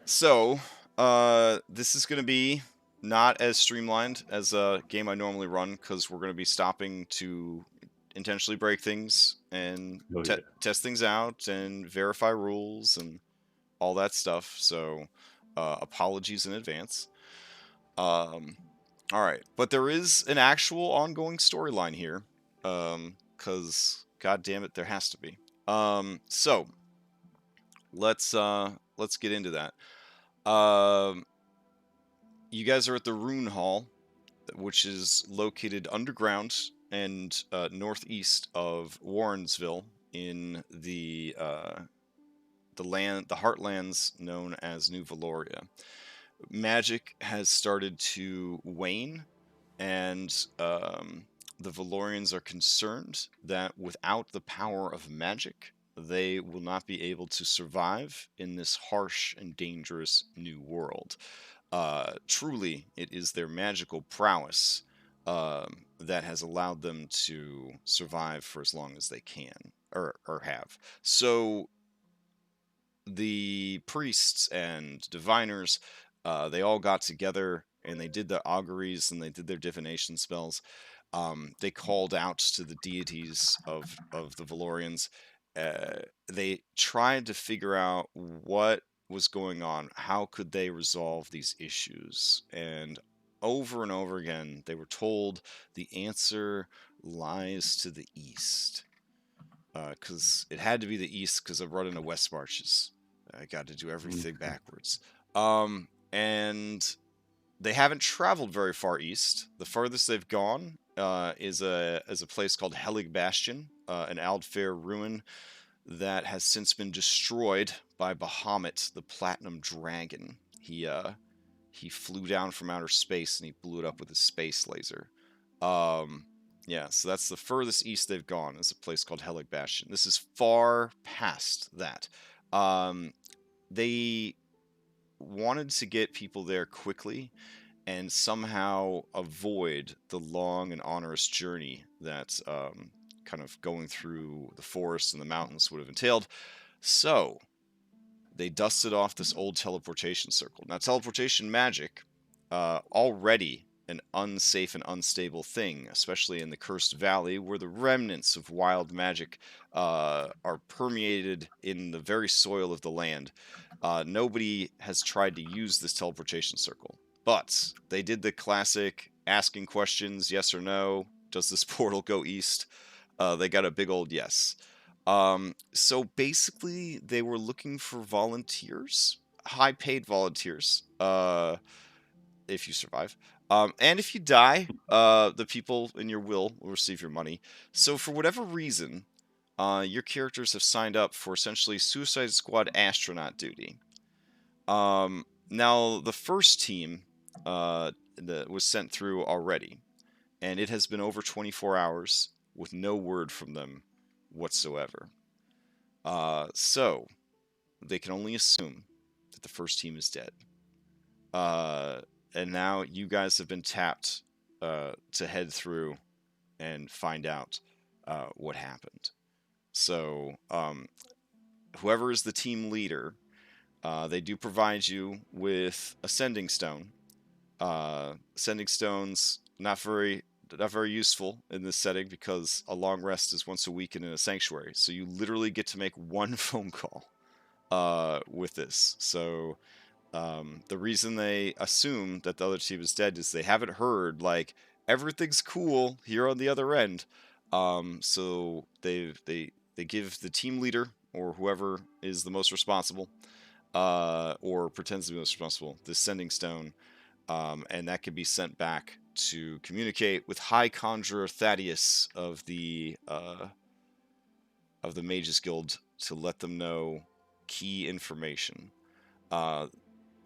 So, this is going to be not as streamlined as a game I normally run because we're going to be stopping to intentionally break things and Oh yeah. test things out and verify rules and all that stuff. So, apologies in advance. Um, all right, but there is an actual ongoing storyline here, because God damn it, there has to be. So let's get into that. Um, you guys are at the Rune Hall, which is located underground and northeast of Warrensville in the heartlands known as New Valoria. Magic has started to wane, and the Valorians are concerned that without the power of magic, they will not be able to survive in this harsh and dangerous new world. Truly, it is their magical prowess that has allowed them to survive for as long as they can or have. So the priests and diviners, they all got together and they did their auguries and they did their divination spells. They called out to the deities of the Valorians. They tried to figure out what was going on. How could they resolve these issues? And over and over again, they were told the answer lies to the east. Because it had to be the east because I'm running the west marches. I got to do everything Mhm. backwards. And they haven't traveled very far east. The farthest they've gone is a place called Helig Bastion, an Aldfair ruin that has since been destroyed by Bahamut, the Platinum Dragon. He flew down from outer space and he blew it up with his space laser. Um, yeah, so that's the furthest east they've gone, is a place called Helig Bastion. This is far past that. Um, they wanted to get people there quickly and somehow avoid the long and onerous journey that kind of going through the forest and the mountains would have entailed. So they dusted off this old teleportation circle. Now, teleportation magic, already an unsafe and unstable thing, especially in the Cursed Valley, where the remnants of wild magic are permeated in the very soil of the land. Nobody has tried to use this teleportation circle, but they did the classic asking questions, yes or no. Does this portal go east? They got a big old yes. So basically, they were looking for volunteers, high paid volunteers, if you survive. And if you die, the people in your will receive your money. So, for whatever reason, your characters have signed up for essentially Suicide Squad astronaut duty. Now, the first team that was sent through already, and it has been over 24 hours with no word from them whatsoever. So they can only assume that the first team is dead. Uh, and now you guys have been tapped to head through and find out what happened. So whoever is the team leader, they do provide you with a sending stone. Sending stones not very useful in this setting because a long rest is once a week and in a sanctuary. So you literally get to make one phone call with this. So the reason they assume that the other team is dead is they haven't heard like everything's cool here on the other end. So they give the team leader or whoever is the most responsible, or pretends to be most responsible, the sending stone, and that can be sent back to communicate with High Conjurer Thaddeus of the Mages Guild to let them know key information. Uh,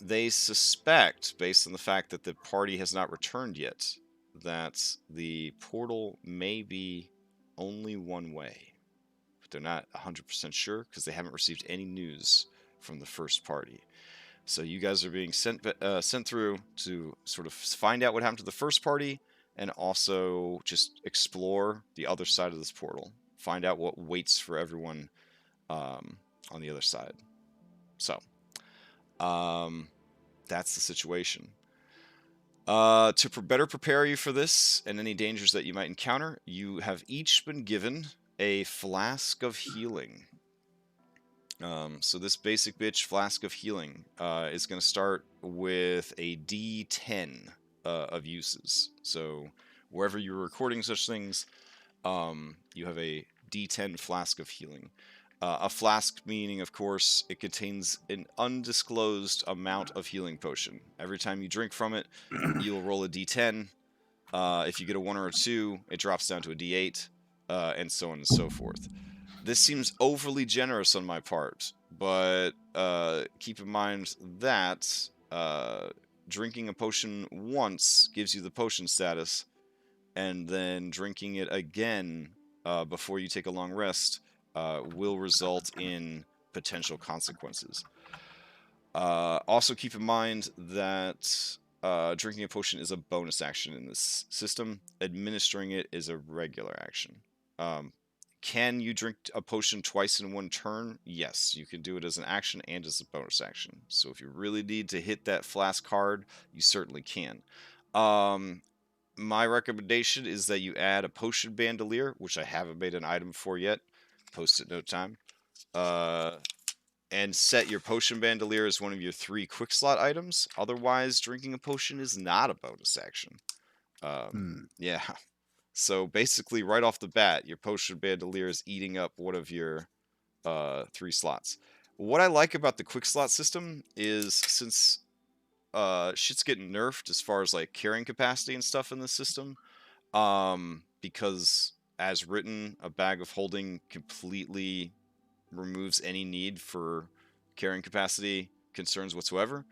they suspect, based on the fact that the party has not returned yet, that the portal may be only one way. But they're not 100% sure because they haven't received any news from the first party. So you guys are being sent through to sort of find out what happened to the first party and also just explore the other side of this portal. Find out what waits for everyone on the other side. So That's the situation. Better prepare you for this and any dangers that you might encounter, you have each been given a Flask of Healing. So this basic bitch Flask of Healing is going to start with a D10 of uses. So wherever you're recording such things, you have a D10 Flask of Healing. A flask meaning, of course, it contains an undisclosed amount of healing potion. Every time you drink from it, you'll roll a D10. If you get a 1 or a 2, it drops down to a D8, and so on and so forth. This seems overly generous on my part, but keep in mind that drinking a potion once gives you the potion status, and then drinking it again before you take a long rest will result in potential consequences. Also keep in mind that drinking a potion is a bonus action in this system. Administering it is a regular action. Can you drink a potion twice in one turn? Yes, you can do it as an action and as a bonus action. So if you really need to hit that flask hard, you certainly can. My recommendation is that you add a potion bandolier, which I haven't made an item for yet. Post-it note time. And set your potion bandolier as one of your 3 quick slot items. Otherwise, drinking a potion is not a bonus action. Yeah. So basically, right off the bat, your potion bandolier is eating up one of your 3 slots. What I like about the quick slot system is since shit's getting nerfed as far as like carrying capacity and stuff in the system, because as written, a bag of holding completely removes any need for carrying capacity concerns whatsoever.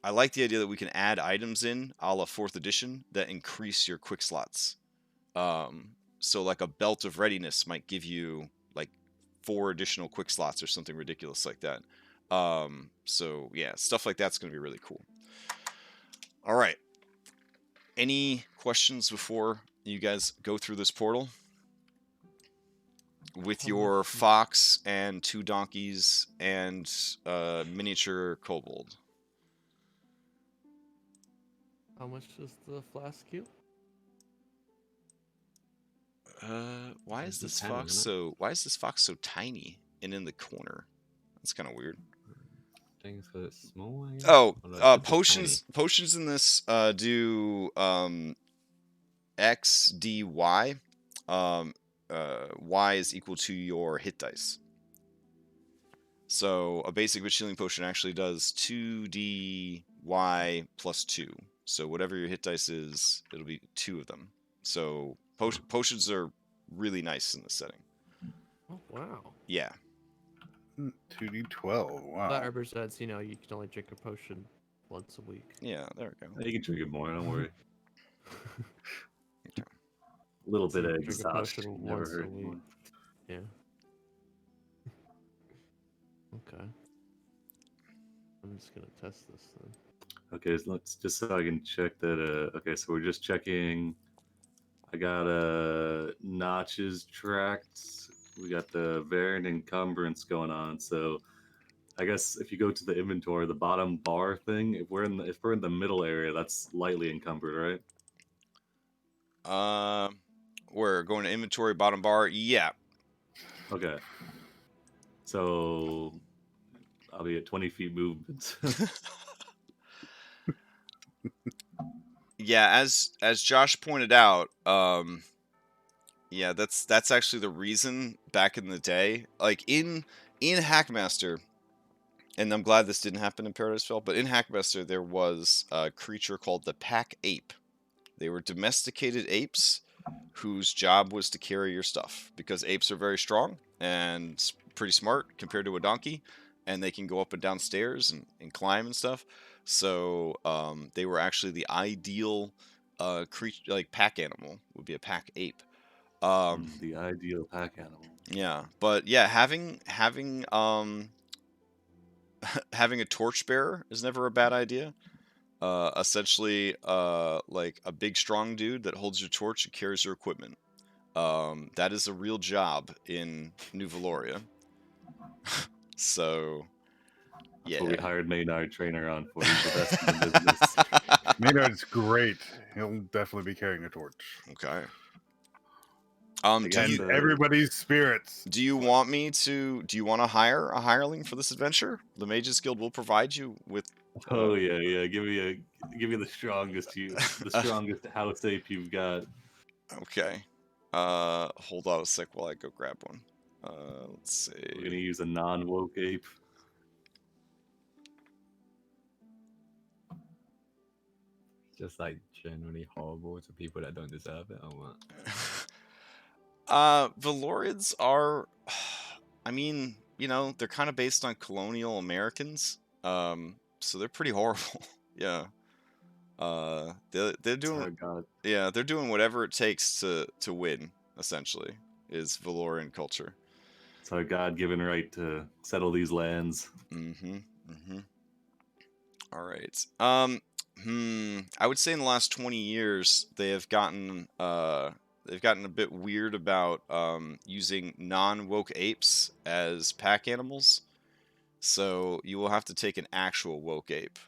I like the idea that we can add items in a la 4th edition that increase your quick slots. So like a belt of readiness might give you like 4 additional quick slots or something ridiculous like that. So yeah, stuff like that's going to be really cool. All right. Any questions before you guys go through this portal? With your fox and 2 donkeys and miniature kobold. How much is the flask heal? Why is this fox so tiny and in the corner? That's kind of weird. I think it's small. I guess. Oh, potions in this do X D Y. Y is equal to your hit dice. So a basic witch healing potion actually does 2d y plus 2. So whatever your hit dice is, it'll be 2 of them. So potions are really nice in this setting. Oh, wow. Yeah. 2d12. Wow. That represents, you can only drink a potion once a week. Yeah, there we go. You can drink it more, don't worry. Okay. A little bit of Drink a exhaustion potion never once a hurt week. anyone. Yeah. Okay. I'm just gonna test this then. Okay, so let's just so I can check that. Okay, so we're just checking. I got notches tracked. We got the variant encumbrance going on. So I guess if you go to the inventory, the bottom bar thing, if we're in the middle area, that's lightly encumbered, right? We're going to inventory bottom bar. Yeah. Okay. So I'll be at 20 feet movement. Yeah, as Josh pointed out, yeah, that's actually the reason back in the day, like in Hackmaster, and I'm glad this didn't happen in Paradise Fell, but in Hackmaster there was a creature called the pack ape. They were domesticated apes whose job was to carry your stuff, because apes are very strong and pretty smart compared to a donkey, and they can go up and down stairs and climb and stuff. So they were actually the ideal creature, like pack animal would be a pack ape. The ideal pack animal. Yeah, but yeah, having having a torchbearer is never a bad idea. Essentially, like a big strong dude that holds your torch and carries your equipment. That is a real job in New Valoria. So, That's what we Yeah. hired Maynard Trainer on for. He's the best in the business. Maynard's great. He'll definitely be carrying a torch. Okay. They Do got you And everybody's spirits. want me to? Do you want to hire a hireling for this adventure? The Mages Guild will provide you with. Oh yeah. Give me the strongest house ape you've got. Okay. Hold on a sec while I go grab one. Let's We're see. gonna use a non-woke ape. Just like generally horrible to people that don't deserve it, or what? Valorians are, I mean, you know, they're kind of based on colonial Americans. So they're pretty horrible. Yeah. They're doing, Oh god. yeah, they're doing whatever it takes to win. Essentially, is Valorian culture. It's our God-given right to settle these lands. Mm-hmm. Mm-hmm. All right. I would say in the last 20 years they have gotten a bit weird about using non-woke apes as pack animals. So you will have to take an actual woke ape.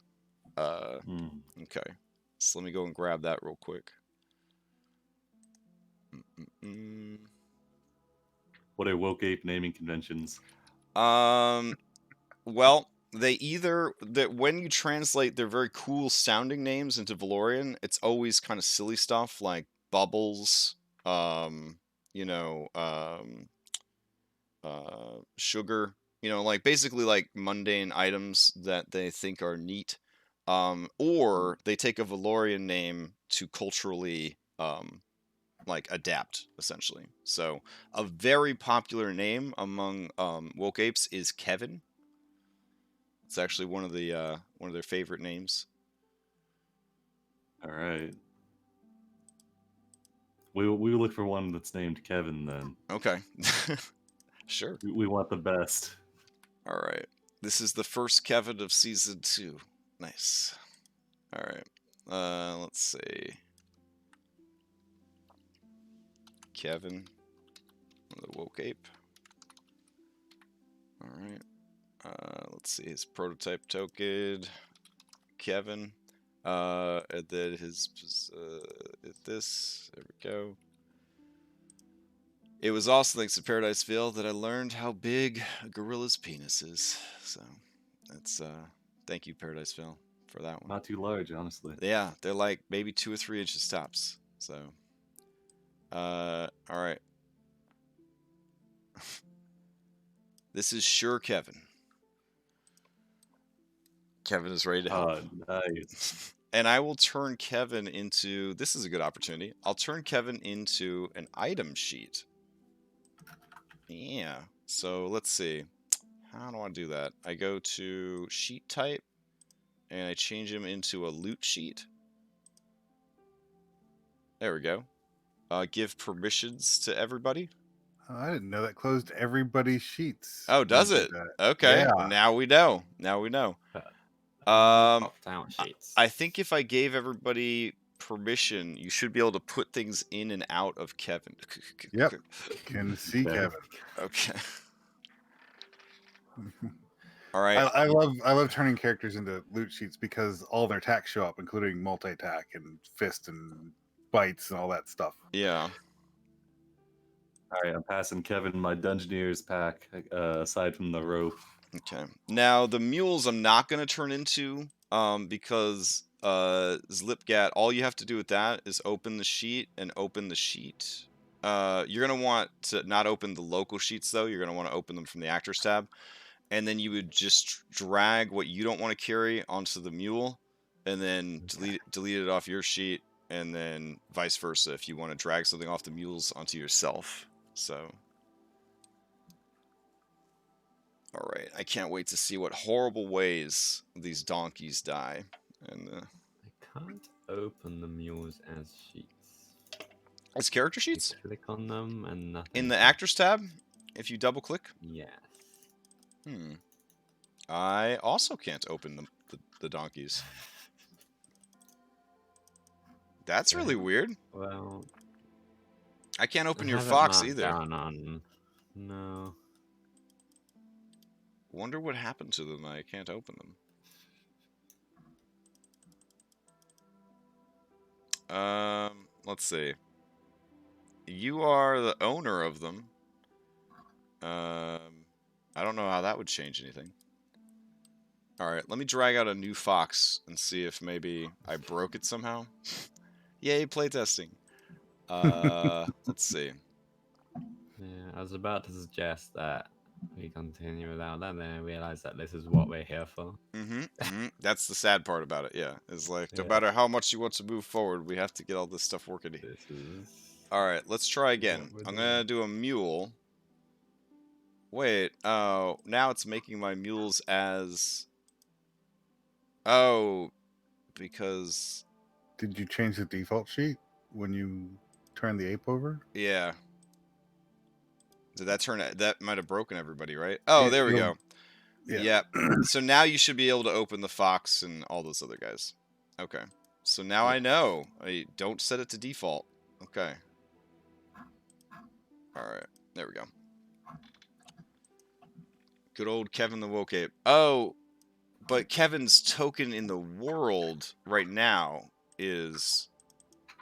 Okay. So let me go and grab that real quick. What are woke ape naming conventions? Well, they either that when you translate their very cool sounding names into Valorian, it's always kind of silly stuff like bubbles, you know, sugar, you know, like basically like mundane items that they think are neat. Or they take a Valorian name to culturally like adapt essentially. So a very popular name among woke apes is Kevin. It's actually one of their favorite names. All right. We will look for one that's named Kevin then. Okay. Sure. We want the best. All right. This is the first Kevin of season 2. Nice. All right. Let's see. Kevin, the woke ape. All right. Let's see his prototype token. Kevin. And then his this. There we go. It was also thanks to Paradise Vale that I learned how big a gorilla's penis is. So that's thank you, Paradise Vale, for that one. Not too large, honestly. Yeah, they're like maybe 2 or 3 inches tops. So all right. This is sure Kevin. Kevin is ready to help. Nice. And I will turn Kevin into, this is a good opportunity. I'll turn Kevin into an item sheet. Yeah. So let's see. How do I do that? I go to sheet type and I change him into a loot sheet. There we go. Give permissions to everybody. Oh, I didn't know that closed everybody's sheets. Oh, does when you it? did that. Okay. Yeah. Well, now we know. Now we know. Opt-out sheets. I think if I gave everybody permission, you should be able to put things in and out of Kevin. Yep. Can see Okay. Kevin. Okay. All right. I love turning characters into loot sheets because all their attacks show up, including multi-attack and fist and bites and all that stuff. Yeah. All right, I'm passing Kevin my Dungeoneers pack, aside from the rope. Okay. Now the mules I'm not gonna turn into because Zlipgat, all you have to do with that is open the sheet and open the sheet. You're gonna want to not open the local sheets though. You're gonna want to open them from the Actors tab, and then you would just drag what you don't want to carry onto the mule, and then delete it off your sheet, and then vice versa if you want to drag something off the mules onto yourself. So. All right, I can't wait to see what horrible ways these donkeys die. And I can't open the mules as sheets. as character You sheets click on them and nothing. in the Actors tab, if you double click. Yes. I also can't open the donkeys. That's really weird. Well, I can't open I your have it fox marked either. down on... No. Wonder what happened to them. I can't open them. Let's see. You are the owner of them. I don't know how that would change anything. Alright, let me drag out a new fox and see if maybe I broke it somehow. Yay, playtesting. Let's see. Yeah, I was about to suggest that we continue without that, then I realized that this is what we're here for. That's the sad part about it, yeah. It's like, no Yeah. matter how much you want to move forward, we have to get all this stuff working. This is. Alright, let's try again. what we're I'm doing. gonna do a mule. Wait, oh, now it's making my mules as... Oh, because... Did you change the default sheet when you turned the ape over? Yeah. Did that turn... That might have broken everybody, right? Oh, there we go. Yeah. Yep. So now you should be able to open the fox and all those other guys. Okay. So now I know. I don't set it to default. Okay. Alright. There we go. Good old Kevin the Woke Ape. Oh, but Kevin's token in the world right now is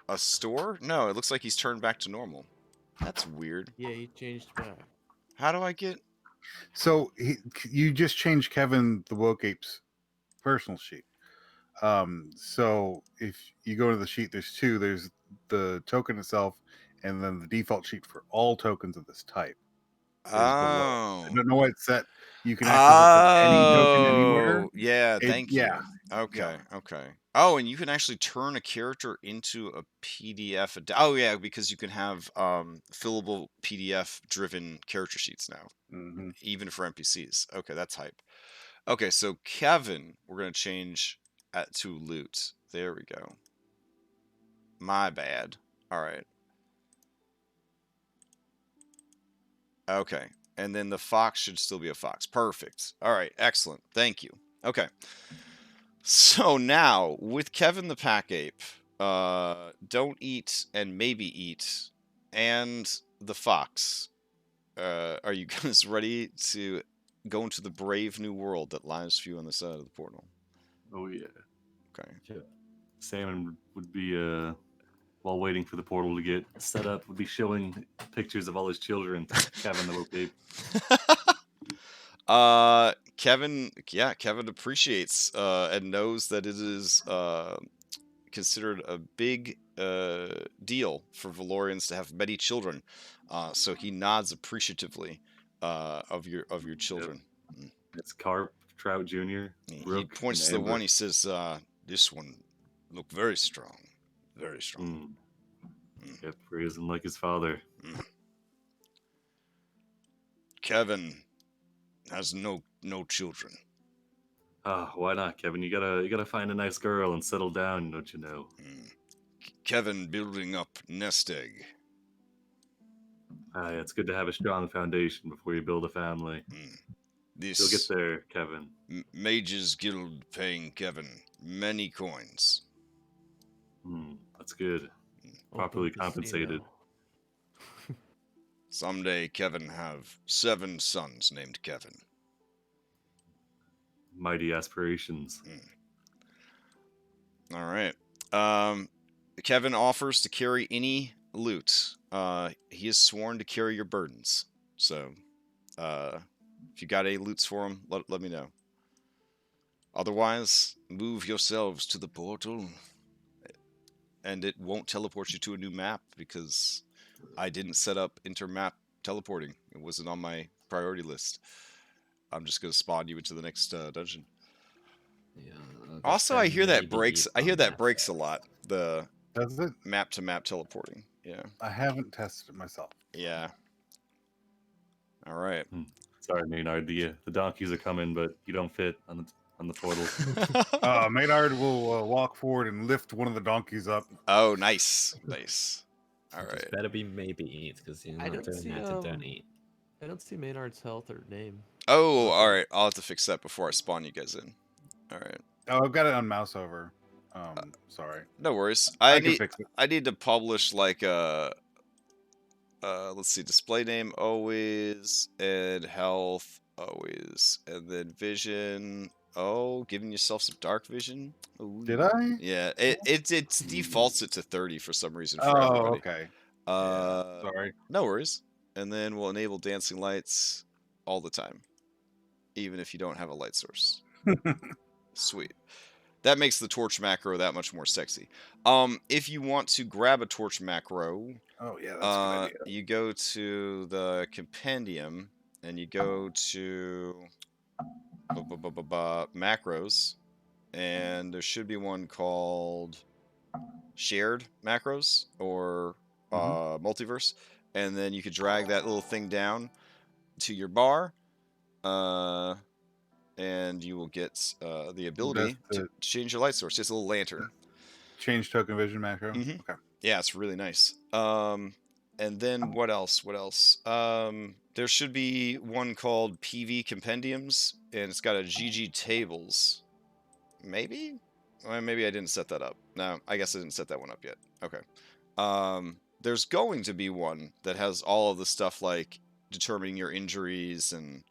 a store? No, it looks like he's turned back to normal. That's weird. Yeah, he changed back. How do I get... So you just changed Kevin the Woke Ape's personal sheet. So if you go to the sheet, there's two. There's the token itself, and then the default sheet for all tokens of this type. Below. I don't know why it's set. You can access it from any token anywhere. Yeah, thank you. Yeah. Okay, okay. Oh, and you can actually turn a character into a PDF. Oh, yeah, because you can have fillable PDF-driven character sheets now, even for NPCs. Okay, that's hype. Okay, so Kevin, we're going to change to loot. There we go. My bad. All right. Okay. And then the fox should still be a fox. Perfect. All right. Excellent. Thank you. Okay. So now, with Kevin the Pack Ape, don't eat and maybe eat, and the fox, are you guys ready to go into the brave new world that lies for you on the side of the portal? Oh, yeah. Okay. Sure. Salmon would be, while waiting for the portal to get set up, would be showing pictures of all his children to Kevin the Woke Ape. Kevin appreciates and knows that it is considered a big deal for Valorians to have many children. So he nods appreciatively of your children. Yep. It's Carp, Trout Jr. He points to the one. He says, "This one look very strong, very strong." Yep, raising like his father. Kevin has no children. Why not, Kevin? You gotta find a nice girl and settle down, don't you know? Kevin building up nest egg. Yeah, it's good to have a strong foundation before you build a family. You'll get there, Kevin. Mages Guild paying Kevin many coins. That's good. Properly compensated. Someday Kevin have 7 sons named Kevin. Mighty aspirations. All right. Kevin offers to carry any loot. He is sworn to carry your burdens. So, if you got any loots for him, let me know. Otherwise, move yourselves to the portal. And it won't teleport you to a new map because I didn't set up intermap teleporting. It wasn't on my priority list. I'm just going to spawn you into the next dungeon. Yeah, Also, I hear that breaks. I hear that breaks a lot. The Does it? map to map teleporting. Yeah. I haven't tested it myself. Yeah. All right. Sorry, Maynard. The donkeys are coming, but you don't fit on the portal. Maynard will walk forward and lift one of the donkeys up. Oh, nice, nice. All Just right. better be maybe eat because you're not doing that to don't eat. I don't see Maynard's health or name. Oh, all right. I'll have to fix that before I spawn you guys in. All right. Oh, I've got it on mouse over. Sorry. No worries. I can fix it. I need to publish like let's see, display name always and health Always. And then vision. Oh, giving yourself some dark vision. Ooh. Did I? Yeah, it defaults it to 30 for some reason for Oh, everybody. okay. Uh, Sorry. no worries. And then we'll enable dancing lights all the time, even if you don't have a light source. Sweet. That makes the torch macro that much more sexy. If you want to grab a torch macro, Oh yeah, that's a good idea. you go to the compendium and you go to macros, and there should be one called shared macros or multiverse, and then you could drag that little thing down to your bar, and you will get the ability to change your light source. Just a little lantern. Change token vision macro. Mhm. Okay. Yeah, it's really nice. And then what else? What else? There should be one called PV Compendiums, and it's got a GG tables. Maybe? Well, maybe I didn't set that up. No, I guess I didn't set that one up yet. Okay. There's going to be one that has all of the stuff like determining your injuries and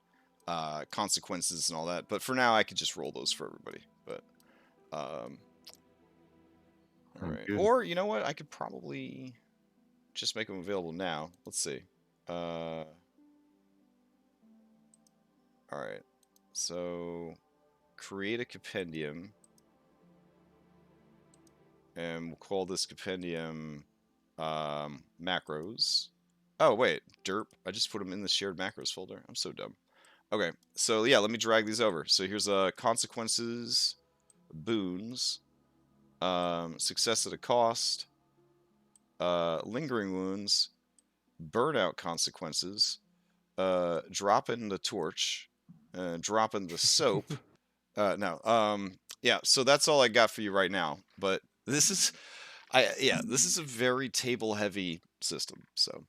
consequences and all that. But for now, I could just roll those for everybody. But all right. Good. Or you know what? I could probably just make them available now. Let's see. All right. So create a compendium, and we'll call this compendium macros. Oh wait, derp. I just put them in the shared macros folder. I'm so dumb. Okay, so yeah, let me drag these over. So here's consequences, boons, success at a cost, lingering wounds, burnout consequences, dropping the torch, dropping the soap. No, yeah. So that's all I got for you right now. But this is, this is a very table heavy system. So,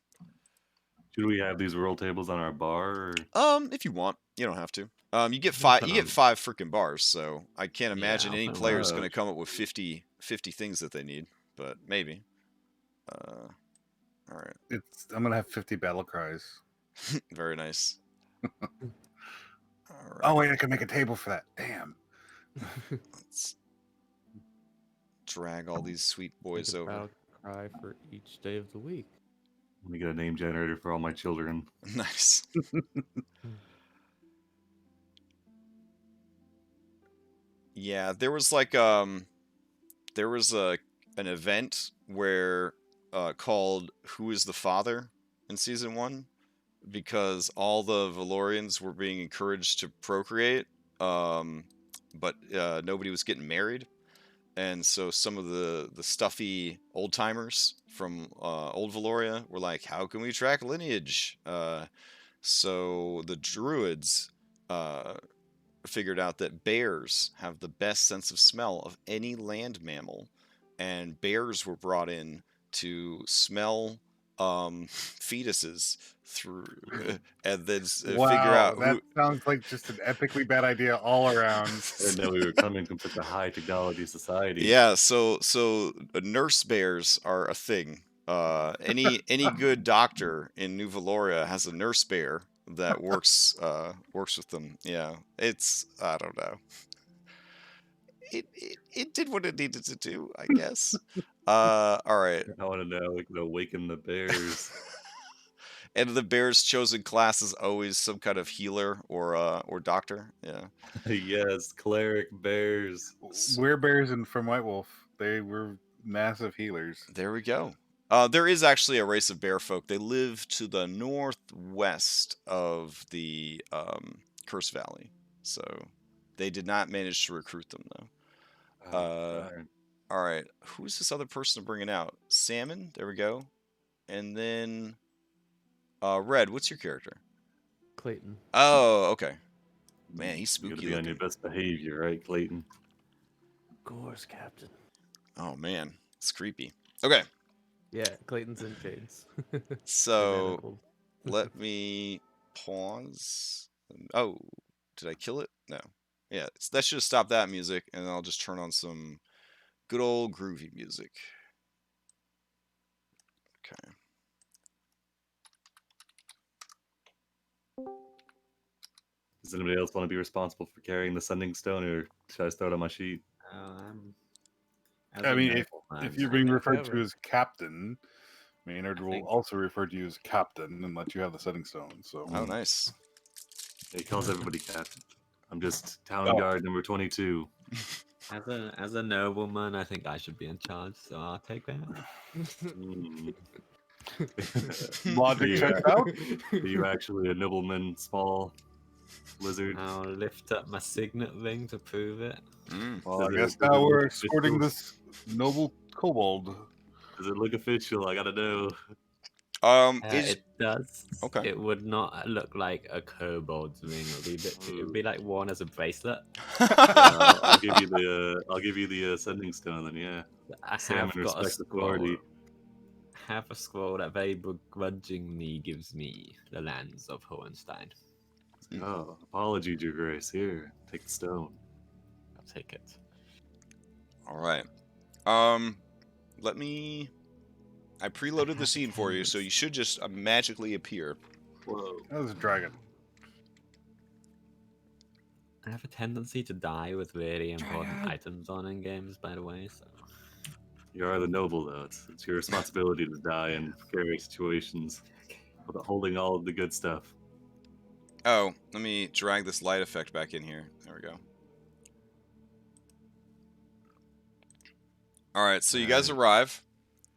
Should we have these roll tables on our bar? Or... if you want, you don't have to. You get Put five. You get on- 5 freaking bars. So I can't Yeah, imagine I'll any put 'em player is on. going to come up with 50 things that they need. But maybe. All right. I'm gonna have 50 battle cries. Very nice. All right. Oh wait, I can make a table for that. Damn. Let's drag all these sweet boys Make a over. battle cry for each day of the week. Let me get a name generator for all my children. Nice. Yeah, there was like there was an event where called "Who is the Father" in season 1, because all the Valorians were being encouraged to procreate, but nobody was getting married, and so some of the stuffy old timers from old Valoria were like, "How can we track lineage?" So the druids figured out that bears have the best sense of smell of any land mammal, and bears were brought in to smell fetuses through and then Wow, figure out that who. sounds like just an epically bad idea all around. And then we were coming from such a high technology society. Yeah, so nurse bears are a thing. Any good doctor in New Valoria has a nurse bear that works with them. Yeah, it's, I don't know. It did what it needed to do, I guess. All right. I want to know, like, awaken the bears. And the bear's chosen class is always some kind of healer or doctor. Yeah. Yes, cleric bears. We're bears and from White Wolf. They were massive healers. There we go. There is actually a race of bear folk. They live to the northwest of the Curse Valley, so they did not manage to recruit them though. Darn. All right, who's this other person bringing out? Salmon. There we go. And then Red. What's your character? Clayton. Oh, okay. Man, he's You spooky gotta be on your looking. best behavior, right, Clayton? Of course, Captain. Oh man, it's creepy. Okay, Yeah, Clayton's in shades. so Manacled. let me pause. Oh, did I kill it? No. Yeah, that should have stopped that music, and I'll just turn on some good old groovy music. Okay. Does anybody else want to be responsible for carrying the sending stone, or should I start on my sheet? I mean, if you're being referred to as captain, Maynard will think- also refer to you as captain and let you have the setting stone. So Oh, nice. He calls everybody captain. I'm just town Oh. guard number 22. As a nobleman, I think I should be in charge, so I'll take that. Mm. logic Yeah. checks out. Are you actually a nobleman, small lizard? I'll lift up my signet ring to prove it. Mm. Well, I Does guess it- does now it we're look escorting official? this noble kobold. Does it look official? I gotta know. Is It does. Okay. It would not look like a kobold's ring. It would be like worn as a bracelet. I'll give you the sending stone then. Yeah. I Sam have and got a respect authority. scroll. Have a scroll that very begrudgingly gives me the lands of Hohenstein. Oh, apologies, Your Grace. Here, take the stone. I'll take it. All right. Let me. I preloaded the scene for you, so you should just magically appear. Whoa. That was a dragon. I have a tendency to die with really important items on in games, by the way. So You are the noble, though. It's your responsibility to die in scary situations, without holding all of the good stuff. Oh, let me drag this light effect back in here. There we go. All right, so you guys arrive,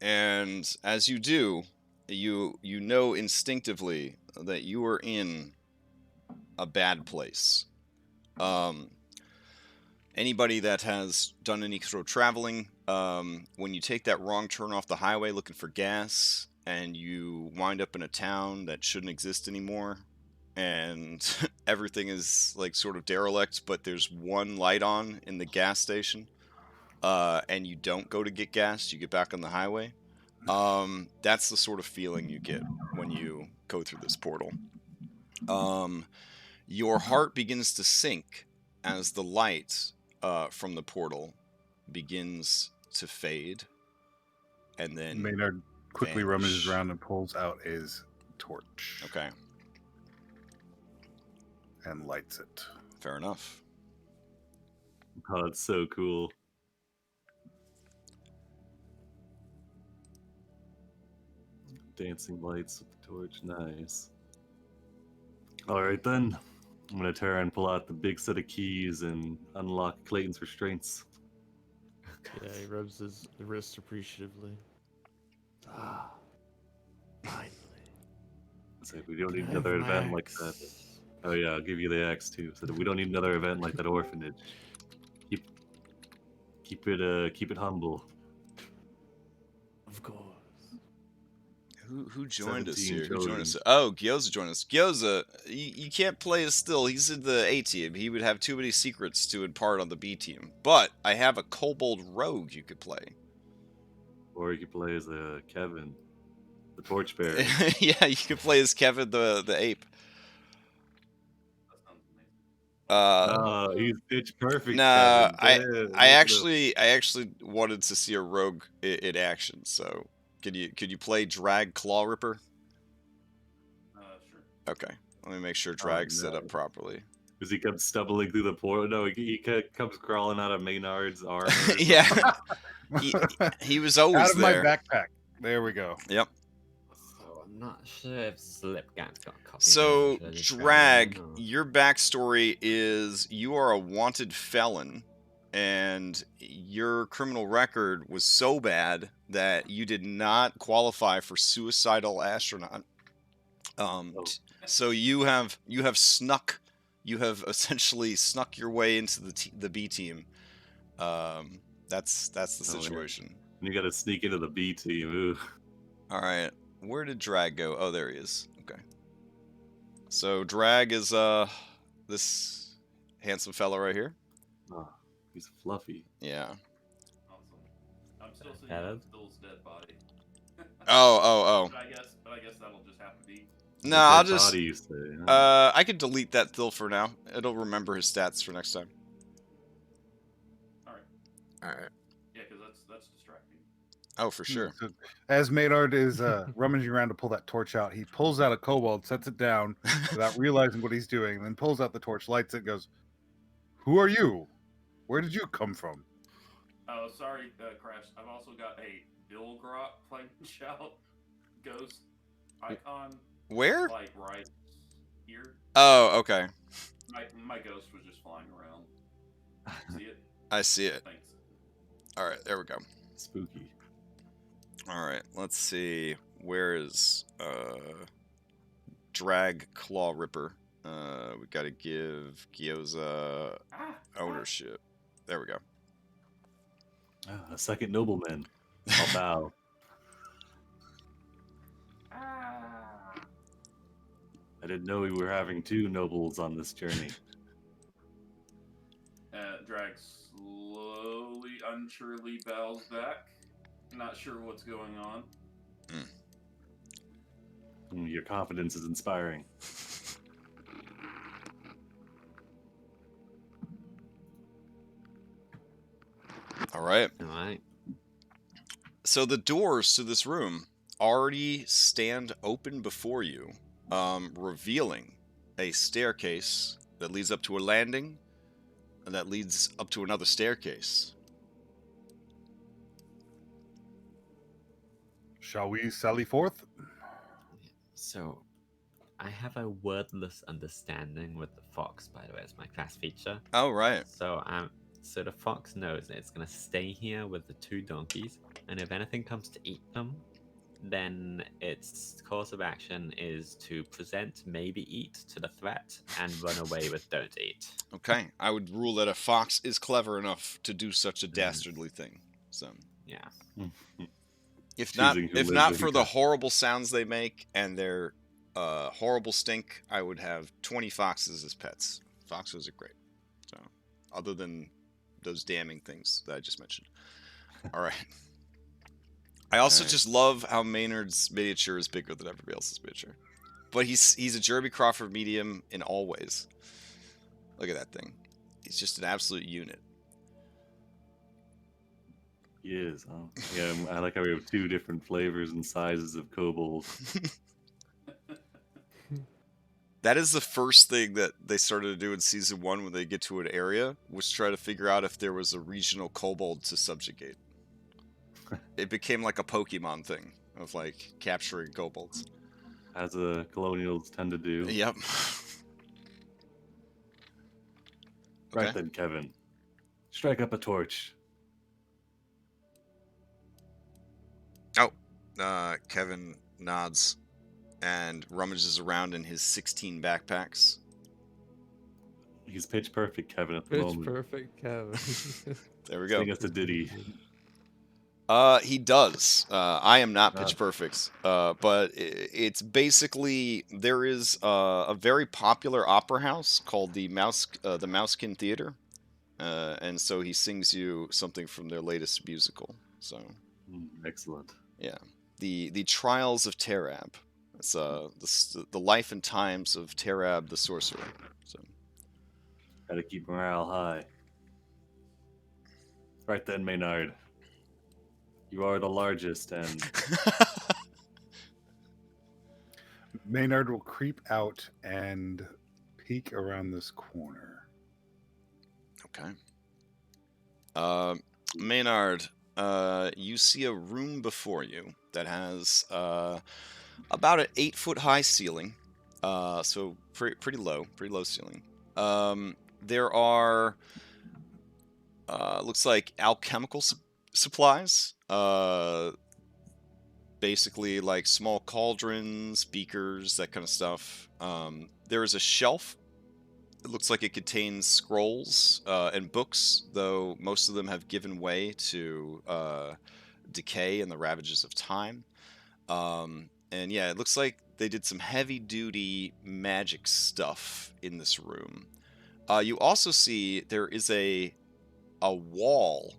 and as you do, you know instinctively that you are in a bad place. Anybody that has done any sort of traveling, when you take that wrong turn off the highway looking for gas, and you wind up in a town that shouldn't exist anymore, and everything is like sort of derelict, but there's one light on in the gas station, and you don't go to get gas, you get back on the highway. That's the sort of feeling you get when you go through this portal. Your heart begins to sink as the light from the portal begins to fade, and then Maynard quickly vanish. rummages around and pulls out his torch Okay, and lights it. fair enough. Oh, it's so cool. Dancing lights with the torch, nice. Alright then. I'm gonna turn and pull out the big set of keys and unlock Clayton's restraints. Yeah, he rubs his wrist appreciatively. Ah, finally. So we don't Can need I have another my event like that. axe? Oh yeah, I'll give you the axe too. So that we don't need another event like that orphanage. Keep it humble. Of course. Who joined us 17 here? Who joined children. us? Oh, Gyoza joined us. Gyoza, you can't play as still. He's in the A team. He would have too many secrets to impart on the B team. But I have a kobold rogue you could play. Or you could play as Kevin, the torchbearer. Yeah, you could play as Kevin the ape. He's pitch perfect. Nah, Kevin. Damn, I look at actually wanted to see a rogue in action. So could you play Drag Claw Ripper? Sure. Okay, let me make sure Drag's set no. up properly. Because he comes stumbling through the portal. No, he comes crawling out of Maynard's armor. Yeah, he was always Out of there. my backpack. There we go. Yep. So I'm not sure if Slipgat's got a copy. So, Should I just grab Drag, one, or- your backstory is you are a wanted felon, and your criminal record was so bad that you did not qualify for suicidal astronaut. So you have essentially snuck your way into the B team. That's the yeah. situation. You got to sneak into the B team. Ooh. All right, where did Drag go? Oh, there he is. Okay. So Drag is this handsome fella right here. Oh, he's fluffy. Yeah. Awesome. I'm still seeing Hello? Phil's dead body. Oh. But I guess that'll just have to be. No, I'll Dead just body, you say, huh? I could delete that still for now. It'll remember his stats for next time. All right. All right. Yeah, because that's distracting. Oh, for sure. So, as Maynard is rummaging around to pull that torch out, he pulls out a kobold, sets it down without realizing what he's doing, and then pulls out the torch, lights it, goes, "Who are you? Where did you come from?" Oh, sorry, Crash. I've also got a Bilgrot playing shout ghost icon, Where? like right here. Oh, okay. My ghost was just flying around. See it? I see it. Thanks. All right, there we go. Spooky. All right, let's see. Where is Drag Claw Ripper? We got to give Gyoza ownership. There we go. A second nobleman. I'll bow. I didn't know we were having two nobles on this journey. Drag slowly, unsurely bows back. Not sure what's going on. Your confidence is inspiring. All right. All right. So the doors to this room already stand open before you, revealing a staircase that leads up to a landing, and that leads up to another staircase. Shall we sally forth? So, I have a wordless understanding with the fox, by the way, as my class feature. Oh, right. So the fox knows that it's gonna stay here with the two donkeys, and if anything comes to eat them, then its course of action is to present, maybe eat to the threat, and run away with don't eat. Okay, I would rule that a fox is clever enough to do such a dastardly thing. So, Yeah. if Choosing who lives not with for you. the horrible sounds they make and their horrible stink, I would have 20 foxes as pets. Foxes are great. So, other than those damning things that I just mentioned. All right. I also Alright. just love how Maynard's miniature is bigger than everybody else's miniature. But he's a Jeremy Crawford medium in all ways. Look at that thing. He's just an absolute unit. He is, huh? Yeah, I like how we have two different flavors and sizes of kobold. That is the first thing that they started to do in season 1 when they get to an area, was try to figure out if there was a regional kobold to subjugate. It became like a Pokemon thing of like capturing kobolds. As the colonials tend to do. Yep. Right Okay. then, Kevin. Strike up a torch. Kevin nods and rummages around in his 16 backpacks. He's pitch perfect, Kevin, at the Pitch moment. perfect, Kevin. There we go. Sing us a ditty. He does. I am not pitch Ah. perfect, but it's basically there is a very popular opera house called the Mousekin Theater, and so he sings you something from their latest musical. So Excellent. yeah, the Trials of Terab. It's the life and times of Terab the sorcerer. So Gotta keep morale high. Right then, Maynard. You are the largest, and Maynard will creep out and peek around this corner. Okay. Maynard, you see a room before you that has about an 8-foot high ceiling, so pretty low ceiling. There are looks like alchemical supplies, basically like small cauldrons, beakers, that kind of stuff. There is a shelf. It looks like it contains scrolls and books, though most of them have given way to decay and the ravages of time. And yeah, it looks like they did some heavy-duty magic stuff in this room. You also see there is a wall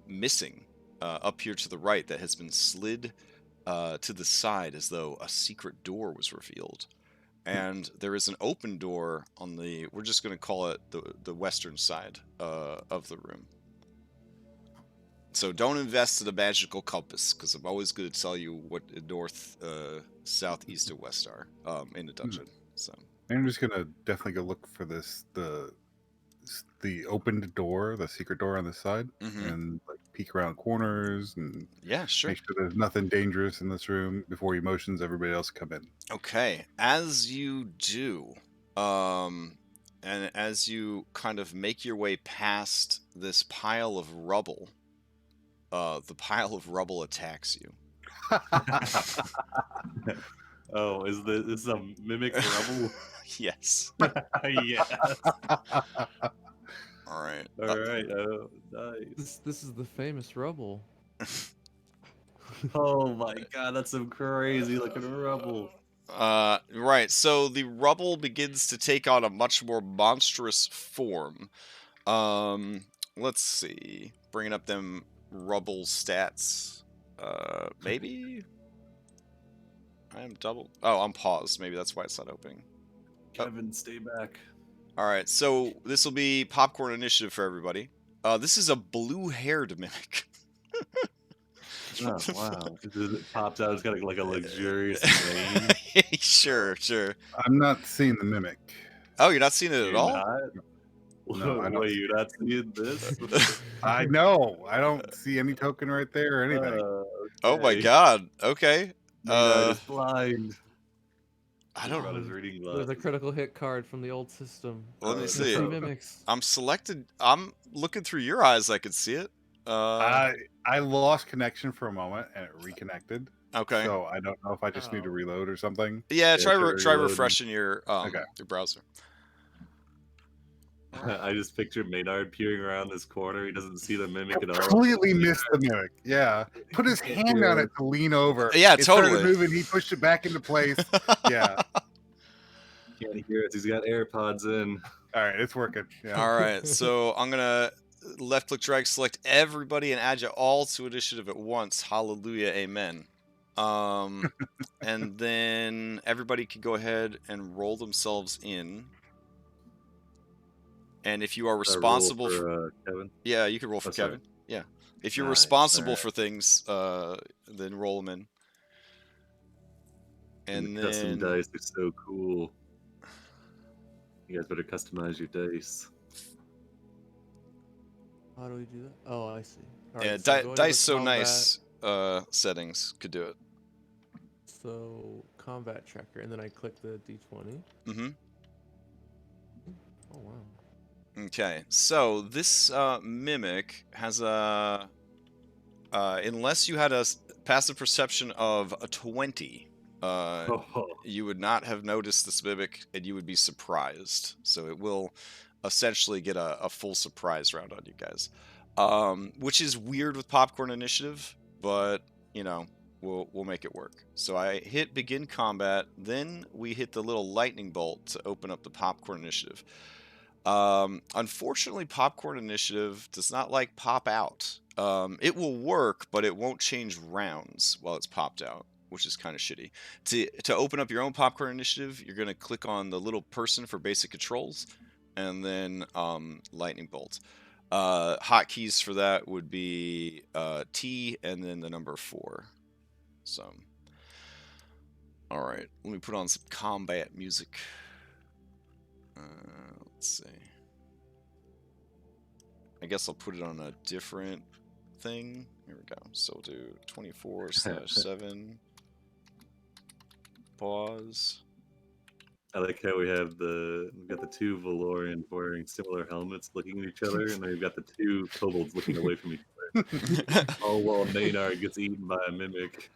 missing up here to the right that has been slid to the side as though a secret door was revealed. And there is an open door on the, we're just going to call it the western side of the room. So don't invest in a magical compass, because I'm always going to tell you what north, south, east, and west are in the dungeon. So I'm just gonna definitely go look for the opened door, the secret door on the side, and like peek around corners and yeah, sure. make sure there's nothing dangerous in this room before he motions everybody else come in. Okay, as you do, and as you kind of make your way past this pile of rubble, the pile of rubble attacks you. Oh, is this a mimic rubble? Yes. Yes. All right. All right. Oh, nice. This is the famous rubble. Oh my god, that's some crazy looking rubble. Right. So the rubble begins to take on a much more monstrous form. Let's see. Bringing up them rubble stats. Maybe. I am double. Oh, I'm paused. Maybe that's why it's not opening. Kevin, stay back. All right. So this will be popcorn initiative for everybody. This is a blue-haired mimic. Oh wow! It pops out. It's got like a luxurious mane. Sure. I'm not seeing the mimic. Oh, you're not seeing it at You're all? not? No, I don't Wait, see you're not seeing this? I know. I don't see any token right there or anything. Oh my Okay. god. Okay. Maynard is blind. I don't Got his know. reading There's a glasses. critical hit card from the old system. Let me Oh, see. See no. mimics. I'm selected. I'm looking through your eyes. I could see it. I lost connection for a moment and it reconnected. Okay. So I don't know if I just need to reload or something. Yeah. Try try reloading. refreshing your Okay. your browser. I just picture Maynard peering around this corner. He doesn't see the mimic at all. Completely missed the mimic. Yeah. Put his hand on it to lean over. Yeah, it started totally. moving. He pushed it back into place. Yeah. Can't hear us. He's got AirPods in. All right. It's working. Yeah. All right. So I'm gonna left click drag select everybody and add you all to initiative at once. Hallelujah. Amen. And then everybody can go ahead and roll themselves in. And if you are responsible for Kevin. yeah, you can roll for Oh, sorry. Kevin. Yeah. If you're Nice, responsible alright. for things, then roll them in. And the custom then dice are so cool. You guys better customize your dice. How do we do that? Oh, I see. All yeah, right, so go into dice the so combat- nice settings could do it. So combat tracker, and then I click the D20. Mm-hmm. Oh wow. Okay, so this mimic has a unless you had a passive perception of a 20, you would not have noticed this mimic, and you would be surprised. So it will essentially get a full surprise round on you guys, which is weird with popcorn initiative, but you know we'll make it work. So I hit begin combat, then we hit the little lightning bolt to open up the popcorn initiative. Unfortunately, popcorn initiative does not like pop out. It will work, but it won't change rounds while it's popped out, which is kind of shitty. To open up your own popcorn initiative, you're going to click on the little person for basic controls, and then lightning bolt. Hotkeys for that would be T and then the number 4. So, all right, let me put on some combat music. Let's see. I guess I'll put it on a different thing. Here we go. So we'll do 24/7. Pause. I like how we've got the two Valorians wearing similar helmets looking at each other, and then we've got the two kobolds looking away from each other. All while Maynard gets eaten by a mimic.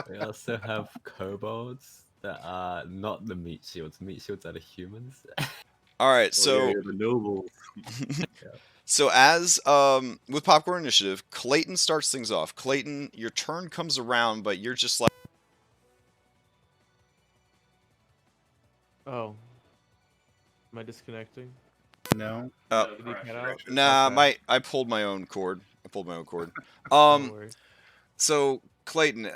We also have kobolds that are not the meat shields. Meat shields are the humans. All right, Oh, so yeah, the nobles. so as with popcorn initiative, Clayton starts things off. Clayton, your turn comes around, but you're just like, Oh. Am I disconnecting? No. oh, Did he cut out? nah, Okay. I pulled my own cord. No worries. So Clayton,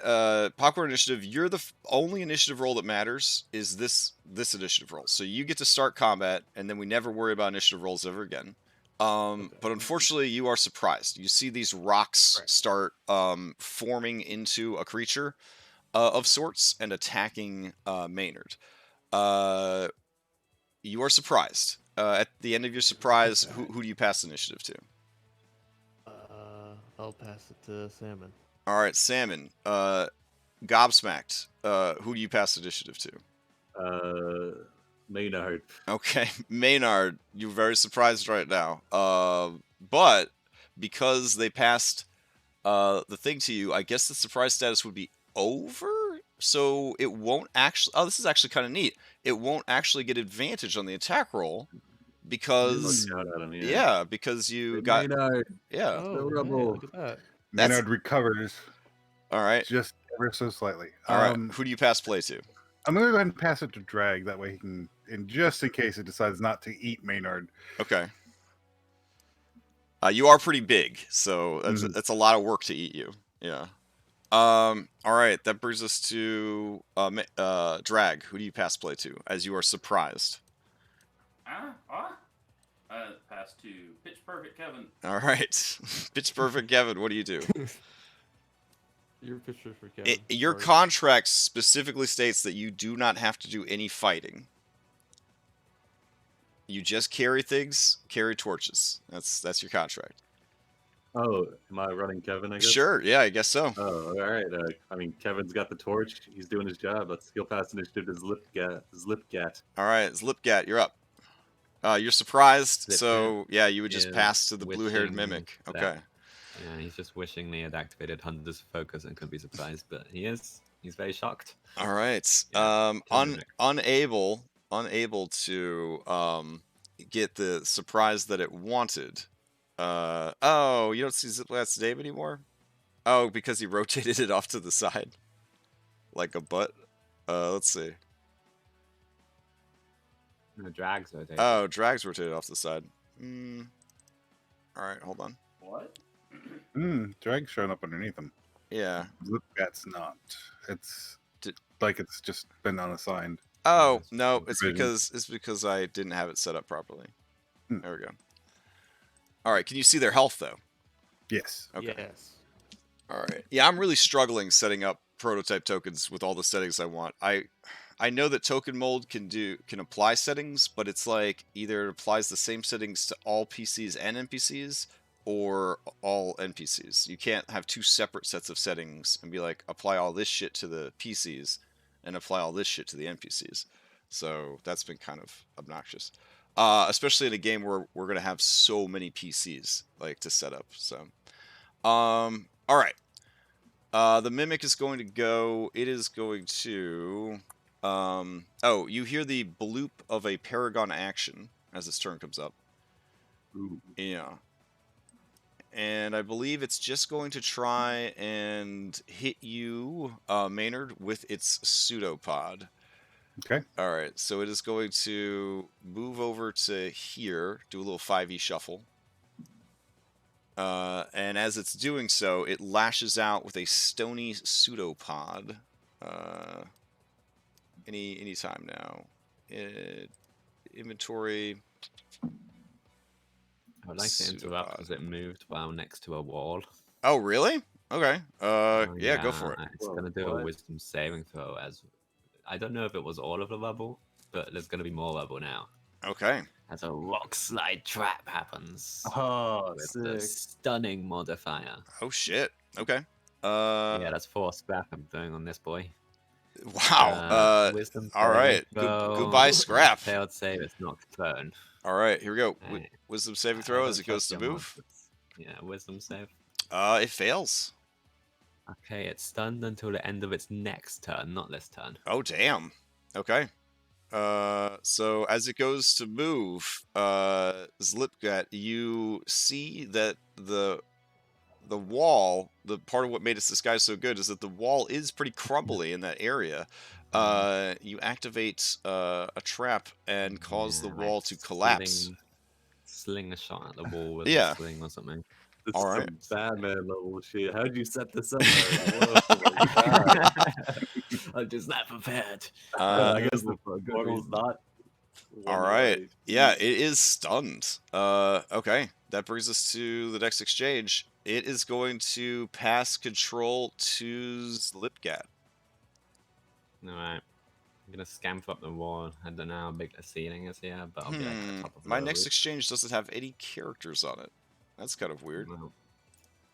popcorn initiative, you're the only initiative roll that matters is this initiative roll. So you get to start combat, and then we never worry about initiative rolls ever again. But unfortunately, you are surprised. You see these rocks Right. start forming into a creature of sorts and attacking Maynard. You are surprised. At the end of your surprise, who do you pass initiative to? I'll pass it to Salmon. All right, Salmon. Gobsmacked. Who do you pass initiative to? Maynard. Okay, Maynard, you're very surprised right now. But because they passed the thing to you, I guess the surprise status would be over. So it won't actually. Oh, this is actually kind of neat. It won't actually get advantage on the attack roll because Shout at him, yeah, because you Hey, got Maynard. yeah. Oh, No hey, rubble. look at that. Maynard recovers All right, just ever so slightly. all right. Who do you pass play to? I'm going to go ahead and pass it to Drag. That way he can, and just in case it decides not to eat Maynard. Okay. You are pretty big, so Mhm. that's a lot of work to eat you. Yeah. All right, that brings us to Drag. Who do you pass play to as you are surprised? Pass to Pitch Perfect Kevin. All right, Pitch Perfect Kevin. What do you do? Your picture for Kevin. Your Sorry. contract specifically states that you do not have to do any fighting. You just carry things, carry torches. That's your contract. Oh, am I running Kevin, I guess? Sure, yeah, I guess so. Oh, all right. I mean, Kevin's got the torch. He's doing his job. He'll pass initiative to Zlipgat. All right, Zlipgat, you're up. You're surprised, Zlipgat so yeah, you would just is pass to the blue-haired wishing mimic. that- Okay. Yeah, he's just wishing he had activated Hunter's Focus and couldn't be surprised, but he is. He's very shocked. All right. Yeah, mimic. Unable to get the surprise that it wanted. Oh, you don't see Ziplat's name anymore? Oh, because he rotated it off to the side. Like a butt. Let's see. No, Drags are there. Oh, Drag's rotated off to the side. Alright, hold on. What? Drag's showing up underneath him. Yeah. That's not. It's Did- like it's just been unassigned. Oh, Yes, no, it's provision. because I didn't have it set up properly. Hmm. There we go. Alright, can you see their health though? Yes. Okay. Yes. All right. Yeah, I'm really struggling setting up prototype tokens with all the settings I want. I know that token mold can apply settings, but it's like either it applies the same settings to all PCs and NPCs or all NPCs. You can't have two separate sets of settings and be like apply all this shit to the PCs and apply all this shit to the NPCs. So that's been kind of obnoxious. Especially in a game where we're going to have so many PCs like to set up. So all right. The mimic is going to go. It is going to. Oh, you hear the bloop of a paragon action as its turn comes up. Ooh. Yeah. And I believe it's just going to try and hit you, Maynard, with its pseudopod. Okay. All right. So it is going to move over to here, do a little 5e shuffle. And as it's doing so, it lashes out with a stony pseudopod. Any time now. Inventory. I would like to interrupt because it moved while next to a wall. Oh, really? Okay. Yeah, go for it. It's going to do a wisdom saving throw. As I don't know if it was all of the rubble, but there's going to be more rubble now. Okay. As a Rockslide Trap happens. Oh, With the stunning modifier. Oh, shit. Okay. Yeah, that's 4 scrap I'm throwing on this boy. Wow. Wisdom all right. saving throw. Goodbye, scrap. Failed save, it's not thrown. All right, here we go. Right. Wisdom saving I throw don't as it goes trust to your move. monsters. Yeah, wisdom save. It fails. Okay, it's stunned until the end of its next turn, not this turn. Oh, damn. Okay. So as it goes to move, Zlipgat, you see that the wall, the part of what made its disguise so good is that the wall is pretty crumbly in that area. You activate a trap and cause the wall to collapse. Sling a shot at the wall with Yeah. a sling or something. This All is right. some Batman level shit. How'd you set this up? Whoa, I'm just not prepared. I guess the portal's not All right. Yeah, it is stunned. Okay. That brings us to the next exchange. It is going to pass control to Zlipgat. Alright. I'm gonna scamper up the wall. I don't know how big the ceiling is here, but I'll be like at the top of My the next roof. exchange doesn't have any characters on it. That's kind of weird. Well,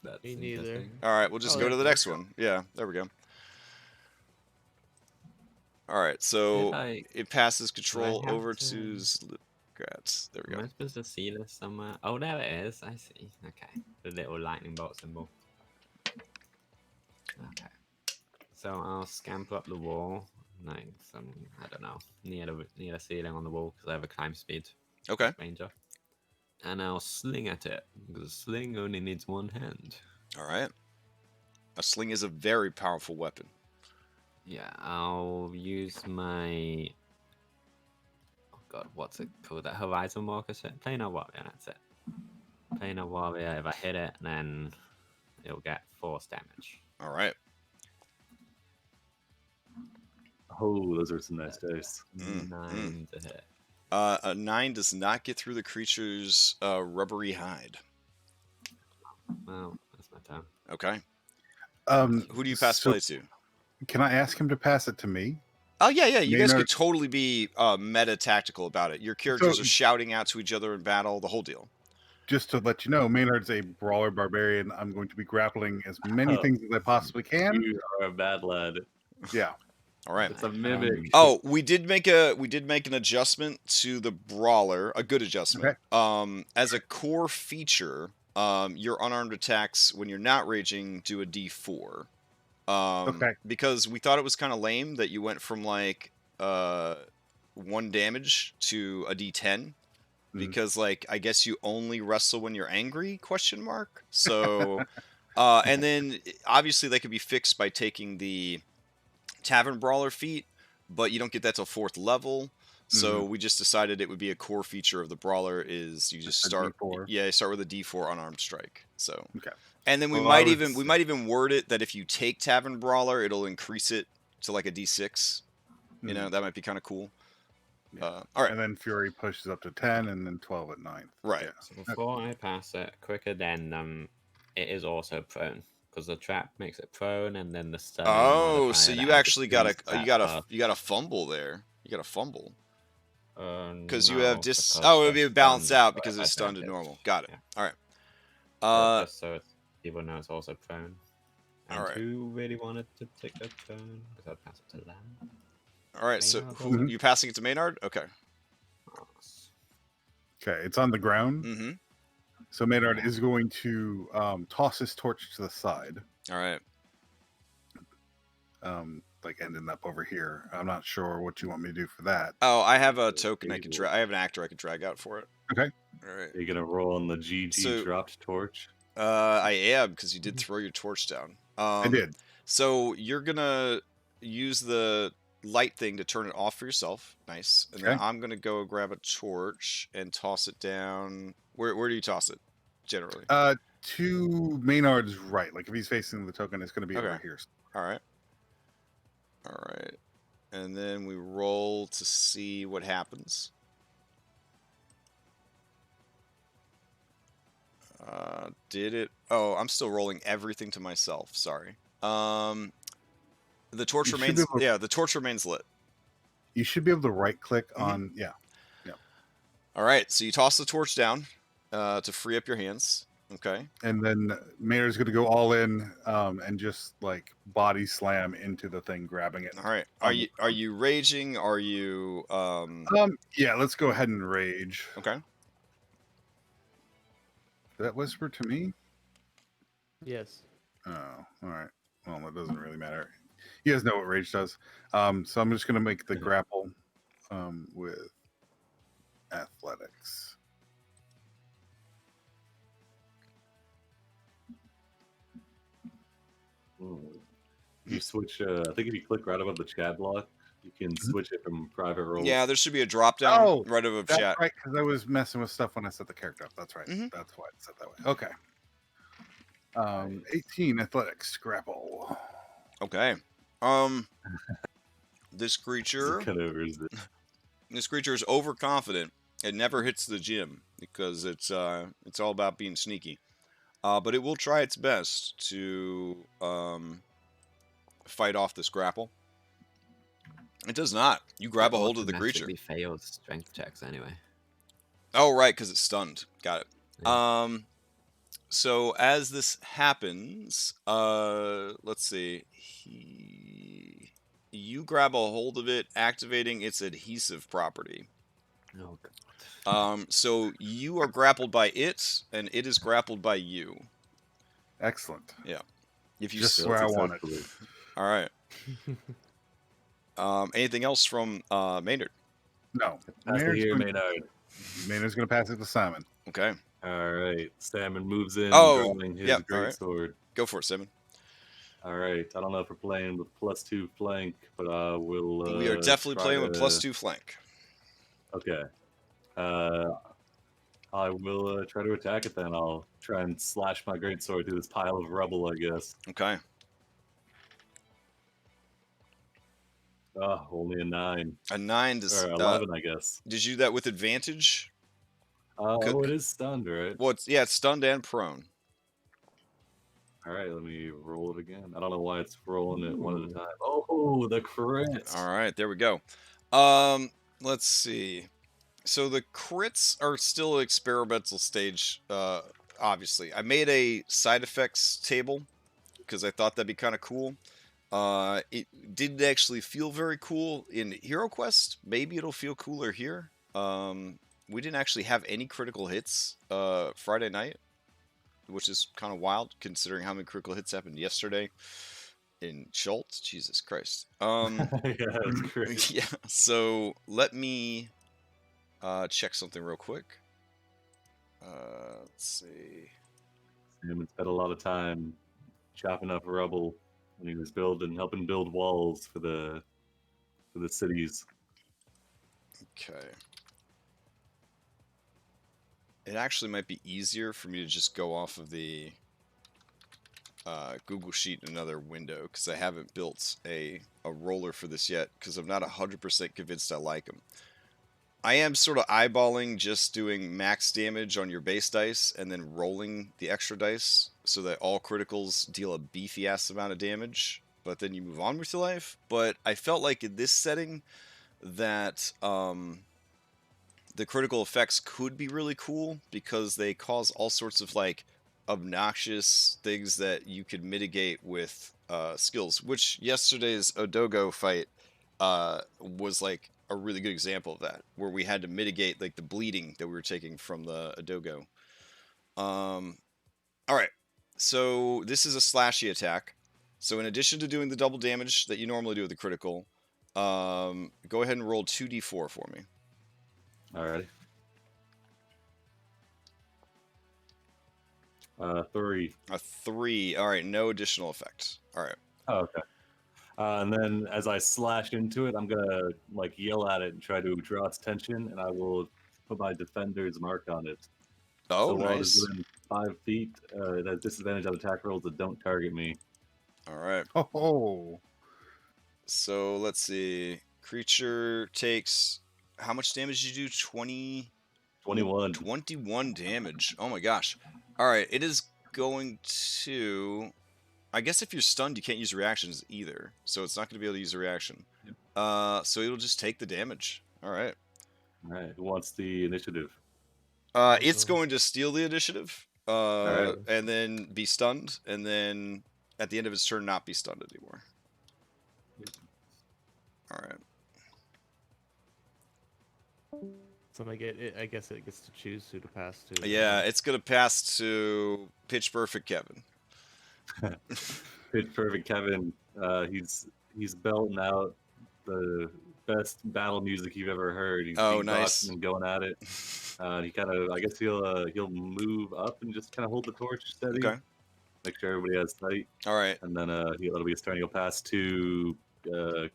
that's Me neither. interesting. All right, we'll just Oh, go yeah, to the next workshop. one. Yeah, there we go. All right, so it passes control have over to- to Zlipgat. There we Am go. I supposed to see this somewhere? Oh, there it is. I see. Okay. The little lightning bolt symbol. Okay. So I'll scamper up the wall. Like some, I don't know, near the ceiling on the wall because I have a climb speed. Okay. Ranger. And I'll sling at it because sling only needs one hand. All right. A sling is a very powerful weapon. Yeah, I'll use my. Oh god, what's it called? That Horizon Walker shit? Planar Warrior, that's it. Planar Warrior, if I hit it, then it'll get force damage. All right. Oh, those are some nice dice. 9 to hit. A 9 does not get through the creature's rubbery hide. Well, that's my turn. Okay. Um, Who do you pass so play to? Can I ask him to pass it to me? Oh, yeah. You guys Maynard- could totally be meta tactical about it. Your characters So- are shouting out to each other in battle, the whole deal. Just to let you know, Maynard's a brawler barbarian. I'm going to be grappling as many things as I possibly can. You are a bad lad. Yeah. All right. It's a mimic. Oh, we did make an adjustment to the brawler, a good adjustment. As a core feature, your unarmed attacks when you're not raging do a D4. Okay. Because we thought it was kind of lame that you went from like 1 damage to a D10. Because like I guess you only wrestle when you're angry? ? So, and then obviously they could be fixed by taking the Tavern Brawler feat, but you don't get that till 4th level. So we just decided it would be a core feature of the Brawler is you just A start. D4. Yeah, you start with a D4 unarmed strike. So. Okay. And then we Well, I might even word it that if you take Tavern Brawler, it'll increase it to like a D6. You know, that might be kind of cool. Yeah. All right. And then Fury pushes up to 10 and then 12 at 9. Right. Yeah. So before I pass it, quicker than it is also prone because the trap makes it prone, and then the stun. Oh, so you actually got a fumble there. You got a fumble because you have it'll be balanced out because it's stunned to normal. Got it. Yeah. All right. Just so people know it's also prone. And all right. Who really wanted to take that turn? Because I'd pass it to them. All right. So who you passing it to Maynard? Okay. Okay. It's on the ground. Mm-hmm. So Maynard is going to toss his torch to the side. All right. Like ending up over here. I'm not sure what you want me to do for that. Oh, I have a token I can drag. I have an actor I can drag out for it. Okay. All right. Are you gonna roll on the GG dropped torch? I am because you did throw your torch down. I did. So you're gonna use the light thing to turn it off for yourself. Nice. And then I'm gonna go grab a torch and toss it down. Where do you toss it? Generally. To Maynard's right. Like if he's facing the token, it's going to be over here. All right. And then we roll to see what happens. Did it? Oh, I'm still rolling everything to myself. Sorry. The torch remains. Yeah, the torch remains lit. You should be able to right click on. Yeah. All right. So you toss the torch down to free up your hands. Okay. And then Maynard's going to go all in and just like body slam into the thing, grabbing it. All right. Are you raging? Are you? Yeah. Let's go ahead and rage. Okay. Did that whisper to me? Yes. Oh, all right. Well, that doesn't really matter. You guys know what rage does. So I'm just going to make the grapple with athletics. You switch. I think if you click right above the chat block, you can switch it from private roles. Yeah, there should be a drop down right above that's chat. Right, because I was messing with stuff when I set the character up. That's right. That's why it's set that way. Okay. 18 athletics grapple. Okay. This creature. Cut over, is it? This creature is overconfident. It never hits the gym because it's all about being sneaky. But it will try its best to fight off this grapple. It does not. You grab a hold of the creature. Automatically fails strength checks anyway. Oh, right, because it's stunned. Got it. Yeah. So as this happens, let's see. You grab a hold of it, activating its adhesive property. Oh god. So you are grappled by it, and it is grappled by you. Excellent. If you Just where I want it. successfully. All right. Anything else from Maynard? No. Pass it here, Maynard. Maynard's going to pass it to Simon. Okay. All right. Salmon moves in, Oh, drawing his yep, great all right. sword. Go for it, Simon. All right. I don't know if we're playing with +2 flank, but we'll. We are definitely try playing with to- +2 flank. Okay. I will try to attack it then. I'll try and slash my greatsword through this pile of rubble, I guess. Okay. Only a 9. A 9 does. Or 11, I guess. Did you do that with advantage? Oh, it is stunned, right? Well, it's stunned and prone. All right, let me roll it again. I don't know why it's rolling it one at a time. Oh, the crit! All right, there we go. Let's see. So the crits are still experimental stage. Obviously, I made a side effects table because I thought that'd be kind of cool. It didn't actually feel very cool in Hero Quest. Maybe it'll feel cooler here. We didn't actually have any critical hits Friday night, which is kind of wild considering how many critical hits happened yesterday in Schultz. Jesus Christ. Yeah, that's great. Yeah. So let me check something real quick. Let's see. Sam spent a lot of time chopping up rubble when he was helping build walls for the cities. Okay. It actually might be easier for me to just go off of the Google Sheet in another window because I haven't built a roller for this yet because I'm not 100% convinced I like them. I am sort of eyeballing just doing max damage on your base dice and then rolling the extra dice so that all criticals deal a beefy ass amount of damage, but then you move on with your life. But I felt like in this setting that the critical effects could be really cool because they cause all sorts of like obnoxious things that you could mitigate with skills, which yesterday's Odogo fight was like a really good example of that, where we had to mitigate like the bleeding that we were taking from the Odogo. All right, so this is a slashy attack. So in addition to doing the double damage that you normally do with the critical, go ahead and roll 2d4 for me. All right. 3. A 3. All right, no additional effect. All right. Oh, okay. And then as I slash into it, I'm gonna like yell at it and try to draw its attention, and I will put my defender's mark on it. Oh, so while nice. it's within 5 feet, it has disadvantage on attack rolls that don't target me. All right. Oh, So let's see. Creature takes how much damage did you do? 21. 21 damage. Oh my gosh. All right. It is going to. I guess if you're stunned, you can't use reactions either, so it's not going to be able to use a reaction. Yep. So it'll just take the damage. All right. All right. Who wants the initiative? It's going to steal the initiative, right. and then be stunned, and then at the end of its turn, not be stunned anymore. All right. So I guess it gets to choose who to pass to. Yeah, it's gonna pass to Pitch Perfect Kevin. Pitch Perfect Kevin. He's belting out the best battle music you've ever heard. He's Oh, beatboxing nice. and going at it. He kind of, I guess he'll move up and just kind of hold the torch steady. Okay. Make sure everybody has sight, All right. and then it'll be his turn. He'll pass to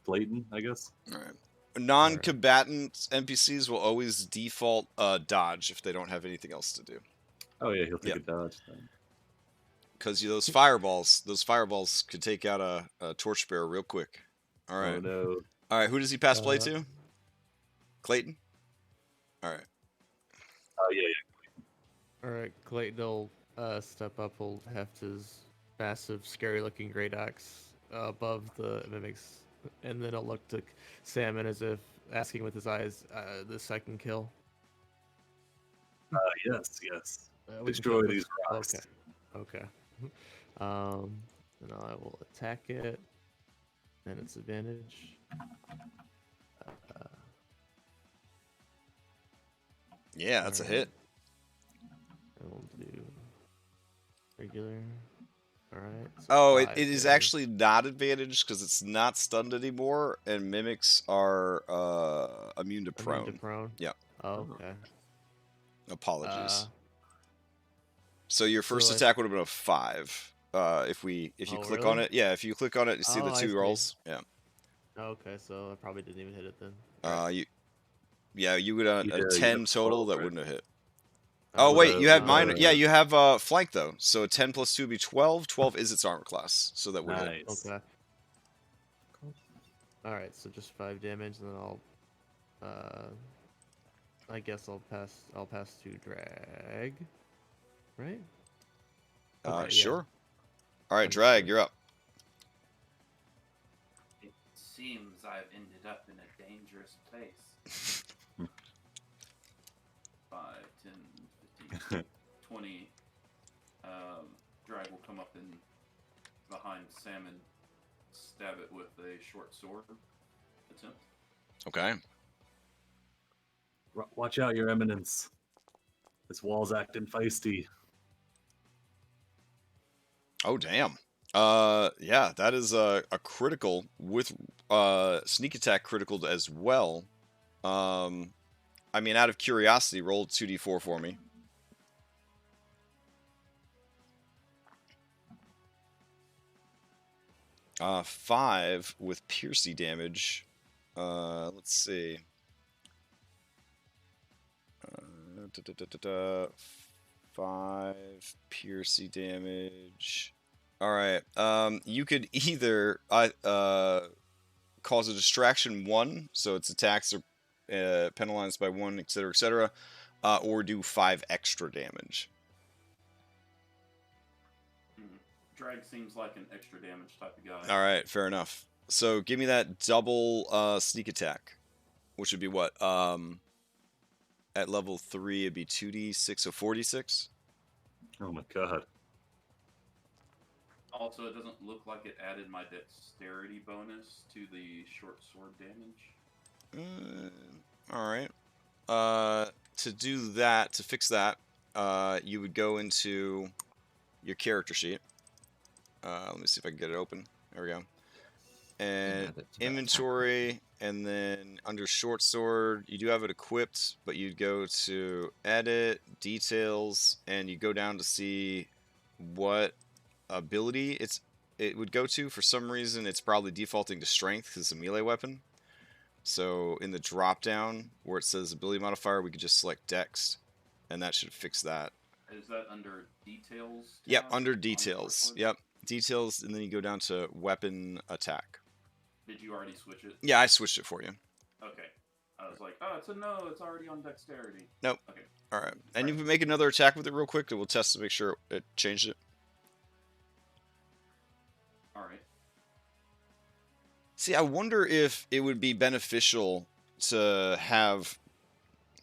Clayton, I guess. All right. Non-combatant NPCs will always default dodge if they don't have anything else to do. Oh yeah, he'll take Yep. a dodge then. Because those fireballs could take out a torchbearer real quick. All right. Oh no. All right. Who does he pass play to? Clayton? All right. Oh yeah. All right, Clayton will step up. He'll heft his massive, scary-looking great axe above the mimics, and then he'll look to Salmon as if asking with his eyes, "The second kill." Yes. We can Destroy kill these this- rocks. Okay. And I will attack it. And its advantage. Yeah, that's a Alright. hit. And we'll do regular. Alright. So Oh, it 5 is damage. actually not advantage because it's not stunned anymore, and mimics are immune to prone. Immune to prone. Yeah. Oh, okay. Apologies. So your first so I- attack would have been a 5. If you Oh, click on really? it, yeah. If you click on it, you see the Oh, I two see. rolls. Yeah. Okay, so I probably didn't even hit it then. You would a You 10 have total 12, that right? wouldn't have hit. Oh, Oh wait, the- you have with mine. the- Yeah, you have flank though. So 10 plus 2 would be 12. 12 is its armor class, so that would hit. Nice. Okay. Alright, so just 5 damage, and then I'll I guess I'll pass to drag. Right? Okay, yeah. Sure. All right, drag. Understood. You're up. It seems I've ended up in a dangerous place. 5, 10, 15, 20. Drag will come up and behind Salmon, stab it with a short sword attempt. Okay. Watch out, Your Eminence. This wall's acting feisty. Oh damn. Yeah, that is a critical with sneak attack critical as well. I mean, out of curiosity, roll 2d4 for me. Uh, 5 with piercy damage. Let's see. 5 piercy damage. All right. You could either cause a distraction 1, so its attacks are penalized by 1, etc., etc., or do 5 extra damage. Drag seems like an extra damage type of guy. All right, fair enough. So give me that double sneak attack, which would be what? At level 3, it'd be 2d6, so 46. Oh my god. Also, it doesn't look like it added my dexterity bonus to the short sword damage. All right. To do that, to fix that, you would go into your character sheet. Let me see if I can get it open. There we go. And add it to that inventory, and then under short sword, you do have it equipped, but you'd go to edit, details, and you go down to see what ability it would go to. For some reason, it's probably defaulting to strength because it's a melee weapon. So in the drop down where it says ability modifier, we could just select dex, and that should fix that. Is that under details? Yep, tab under on the details. sword? Yep, details, and then you go down to weapon attack. Did you already switch it? Yeah, I switched it for you. Okay. I was like, oh, it's a no. It's already on dexterity. Nope. Okay. All right, and you can make another attack with it real quick, and we'll test to make sure it changed it. All right. See, I wonder if it would be beneficial to have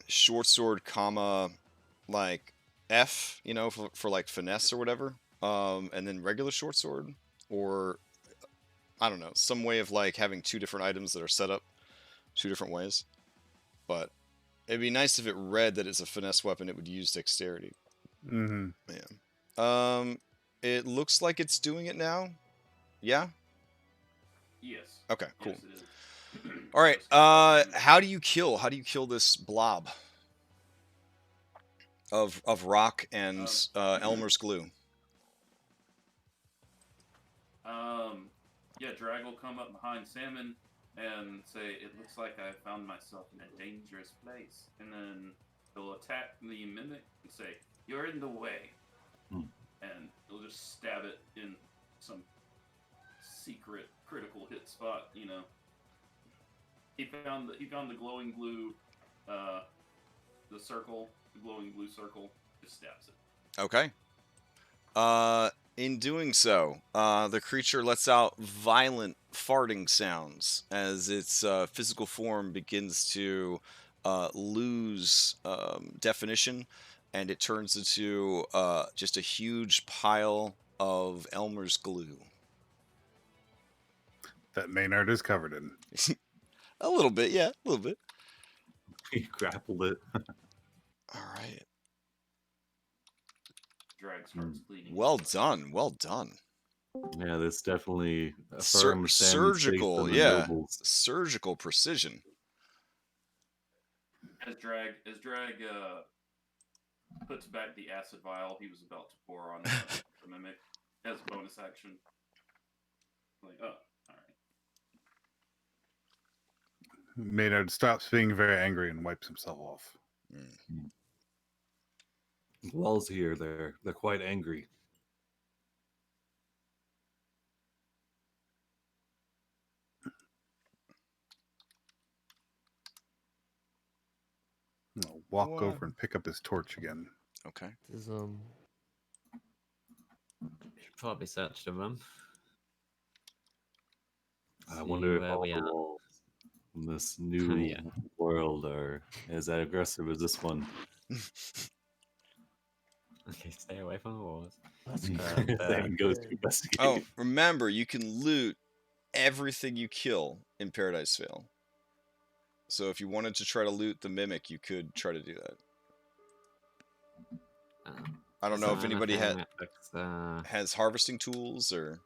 short sword, comma, like F, you know, for like finesse or whatever, and then regular short sword, or I don't know, some way of like having 2 different items that are set up 2 different ways. But it'd be nice if it read that it's a finesse weapon. It would use dexterity. Mm-hmm. Yeah. It looks like it's doing it now. Yeah. Yes. Okay. Cool. Yes, it is. All right. Just- How do you kill? How do you kill this blob of rock and Elmer's glue? Yeah, Drag will come up behind Salmon and say, "It looks like I found myself in a dangerous place," and then he'll attack the mimic and say, "You're in the way," and he'll just stab it in some secret critical hit spot. You know, he found the glowing glue the circle, the glowing blue circle, just stabs it. Okay. In doing so, the creature lets out violent farting sounds as its physical form begins to lose definition, and it turns into just a huge pile of Elmer's glue. That Maynard is covered in. A little bit, yeah, a little bit. He grappled it. All right. Drag starts bleeding. Well done, well done. Yeah, this definitely affirms Sammy's faith Surgical, in the yeah. nobles. Surgical precision. As Drag puts back the acid vial he was about to pour on the mimic as a bonus action. Like, oh, all right. Maynard stops being very angry and wipes himself off. Walls here, they're quite angry. I'll walk What? over and pick up this torch again. Okay. Is Should probably search the room. I See wonder if where all we the are. walls in this new Yeah. world are as aggressive as this one. Okay, stay away from the walls. let's Sam goes to investigate. Oh, remember, you can loot everything you kill in Paradise Vale. So if you wanted to try to loot the mimic, you could try to do that. I don't know if anybody has harvesting tools or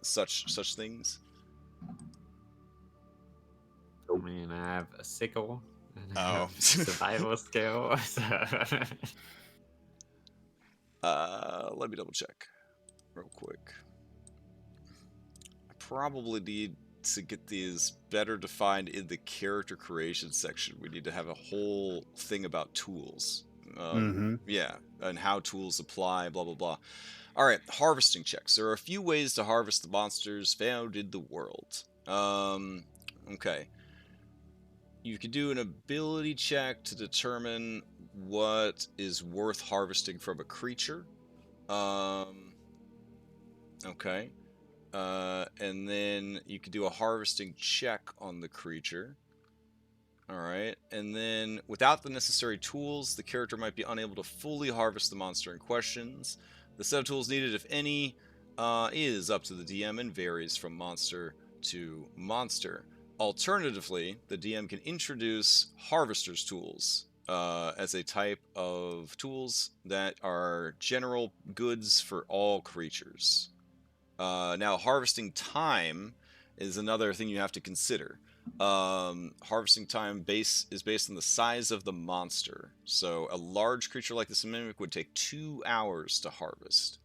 such things. I mean, I have a sickle and I Oh. have survival skill. So. Let me double check real quick. I probably need to get these better defined in the character creation section. We need to have a whole thing about tools. Yeah, and how tools apply, blah, blah, blah. All right, harvesting checks. There are a few ways to harvest the monsters found in the world. Okay. You could do an ability check to determine what is worth harvesting from a creature. Okay. And then you could do a harvesting check on the creature. Alright, and then without the necessary tools, the character might be unable to fully harvest the monster in questions. The set of tools needed, if any, is up to the DM and varies from monster to monster. Alternatively, the DM can introduce Harvester's tools as a type of tools that are general goods for all creatures. Now, harvesting time is another thing you have to consider. Harvesting time is based on the size of the monster. So a large creature like this mimic would take 2 hours to harvest.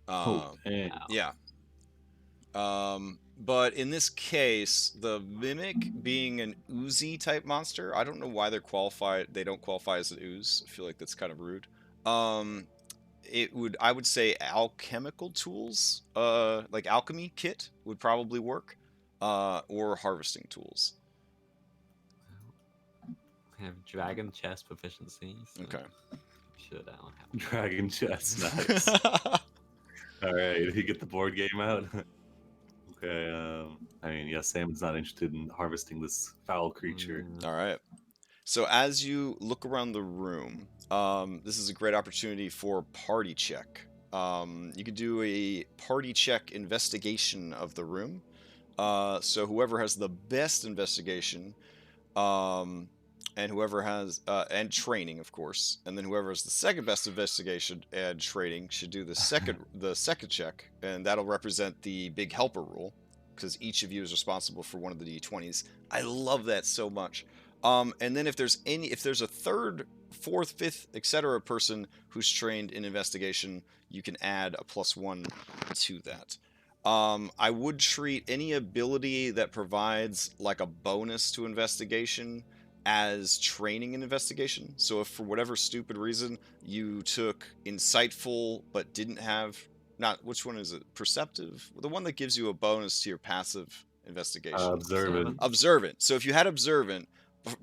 Yeah. But in this case, the mimic being an oozy type monster, I don't know why they don't qualify as an ooze. I feel like that's kind of rude. I would say alchemical tools, like alchemy kit would probably work. Or harvesting tools. I have dragon chest proficiency. So Okay. I'm sure that'll help. Dragon chest, nice. All right, you get the board game out. Okay. I mean, yeah, Sam's not interested in harvesting this foul creature. All right. So as you look around the room, this is a great opportunity for party check. You could do a party check investigation of the room. So whoever has the best investigation, and whoever has and training, of course, and then whoever has the second best investigation and training should do the second check, and that'll represent the big helper rule, because each of you is responsible for one of the d20s. I love that so much. And then if there's a third, fourth, fifth, etc. person who's trained in investigation, you can add a +1 to that. I would treat any ability that provides like a bonus to investigation as training in investigation. So if for whatever stupid reason you took insightful but didn't have, which one is it? Perceptive? The one that gives you a bonus to your passive investigation. Observant. Observant. So if you had observant,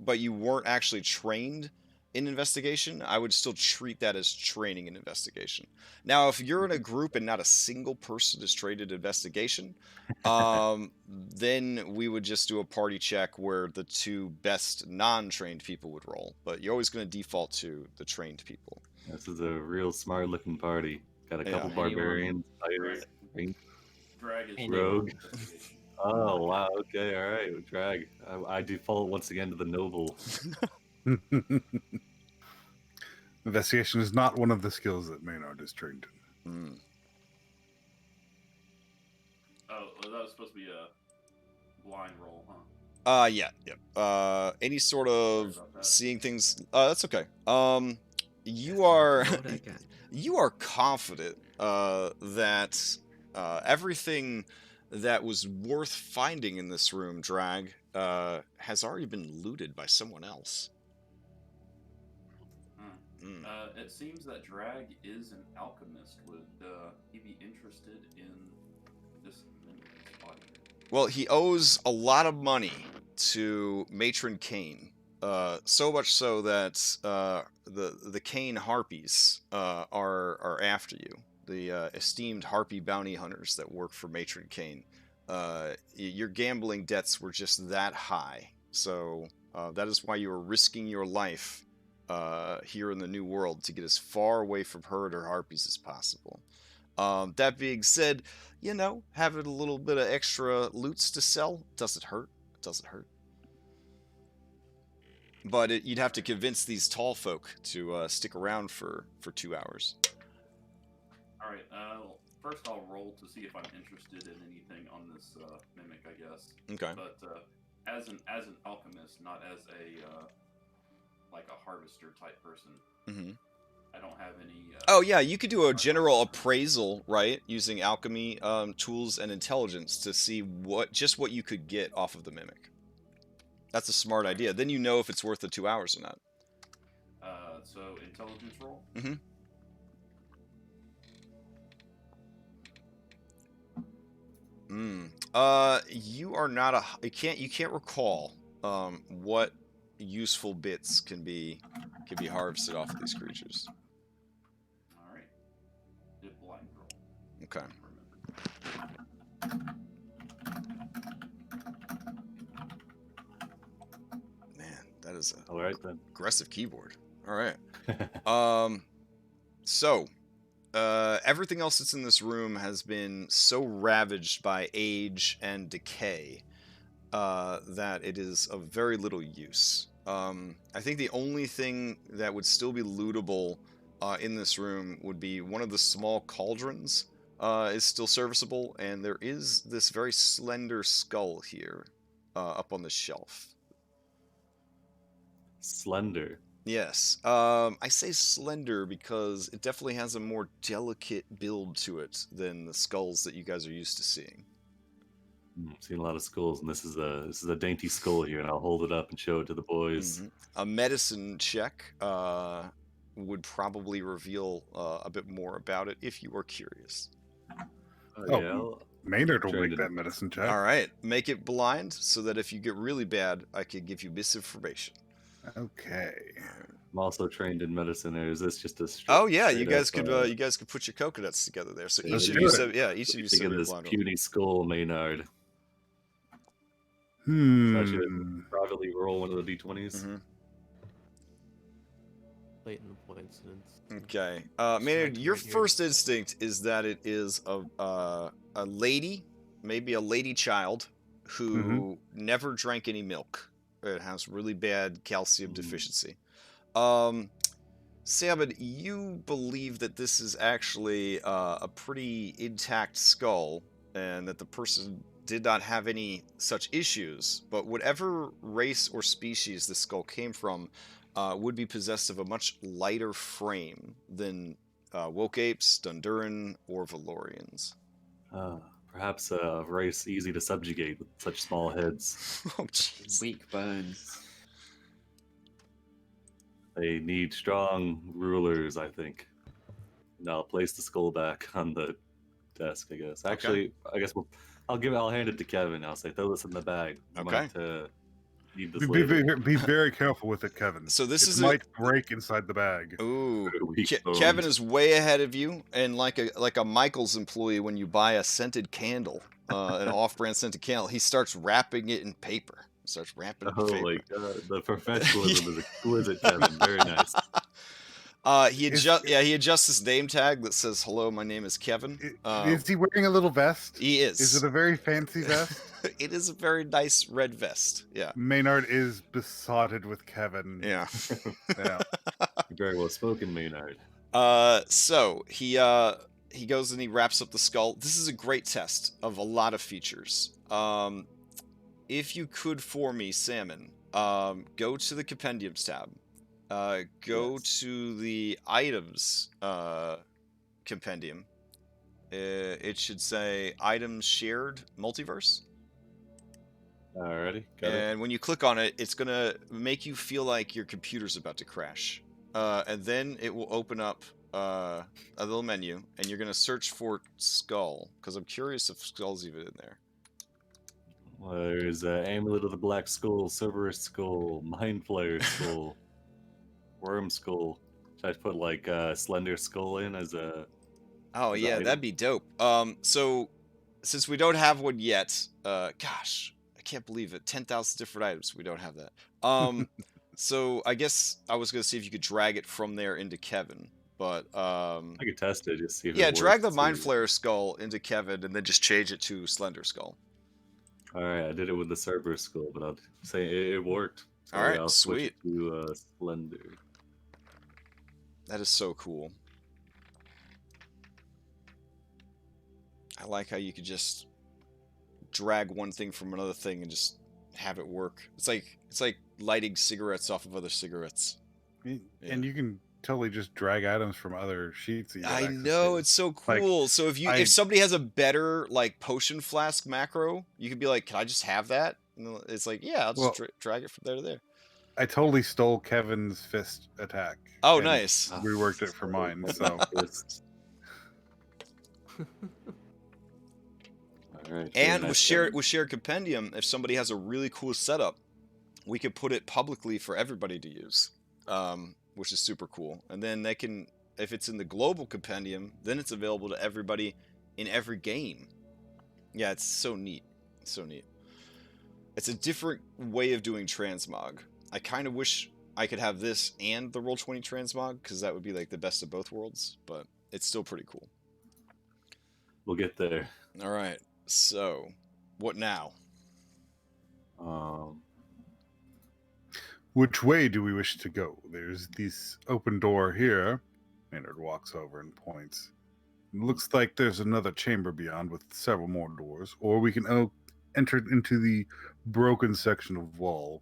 but you weren't actually trained in investigation, I would still treat that as training in investigation. Now, if you're in a group and not a single person is trained in investigation, then we would just do a party check where the 2 best non-trained people would roll. But you're always going to default to the trained people. This is a real smart-looking party. Got a couple Yeah. barbarians, fighters, Drag is rogue. investigation. Oh wow, okay, all right, drag. I default once again to the noble. Investigation is not one of the skills that Maynard is trained in. Mm. Oh, well, that was supposed to be a blind roll, huh? Yeah. Any sort of Sorry about that. seeing things. That's okay. You are Roll it again. you are confident that everything that was worth finding in this room, Drag, has already been looted by someone else. Mm. It seems that Drag is an alchemist. Would he be interested in this body? Well, he owes a lot of money to Matron Kane. So much so that the Kane Harpies are after you. The esteemed Harpy bounty hunters that work for Matron Kane. Your gambling debts were just that high. So that is why you are risking your life here in the New World to get as far away from her and her Harpies as possible. That being said, you know, having a little bit of extra loots to sell doesn't hurt. It doesn't hurt. But you'd have to convince these tall folk to stick around for 2 hours. All right. First, I'll roll to see if I'm interested in anything on this mimic, I guess. Okay. But as an alchemist, not as a like a harvester type person. Mm-hmm. I don't have any. Oh yeah, you could do a general appraisal, right, using alchemy tools and intelligence to see what you could get off of the mimic. That's a smart idea. Then you know if it's worth the 2 hours or not. So intelligence roll. Mm-hmm. You are not you can't recall what useful bits can be harvested off of these creatures. All right. Did blind roll. Okay. Man, that is a All right then. aggressive keyboard. All right. So, everything else that's in this room has been so ravaged by age and decay that it is of very little use. I think the only thing that would still be lootable in this room would be one of the small cauldrons is still serviceable, and there is this very slender skull here up on the shelf. Slender. Yes. I say slender because it definitely has a more delicate build to it than the skulls that you guys are used to seeing. I've seen a lot of skulls, and this is a dainty skull here, and I'll hold it up and show it to the boys. Mm-hmm. A medicine check would probably reveal a bit more about it if you are curious. Oh, Yeah. Maynard will Trained make in- that medicine check. All right. Make it blind so that if you get really bad, I can give you misinformation. Okay. I'm also trained in medicine. Or is this just a? Oh yeah, you straight guys up, could you guys could put your coconuts together there. So Let's each of do you it. said, yeah, each of you Think said of this blind roll. puny skull, Maynard. So I should privately roll one of the d20s. Mm-hmm. Blatant coincidence. Okay. Maynard, your right here. first instinct is that it is a lady, maybe a lady child, who never drank any milk. It has really bad calcium deficiency. Salmon, you believe that this is actually a pretty intact skull, and that the person did not have any such issues, but whatever race or species the skull came from would be possessed of a much lighter frame than woke apes, Dunduran, or Valorians. Perhaps a race easy to subjugate with such small heads. Oh, jeez. Weak bones. They need strong rulers, I think. And I'll place the skull back on the desk, I guess. Actually, I guess I'll hand it to Kevin. I'll say, throw this in the bag. We Okay. might need this later. Be very careful with it, Kevin. So this it is might break inside the bag. Ooh, Weak bones. Kevin is way ahead of you, and like a Michaels employee when you buy a scented candle, an off-brand scented candle, he starts wrapping it in paper. Starts wrapping it in Oh paper. my god, the professionalism is exquisite, Kevin. Very nice. He adjusts his name tag that says, "Hello, my name is Kevin." Is he wearing a little vest? He is. Is it a very fancy vest? It is a very nice red vest. Yeah. Maynard is besotted with Kevin. Yeah. Yeah. Very well spoken, Maynard. So he goes and he wraps up the skull. This is a great test of a lot of features. If you could for me, Salmon, go to the Compendiums tab. Go to the items compendium. It should say items shared multiverse. Alrighty, got it. And when you click on it, it's gonna make you feel like your computer's about to crash. And then it will open up a little menu, and you're gonna search for Skull, because I'm curious if Skull's even in there. Well, there's Amulet of the Black Skull, Cerberus Skull, Mind Flayer Skull, Worm Skull. Should I put like Slender Skull in as a... Oh as yeah, item? that'd be dope. So since we don't have one yet, gosh, I can't believe it. 10,000 different items. We don't have that. So I guess I was gonna see if you could drag it from there into Kevin, but I could test it, just see if yeah, it works. drag the Mind Flayer Skull into Kevin, and then just change it to Slender Skull. Alright, I did it with the Cerberus Skull, but I'll say it worked. So All right, I'll switch sweet. to Slender. That is so cool. I like how you could just drag one thing from another thing and just have it work. It's like lighting cigarettes off of other cigarettes. And you can totally just drag items from other sheets. That you have I access know, to. it's so Like, cool. So if somebody has a better like potion flask macro, you could be like, "Can I just have that?" And it's like, "Yeah, I'll just drag it from there to there." I totally stole Kevin's fist attack. Oh, and nice. Reworked it for mine. So Alright. And with shared compendium, if somebody has a really cool setup, we could put it publicly for everybody to use, which is super cool. And then they can, if it's in the global compendium, then it's available to everybody in every game. Yeah, it's so neat. It's so neat. It's a different way of doing transmog. I kind of wish I could have this and the Roll20 transmog, because that would be like the best of both worlds, but it's still pretty cool. We'll get there. All right. So, what now? which way do we wish to go? There's this open door here. Maynard walks over and points. It looks like there's another chamber beyond with several more doors, or we can enter into the broken section of wall.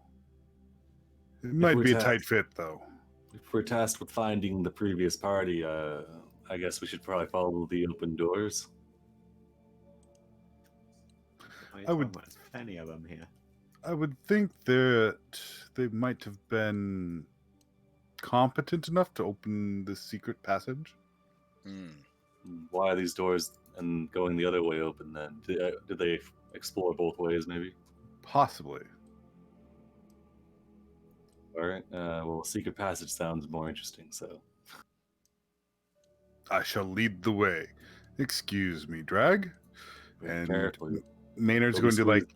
It might be a tight fit, though. If we're tasked with finding the previous party, I guess we should probably follow the open doors. I would. There's plenty of them here. I would think that they might have been competent enough to open the secret passage. Why are these doors and going the other way open then? Did they explore both ways, maybe? Possibly. All right. Well, secret passage sounds more interesting, so. I shall lead the way. Excuse me, Drag. And Carefully. Maynard's going to like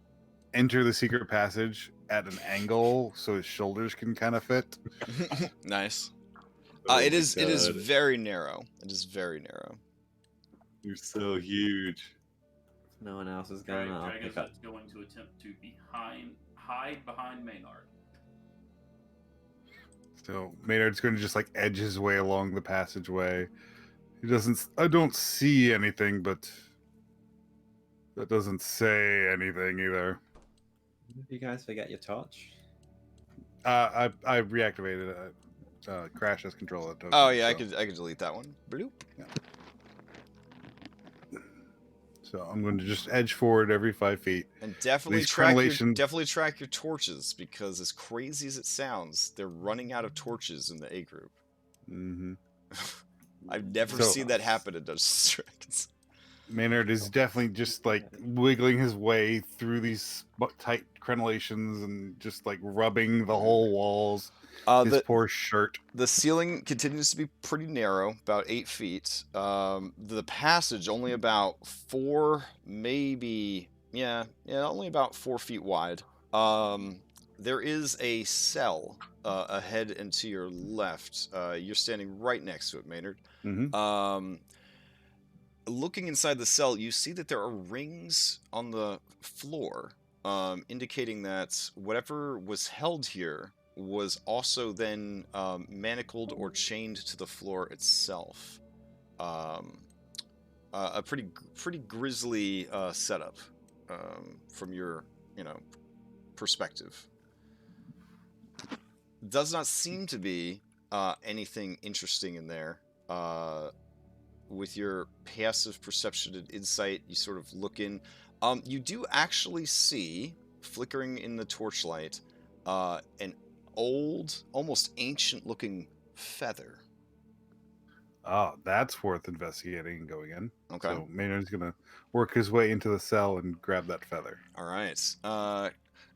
enter the secret passage at an angle so his shoulders can kind of fit. Nice. Oh It is my God. very narrow. It is very narrow. You're so huge. No one else is going. I'll Dragon's pick up. going to attempt to hide behind Maynard. So Maynard's going to just like edge his way along the passageway. He doesn't. I don't see anything, but that doesn't say anything either. Did you guys forget your torch? I reactivated it. Crash as controller token. Oh yeah, so. I could delete that one. Bloop. Yeah. So I'm going to just edge forward every 5 feet. And definitely These track crenellation- track your torches, because as crazy as it sounds, they're running out of torches in the A group. Mm-hmm. I've never So- seen that happen in Dungeons & Dragons. Maynard is definitely just like wiggling his way through these tight crenellations and just like rubbing the whole walls. His poor shirt. The ceiling continues to be pretty narrow, about 8 feet. The passage only about 4, maybe, only about 4 feet wide. There is a cell ahead and to your left. You're standing right next to it, Maynard. Mm-hmm. Looking inside the cell, you see that there are rings on the floor, indicating that whatever was held here was also then manacled or chained to the floor itself. A pretty grisly setup from your perspective. Does not seem to be anything interesting in there. With your passive perception and insight, you sort of look in. You do actually see, flickering in the torchlight, an old, almost ancient-looking feather. Oh, that's worth investigating and going in. Okay. So Maynard's gonna work his way into the cell and grab that feather. All right.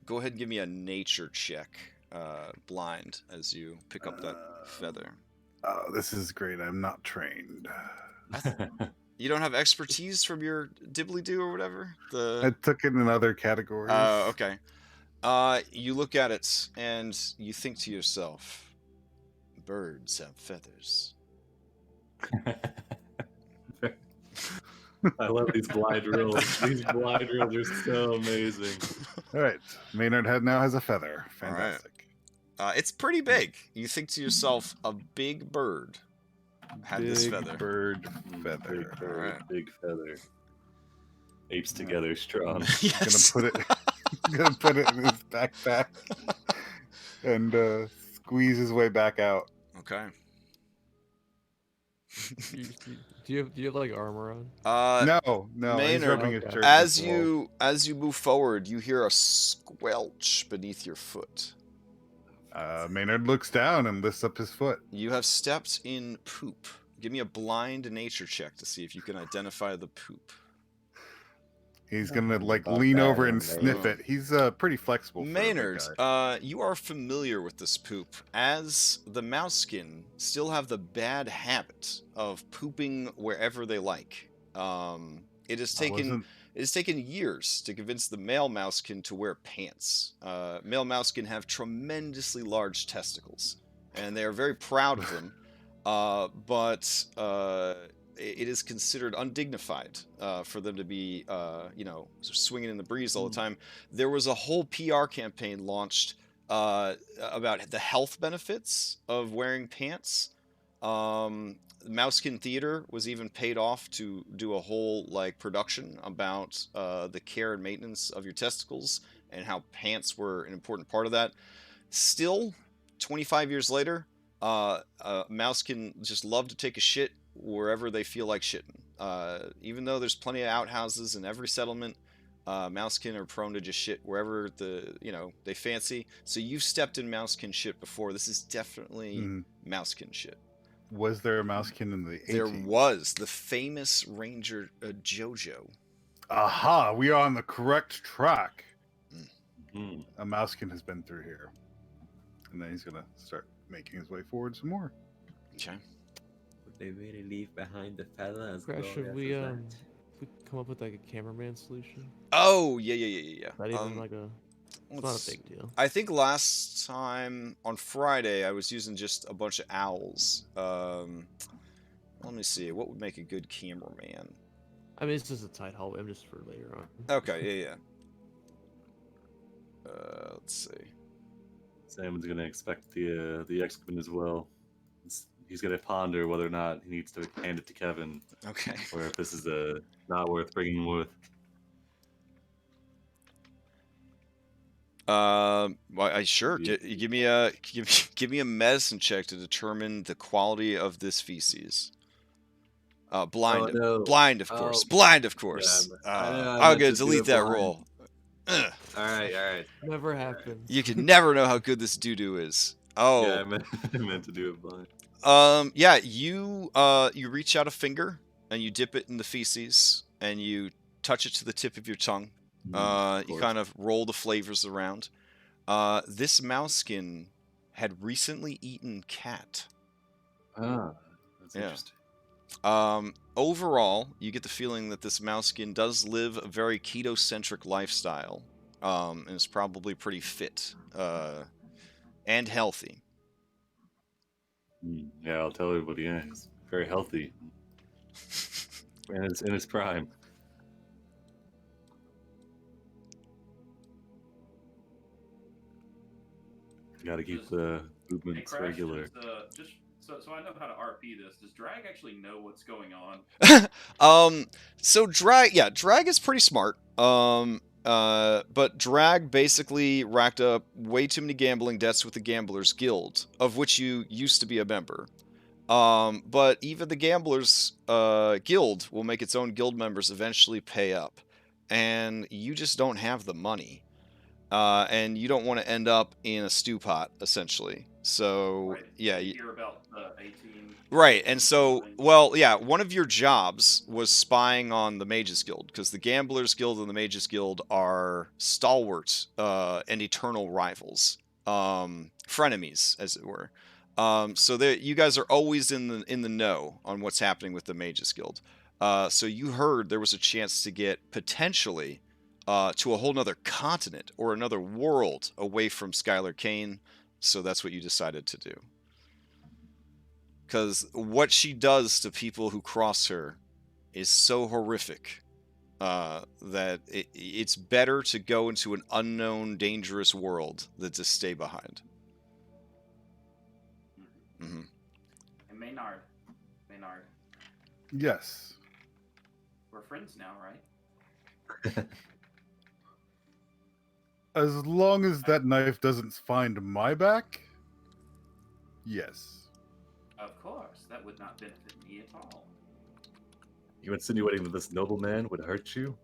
Go ahead and give me a nature check, blind, as you pick up that feather. Oh, this is great. I'm not trained. You don't have expertise from your dibbly-doo or whatever? I took it in other categories. Oh, okay. You look at it and you think to yourself, birds have feathers. I love these blind rolls. These blind rolls are so amazing. All right. Maynard now has a feather. Fantastic. It's pretty big. You think to yourself, a big bird had this feather. Big bird feather. Big bird, Alright. big feather. Apes together strong. Yes. Gonna put it in his backpack and squeeze his way back out. Okay. Do you have like armor on? No, he's Maynard, rubbing his okay. shirt As against the wall. you move forward, you hear a squelch beneath your foot. Maynard looks down and lifts up his foot. You have stepped in poop. Give me a blind nature check to see if you can identify the poop. He's gonna like About lean that over one, and baby. sniff it. He's pretty flexible. For a big Maynard, guy. you are familiar with this poop, as the Mouseskin still have the bad habit of pooping wherever they like. It has taken years to convince the male Mouseskin to wear pants. Male Mouseskin have tremendously large testicles, and they are very proud of them. But it is considered undignified for them to be, swinging in the breeze all the time. There was a whole PR campaign launched about the health benefits of wearing pants. Mouseskin Theater was even paid off to do a whole production about the care and maintenance of your testicles and how pants were an important part of that. Still, 25 years later, Mouseskin just love to take a shit wherever they feel like shitting. Even though there's plenty of outhouses in every settlement, Mouseskin are prone to just shit wherever they fancy. So you've stepped in Mouseskin shit before. This is definitely Mouseskin shit. Was there a Mouseskin in the 80s? There was the famous Ranger Jojo. Aha! We are on the correct track. Mm. A Mouseskin has been through here, and then he's gonna start making his way forward some more. Okay. Would they really leave behind the feather as Crash, should glorious we as that? we come up with like a cameraman solution? Oh, yeah. Not even like a. It's not a big deal. I think last time on Friday I was using just a bunch of owls. Let me see. What would make a good cameraman? I mean, it's just a tight hallway. I'm just for later on. Okay, yeah. Let's see. Salmon's gonna expect the excrement as well. He's gonna ponder whether or not he needs to hand it to Kevin, Okay. or if this is not worth bringing with. Well, sure. Give me a medicine check to determine the quality of this feces. Blind, Oh, no. blind, of course. Blind, of course. I know, I I'm meant gonna to do delete it that blind. roll. Ugh. All right. Never happened. You can never know how good this doo-doo is. Oh. Yeah, I meant to do it blind. Yeah, you reach out a finger and you dip it in the feces, and you touch it to the tip of your tongue. Of You course. kind of roll the flavors around. This mousekin had recently eaten cat. Ah, that's Yeah. interesting. Overall, you get the feeling that this mousekin does live a very keto-centric lifestyle, and is probably pretty fit and healthy. Yeah, I'll tell everybody. Yeah, he's very healthy, and it's in his prime. Got to keep Just- the Hey, movements Crash, regular. just so I know how to RP this. Does Drag actually know what's going on? So Drag is pretty smart. But Drag basically racked up way too many gambling debts with the Gamblers Guild, of which you used to be a member. But even the Gamblers Guild will make its own guild members eventually pay up, and you just don't have the money. And you don't want to end up in a stew pot, essentially. So Right. yeah, You hear about the 18. right. And so, thing. well, yeah, one of your jobs was spying on the Mages Guild, because the Gamblers Guild and the Mages Guild are stalwart and eternal rivals, frenemies, as it were. So you guys are always in the know on what's happening with the Mages Guild. So you heard there was a chance to get potentially to a whole nother continent or another world away from Skylar Kane. So that's what you decided to do. Because what she does to people who cross her is so horrific that it's better to go into an unknown, dangerous world than to stay behind. Mm-hmm. And Maynard, Yes. we're friends now, right? As long as that knife doesn't find my back, yes. Of course, that would not benefit me at all. You insinuating that this nobleman would hurt you?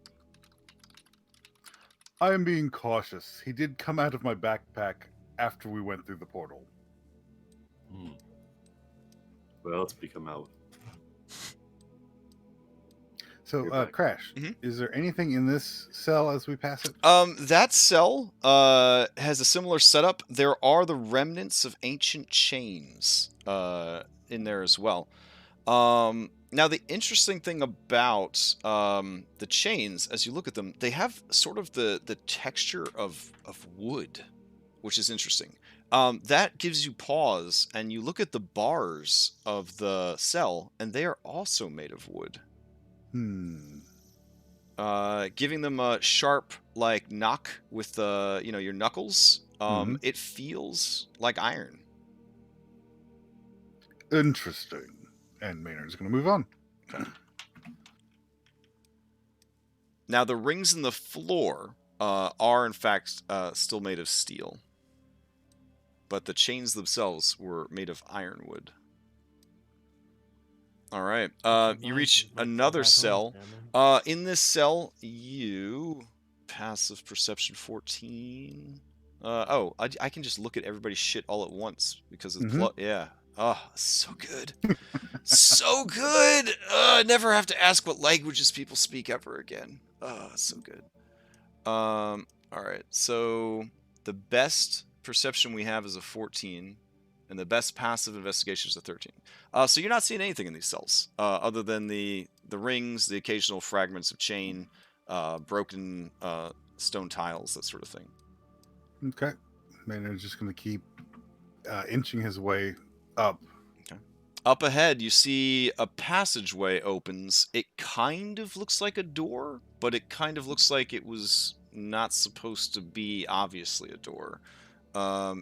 I am being cautious. He did come out of my backpack after we went through the portal. What else did he come out? So, You're back. Crash, Mhm. is there anything in this cell as we pass it? That cell has a similar setup. There are the remnants of ancient chains in there as well. Now, the interesting thing about the chains, as you look at them, they have sort of the texture of wood, which is interesting. That gives you pause, and you look at the bars of the cell, and they are also made of wood. Giving them a sharp, like, knock with your knuckles. It feels like iron. Interesting. And Maynard's going to move on. Now, the rings in the floor are, in fact, still made of steel. But the chains themselves were made of ironwood. All right. You reach another cell. In this cell, you... Passive perception 14. I can just look at everybody's shit all at once because it's yeah. Oh, so good. So good. I never have to ask what languages people speak ever again. Oh, so good. All right. So the best perception we have is a 14, and the best passive investigation is a 13. So you're not seeing anything in these cells other than the rings, the occasional fragments of chain, broken stone tiles, that sort of thing. Okay. Maynard's just going to keep inching his way up. Okay. Up ahead, you see a passageway opens. It kind of looks like a door, but it kind of looks like it was not supposed to be obviously a door.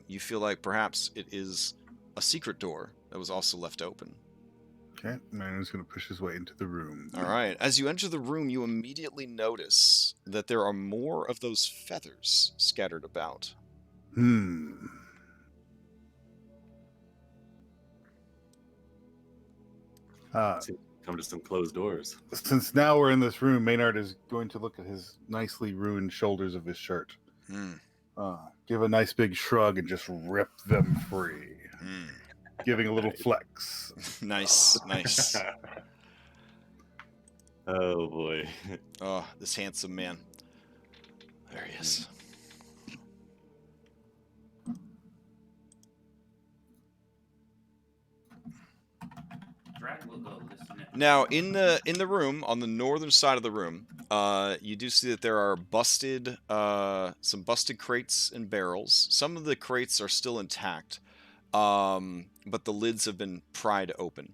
You feel like perhaps it is a secret door that was also left open. Okay. Maynard's going to push his way into the room. All right. As you enter the room, you immediately notice that there are more of those feathers scattered about. Come to some closed doors. Since now we're in this room, Maynard is going to look at his nicely ruined shoulders of his shirt. Give a nice big shrug and just rip them free. Giving a little flex. Nice. Oh boy. Oh, this handsome man. There he is. Drag will go listen in. Now, in the room, on the northern side of the room, you do see that there are some busted crates and barrels. Some of the crates are still intact, but the lids have been pried open.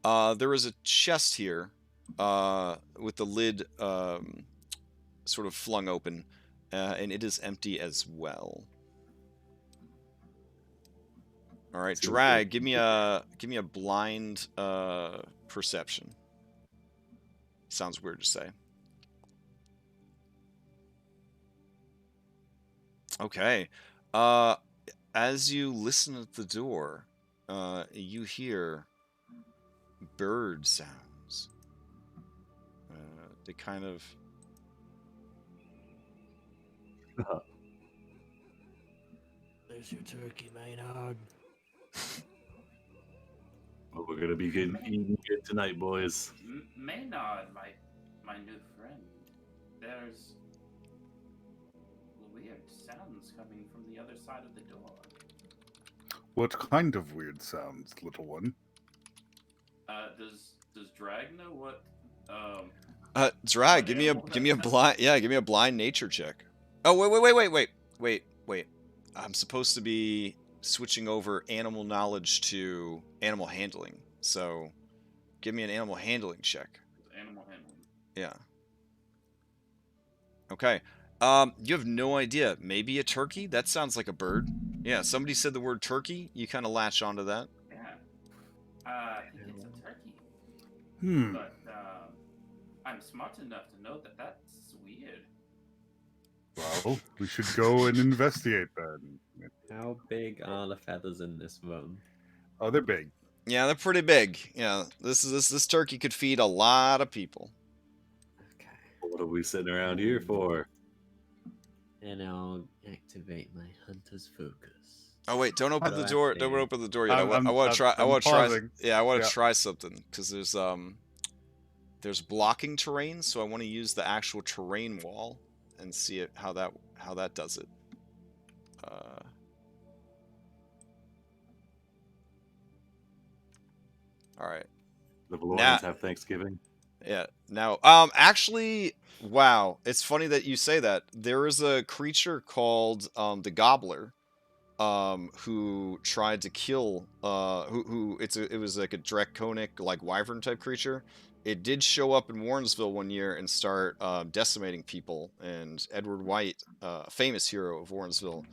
There is a chest here, with the lid sort of flung open, and it is empty as well. All right, Seems Drag, like- give me a blind perception. Sounds weird to say. Okay. As you listen at the door, you hear bird sounds. They kind of... There's your turkey, Maynard. Well, we're gonna be eating good tonight, boys. Maynard, my new friend. There's weird sounds coming from the other side of the door. What kind of weird sounds, little one? Does Drag know what? Drag, What give me a animal blind nature check. Oh, wait. I'm supposed to be switching over animal knowledge to animal handling. So, give me an animal handling check. Animal handling. Yeah. Okay. You have no idea. Maybe a turkey? That sounds like a bird. Yeah, somebody said the word turkey. You kind of latch onto that. Yeah. I think it's a turkey. Hmm. But I'm smart enough to know that that's weird. Well, we should go and investigate then. How big are the feathers in this room? Oh, they're big. Yeah, they're pretty big. Yeah, this turkey could feed a lot of people. Okay. What are we sitting around here for? And I'll activate my hunter's focus. Oh wait, don't open the Hello, door. Anthony. Don't open the door yet. I I'm want to try. I I'm want to try. pausing. Yeah, I want to Yeah. try something because there's blocking terrain, so I want to use the actual terrain wall and see how that does it. All right. The Valorians have Thanksgiving. Yeah. Now, actually, wow. It's funny that you say that. There is a creature called the Gobbler, who tried to kill. It was like a draconic, like wyvern type creature. It did show up in Warrensville one year and start decimating people. And Edward White, a famous hero of Warrensville,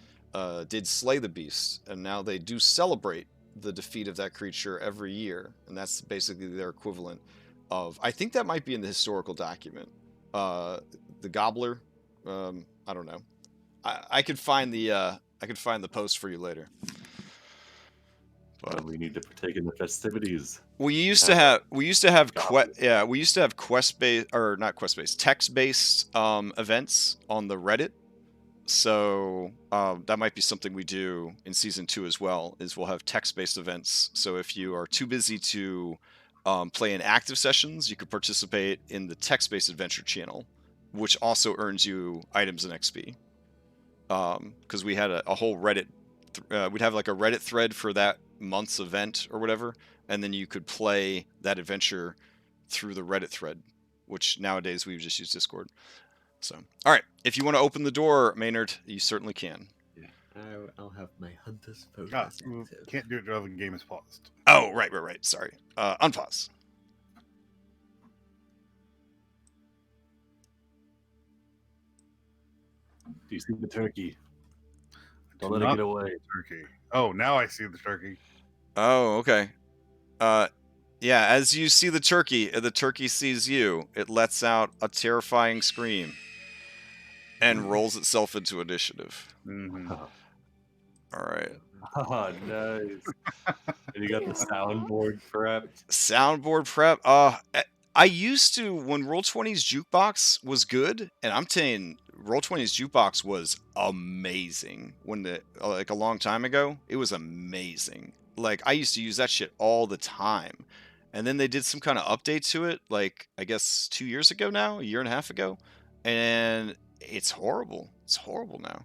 did slay the beast. And now they do celebrate the defeat of that creature every year, and that's basically their equivalent of. I think that might be in the historical document. The Gobbler. I don't know. I could find the post for you later. But We need to partake in the festivities. we used to have quest based, or not quest based, text based events on the Reddit. So that might be something we do in season 2 as well. Is we'll have text-based events. So if you are too busy to play in active sessions, you could participate in the text-based adventure channel, which also earns you items and XP. Because we had a whole Reddit, we'd have like a Reddit thread for that month's event or whatever, and then you could play that adventure through the Reddit thread, which nowadays we just use Discord. So, all right. If you want to open the door, Maynard, you certainly can. Yeah. I'll have my hunter's focus Ah, active. can't do it while the game is paused. Oh, right. Sorry. Unpause. Do you see the turkey? Don't Do let it not get away. see the turkey. Oh, now I see the turkey. Oh, okay. Yeah, as you see the turkey sees you. It lets out a terrifying scream and rolls itself into initiative. Mm-hmm. All right. Oh, nice. And you got the soundboard prepped. Soundboard prep. I used to, when Roll20's Jukebox was good, and I'm saying Roll20's Jukebox was amazing like a long time ago. It was amazing. Like I used to use that shit all the time. and then they did some kind of update to it, like I guess 2 years ago now, a year and a half ago, and it's horrible. It's horrible now.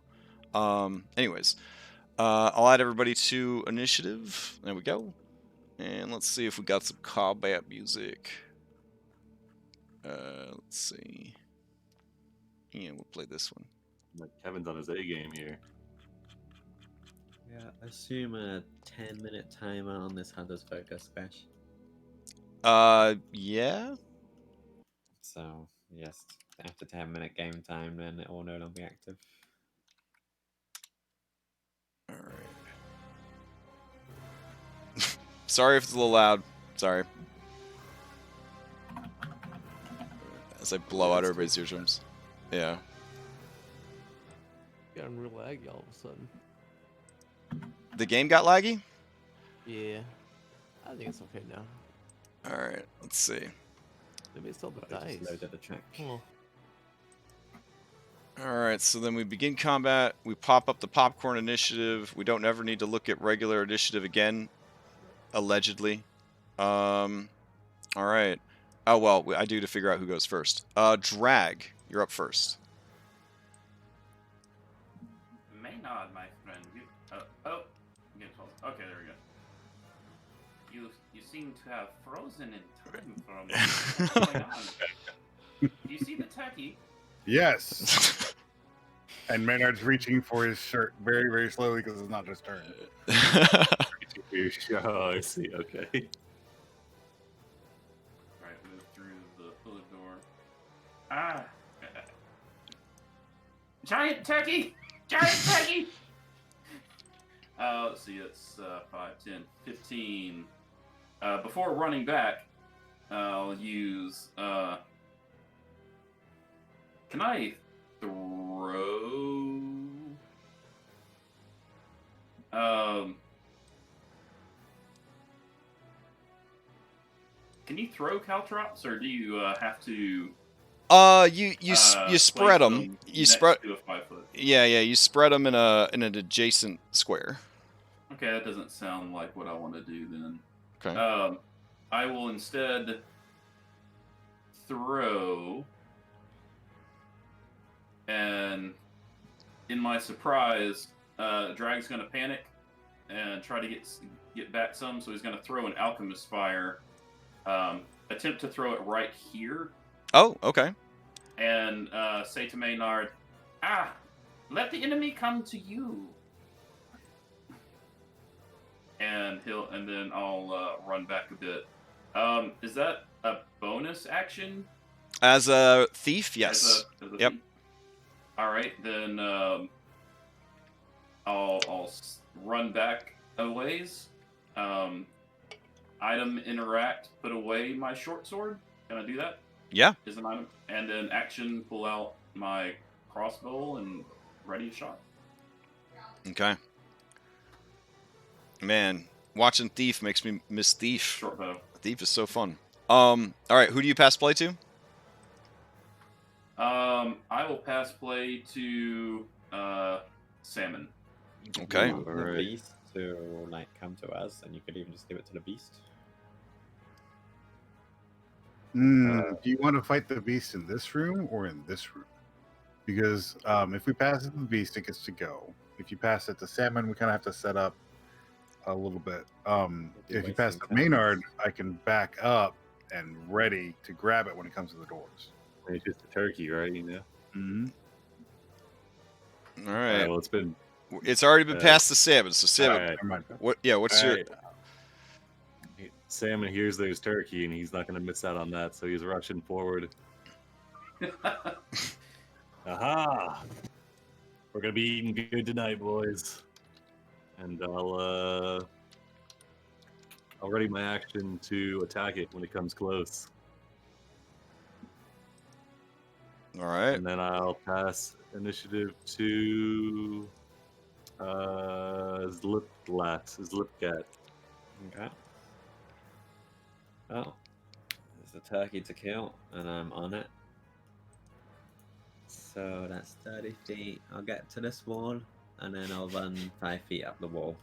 Anyways, I'll add everybody to initiative. There we go. And let's see if we got some combat music. Let's see. Yeah, we'll play this one. Like Kevin's on his A game here. Yeah, assume a 10-minute timer on this Hunter's Focus special. Yeah. So, yes, after 10-minute game time, then it will no longer be active. All right. Sorry if it's a little loud. Sorry. As I blow out everybody's eardrums. Yeah. Getting real laggy all of a sudden. The game got laggy? Yeah. I think it's okay now. Alright, let's see. Maybe it's still the I just dice. loaded the track. Oh. Alright, so then we begin combat. We pop up the popcorn initiative. We don't ever need to look at regular initiative again. Allegedly. Alright. Oh, well, I do to figure out who goes first. Drag, you're up first. Maynard, my friend. You, I'm getting close. Okay, there we go. You seem to have frozen in time for a moment. What's going on? Do you see the turkey? Yes. And Maynard's reaching for his shirt very, very slowly because it's not his turn. Oh, I see. Okay. Alright, move through the hood door. Ah! Giant turkey! Giant turkey! Let's see, it's 5, 10, 15. Before running back, I'll use. Can I throw? Can you throw caltrops, or do you have to? You spread place them. You next spread. to a 5-foot? Yeah, you spread them in an adjacent square. Okay, that doesn't sound like what I want to do then. Okay. I will instead throw, and in my surprise, Drag's going to panic and try to get back some, so he's going to throw an Alchemist Fire. Attempt to throw it right here. Oh, okay. And say to Maynard, let the enemy come to you. And then I'll run back a bit. Is that a bonus action? As a thief, yes. As a Yep. thief? All right, then I'll run back a ways. Item interact, put away my short sword. Can I do that? Yeah. Is an item, and then action, pull out my crossbow and ready a shot. Okay. Man, watching Thief makes me miss Thief. Short bow. Thief is so fun. All right, who do you pass play to? I will pass play to Salmon. Okay. You want the Alright. beast to like come to us, and you could even just give it to the beast. Do you want to fight the beast in this room or in this room? Because if we pass it to the beast, it gets to go. If you pass it to Salmon, we kind of have to set up a little bit. If you pass it to Maynard, I can back up and ready to grab it when it comes to the doors. It's just a turkey, right? You know. Mm-hmm. All right. Well, it's been. It's already been passed to Salmon. So Salmon, Alright. Never mind. what? Yeah, what's your? Alright. Salmon hears there's turkey, and he's not going to miss out on that, so he's rushing forward. Aha! We're going to be eating good tonight, boys. And I'll ready my action to attack it when it comes close. All right. And then I'll pass initiative to Zlipcat. Okay. Well, there's a turkey to kill, and I'm on it. So that's 30 feet. I'll get to this wall, and then I'll run 5 feet up the wall.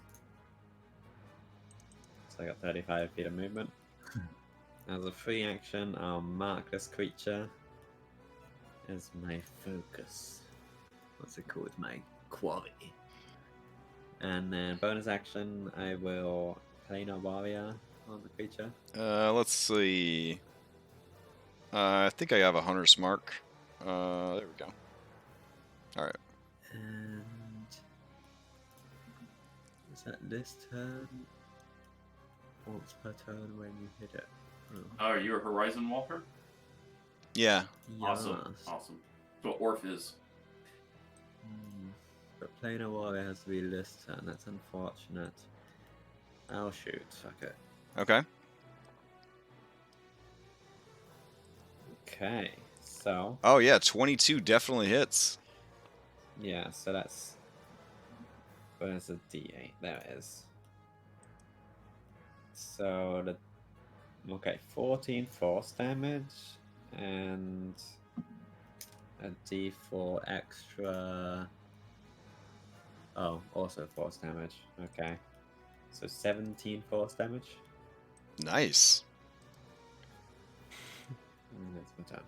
So I got 35 feet of movement. As a free action, I'll mark this creature as my focus. What's it called? My quality. And then bonus action, I will play no warrior on the creature. Let's see. I think I have a hunter's mark. There we go. All right. And is that this turn? Once per turn when you hit it. Oh, are you a Horizon Walker? Yeah. Awesome. Yes. Awesome. That's what Orf is. But play no warrior has to be this turn. That's unfortunate. I'll shoot. Fuck it. Okay. Okay. So Oh yeah, 22 definitely hits. yeah. So that's. But it's a D8. There it is. So the. Okay, 14 force damage and a D4 extra. Oh, also force damage. Okay. So 17 force damage. Nice. And that's my turn.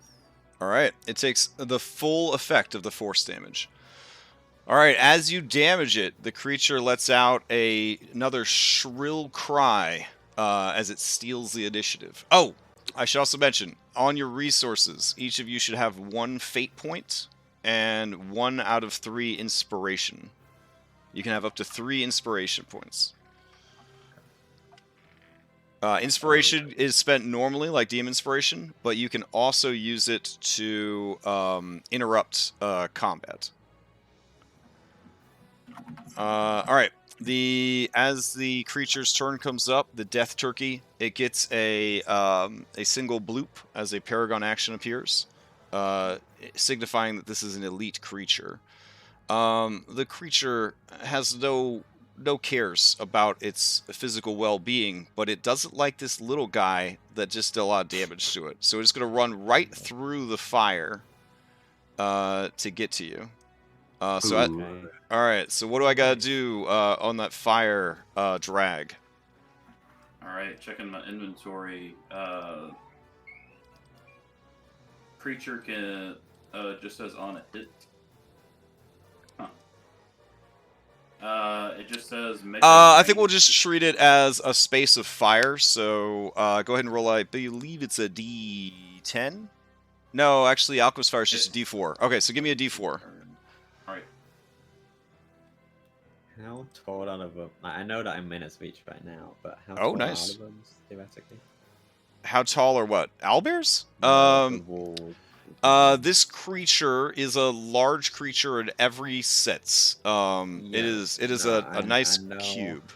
All right. It takes the full effect of the force damage. All right. As you damage it, the creature lets out another shrill cry as it steals the initiative. Oh, I should also mention, on your resources, each of you should have 1 fate point and 1 out of 3 inspiration. You can have up to 3 inspiration points. Inspiration is spent normally, like DM Inspiration, but you can also use it to interrupt combat. All right. As the creature's turn comes up, the Death Turkey, it gets a single bloop as a Paragon action appears, signifying that this is an elite creature. The creature has no cares about its physical well-being, but it doesn't like this little guy that just did a lot of damage to it. So it's going to run right through the fire to get to you. Okay. All right, so what do I got to do on that fire drag? Alright, checking my inventory. Creature can just says on a hit. It just says make I think we'll just treat it as a space of fire. So go ahead and roll. I believe it's a D10. No, actually, Alchemist Fire is just a D4. Okay, so give me a D4. Alright. How tall are the booms? I know that I'm minutes reach right now, but how Oh, tall nice. are the booms, theoretically? How tall are what? Owlbears? The walls. This creature is a large creature in every sense. It is a nice cube.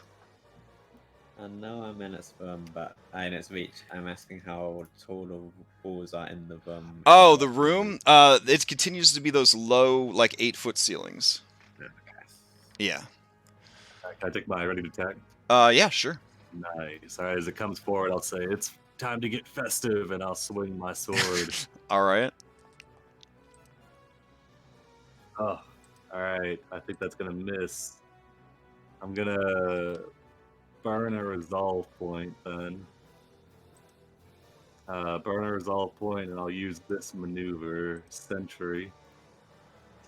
I know I'm in its room, but in its reach. I'm asking how tall the walls are in the room. Oh, the room? It continues to be those low, like 8-foot ceilings. Okay. Yeah. Can I take my ready to attack? Yeah, sure. Nice. All right, as it comes forward, I'll say it's time to get festive, and I'll swing my sword. All right. Oh, all right. I think that's gonna miss. I'm gonna burn a resolve point then. Burn a resolve point, and I'll use this maneuver, Sentry.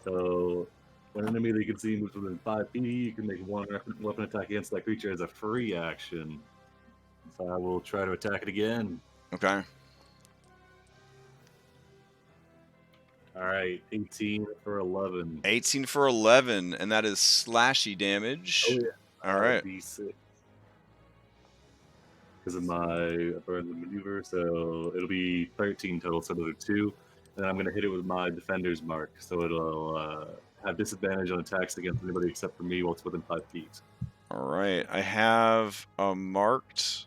So, when an enemy that you can see moves within 5 feet, you can make 1 weapon attack against that creature as a free action. So I will try to attack it again. Okay. All right, 18 for 11. 18 for 11, and that is slashy damage. Oh yeah. All right. D6. Because of my burn the maneuver, so it'll be 13 total, so another 2. And then I'm going to hit it with my defender's mark, so it'll have disadvantage on attacks against anybody except for me while it's within 5 feet. All right. I have a marked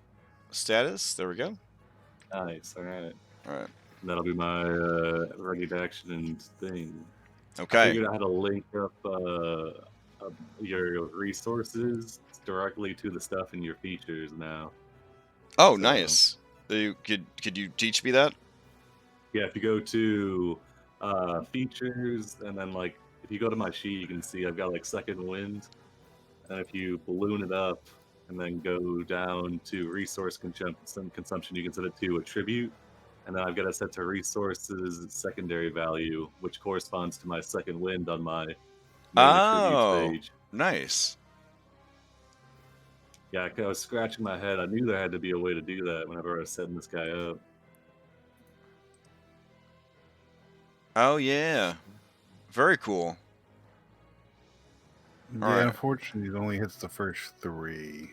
status. There we go. Nice, alright. All right. And that'll be my ready to action and thing. I Okay. figured out how to link up your resources directly to the stuff in your features now. Oh, So- nice. Could you teach me that? Yeah, if you go to features, and then like if you go to my sheet, you can see I've got like second wind, and if you balloon it up, and then go down to resource consumption. You can set it to attribute, and then I've got it set to resources secondary value, which corresponds to my second wind on my main attributes Oh, page. nice. Yeah, I was scratching my head. I knew there had to be a way to do that whenever I was setting this guy up. Oh yeah, very cool. Yeah, All right. unfortunately, it only hits the first 3.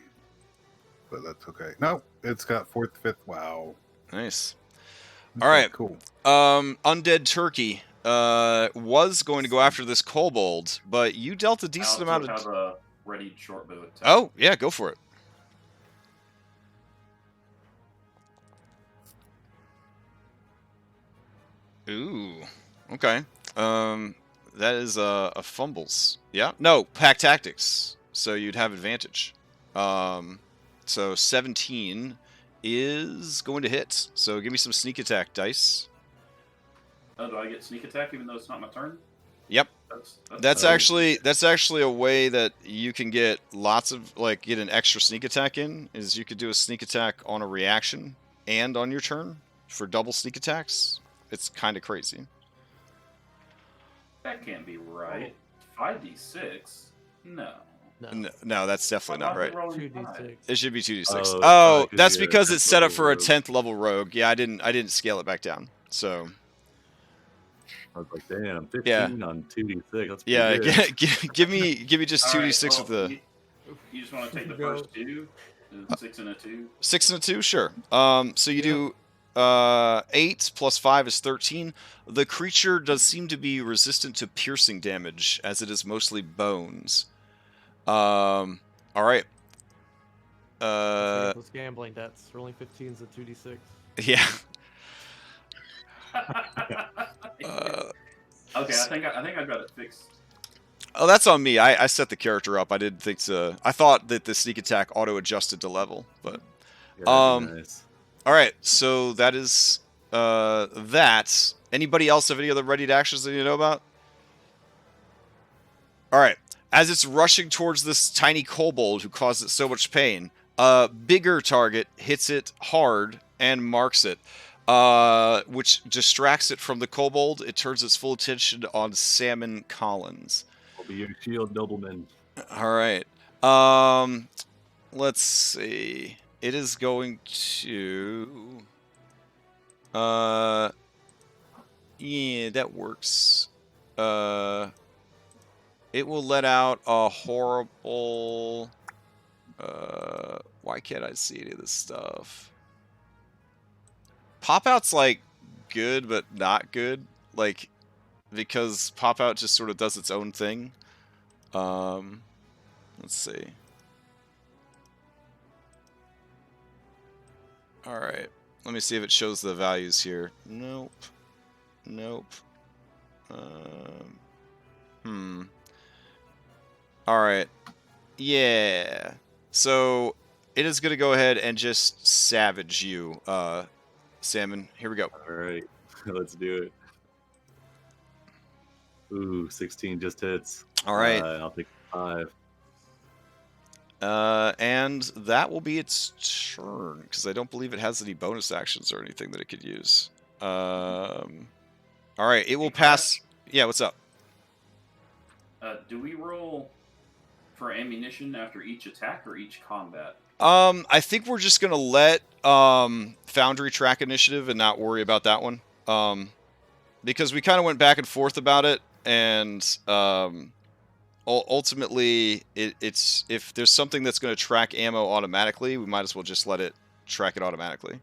But that's okay. No, it's got 4th, 5th. Wow. Nice. Okay, All right. Cool. Undead Turkey was going to go after this kobold, but you dealt a I decent also amount of. have a ready short bow attack. Oh yeah, go for it. Ooh. Okay. That is a fumbles. Yeah. No, pack tactics. So you'd have advantage. So 17 is going to hit. So give me some sneak attack dice. Oh, do I get sneak attack even though it's not my turn? Yep. That's Oh. actually a way that you can get lots of get an extra sneak attack in. Is you could do a sneak attack on a reaction and on your turn for double sneak attacks. It's kind of crazy. That can't be right. 5d6? No. No, that's definitely not right. 2d6. It should be 2d6. Oh, Oh, 'cause that's you're a because 10th it's set up level for a rogue. 10th level rogue. Yeah, I didn't scale it back down. So I was like, damn, 15 Yeah. on 2d6. That's pretty yeah, good. give me just 2d6 with the You just want to take the Go. first 2? 6 and a 2? 6 and a 2, sure. So you do 8 plus 5 is 13. The creature does seem to be resistant to piercing damage, as it is mostly bones. All right. Those gambling debts. Rolling 15s and 2d6. Yeah. Okay, I think I got it fixed. Oh, that's on me. I set the character up. I didn't think to. I thought that the sneak attack auto adjusted to level, but Yeah, that'd be nice. all right. So that is that. Anybody else have any other ready actions that you know about? All right. As it's rushing towards this tiny kobold who caused it so much pain, a bigger target hits it hard and marks it, which distracts it from the kobold. It turns its full attention on Salmon Collins. I'll be your shield nobleman. All right. Let's see. It is going to. Yeah, that works. It will let out a horrible. Why can't I see any of this stuff? Pop out's like good, but not good. Like, because pop out just sort of does its own thing. Let's see. All right. Let me see if it shows the values here. Nope. Nope. All right. Yeah. So it is going to go ahead and just savage you, Salmon. Here we go. All right, let's do it. Ooh, 16 just hits. All right. I'll take 5. And that will be its turn, because I don't believe it has any bonus actions or anything that it could use. All right, it will pass. Yeah, what's up? Do we roll for ammunition after each attack or each combat? I think we're just gonna let Foundry track initiative and not worry about that one. Because we kind of went back and forth about it, and ultimately, it's if there's something that's going to track ammo automatically, we might as well just let it track it automatically.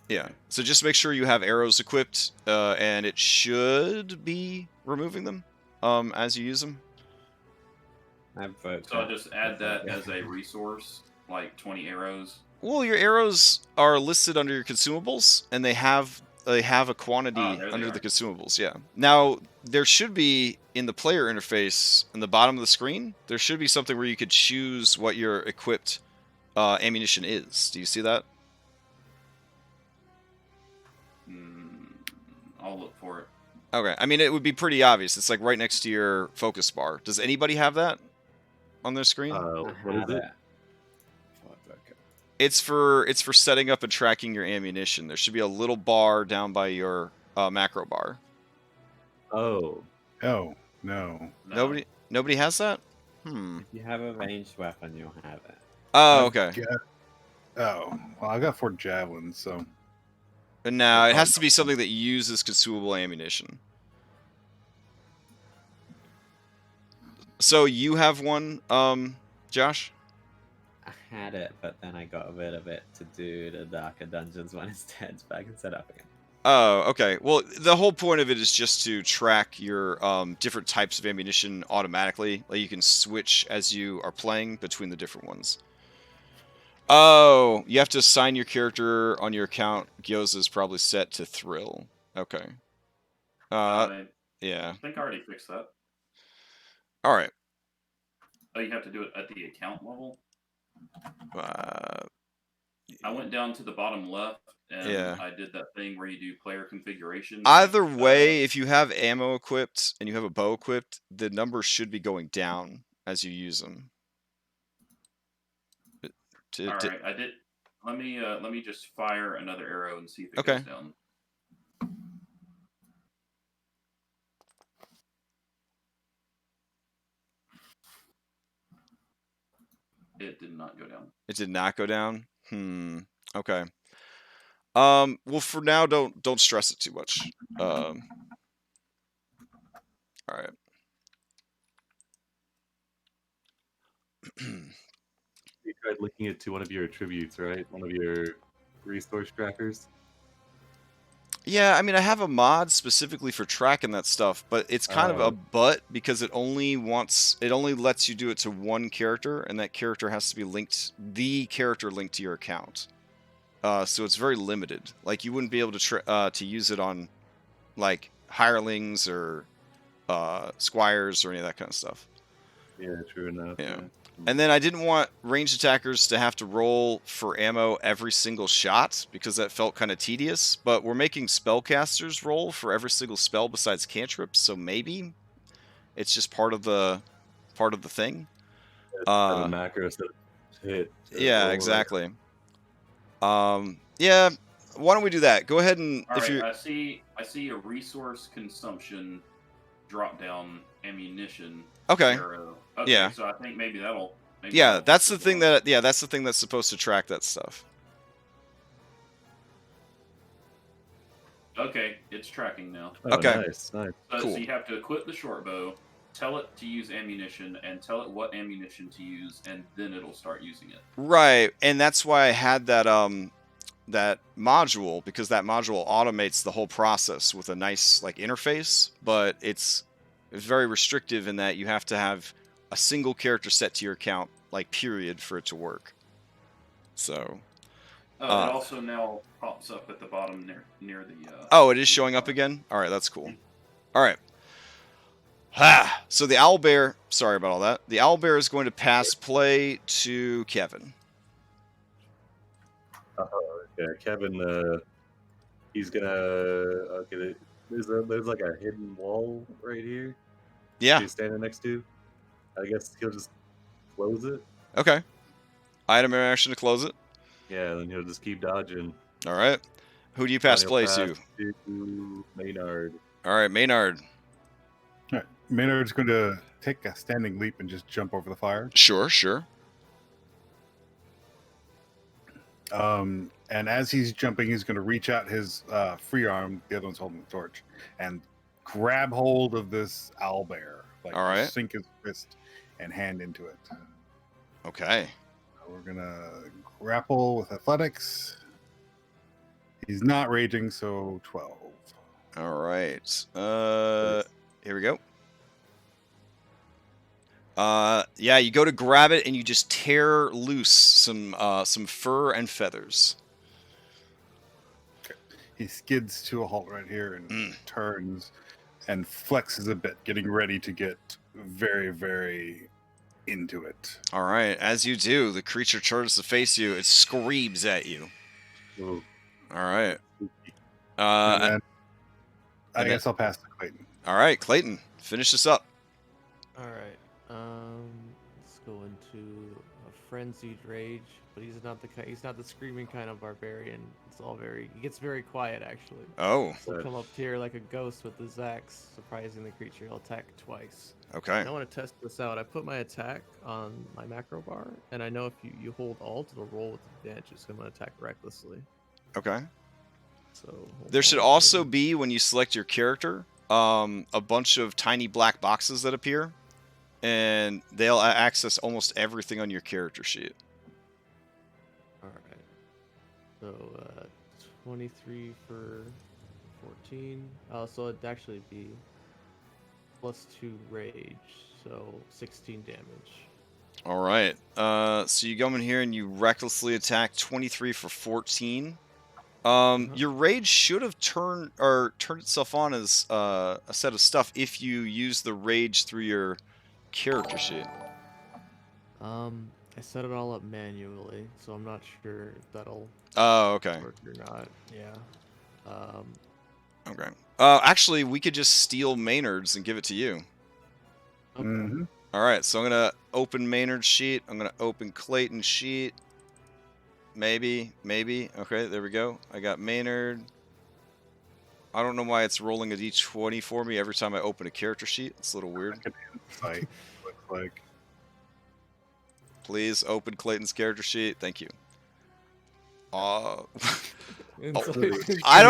Yeah. So just make sure you have arrows equipped, and it should be removing them as you use them. So I'll just add that as a resource, like 20 arrows. Well, your arrows are listed under your consumables, and they have a quantity under the consumables. Yeah. Now there should be in the player interface in the bottom of the screen. There should be something where you could choose what your equipped ammunition is. Do you see that? I'll look for it. Okay. I mean, it would be pretty obvious. It's like right next to your focus bar. Does anybody have that? on their screen? What is it? It's for setting up and tracking your ammunition. There should be a little bar down by your macro bar. Oh. Oh, no. No. Nobody has that? If you have a ranged weapon, you'll have it. Oh, okay. Oh, well, I got 4 javelins, so. And now it has to be something that uses consumable ammunition. So you have one, Josh? I had it, but then I got rid of it to do the darker dungeons one instead, so I can set up again. Oh, okay. Well, the whole point of it is just to track your different types of ammunition automatically. Like you can switch as you are playing between the different ones. Oh, you have to assign your character on your account. Gyoza is probably set to Thrill. Okay. I Yeah. think I already fixed that. All right. Oh, you have to do it at the account level? I went down to the bottom left, and Yeah. I did that thing where you do player configuration. Either way, if you have ammo equipped and you have a bow equipped, the numbers should be going down as you use them. All right, I did. Let me just fire another arrow and see if it Okay. goes down. It did not go down. It did not go down? Okay. Well, for now, don't stress it too much. All right. You tried linking it to one of your attributes, right? One of your resource trackers. Yeah, I mean, I have a mod specifically for tracking that stuff, but it's kind of a butt because it only lets you do it to one character, and that character has to be linked, the character linked to your account. So it's very limited. Like you wouldn't be able to use it on like hirelings or squires or any of that kind of stuff. Yeah, true enough. Yeah. And then I didn't want ranged attackers to have to roll for ammo every single shot because that felt kind of tedious. But we're making spellcasters roll for every single spell besides cantrips, so maybe it's just part of the thing. Have a macro set hit. Yeah, exactly. Yeah. Why don't we do that? Go ahead and All right, I see a resource consumption drop down ammunition. Okay. Arrow. Okay, Yeah. So I think maybe that'll. Yeah, that's the thing that's the thing that's supposed to track that stuff. Okay, it's tracking now. Oh, Okay. Nice. So Cool. you have to equip the short bow, tell it to use ammunition, and tell it what ammunition to use, and then it'll start using it. Right, and that's why I had that that module, because that module automates the whole process with a nice like interface, but it's very restrictive in that you have to have a single character set to your account, like period, for it to work. So It also now pops up at the bottom near the. Oh, it is showing up again? All right, that's cool. All right. So the owlbear, sorry about all that. The owlbear is going to pass play to Kevin. Yeah, Kevin. He's gonna. Okay, there's like a hidden wall right here. Yeah. He's standing next to. I guess he'll just close it. Okay. Item interaction to close it. Yeah, then he'll just keep dodging. All right. Who do you pass He'll play pass to? Maynard. All right, Maynard. All right. Maynard's going to take a standing leap and just jump over the fire. Sure. And as he's jumping, he's going to reach out his free arm, the other one's holding the torch, and grab hold of this owlbear. Like, all right. Sink his fist and hand into it. Okay. We're going to grapple with athletics. He's not raging, so 12. All right. Here we go. Yeah, you go to grab it and you just tear loose some fur and feathers. Okay. He skids to a halt right here and turns and flexes a bit, getting ready to get very, very into it. All right, as you do, the creature turns to face you. It screams at you. Ooh. All right. I guess I'll pass to Clayton. All right, Clayton, finish this up. All right. Let's go frenzied rage, but he's not the screaming kind of barbarian. It's all he gets very quiet actually. Oh, He'll come up here like a ghost with his axe, surprising the creature. He'll attack twice. okay. And I want to test this out. I put my attack on my macro bar, and I know if you hold Alt, it'll roll with advantage. So I'm gonna attack recklessly. Okay. So There should also be, when you select your character, a bunch of tiny black boxes that appear, and they'll access almost everything on your character sheet. All right. So 23 for 14. So it'd actually be +2 rage, so 16 damage. All right. So you come in here and you recklessly attack 23 for 14. Your rage should have turned itself on as a set of stuff if you use the rage through your character sheet. I set it all up manually, so I'm not sure if that'll Oh, okay. work or not. Yeah. Okay. Actually, we could just steal Maynard's and give it to you. Okay. Mm-hmm. All right. So I'm gonna open Maynard's sheet. I'm gonna open Clayton's sheet. Maybe. Okay, there we go. I got Maynard. I don't know why it's rolling a d20 for me every time I open a character sheet. It's a little weird. Like, looks like. Please open Clayton's character sheet. Thank you. It's I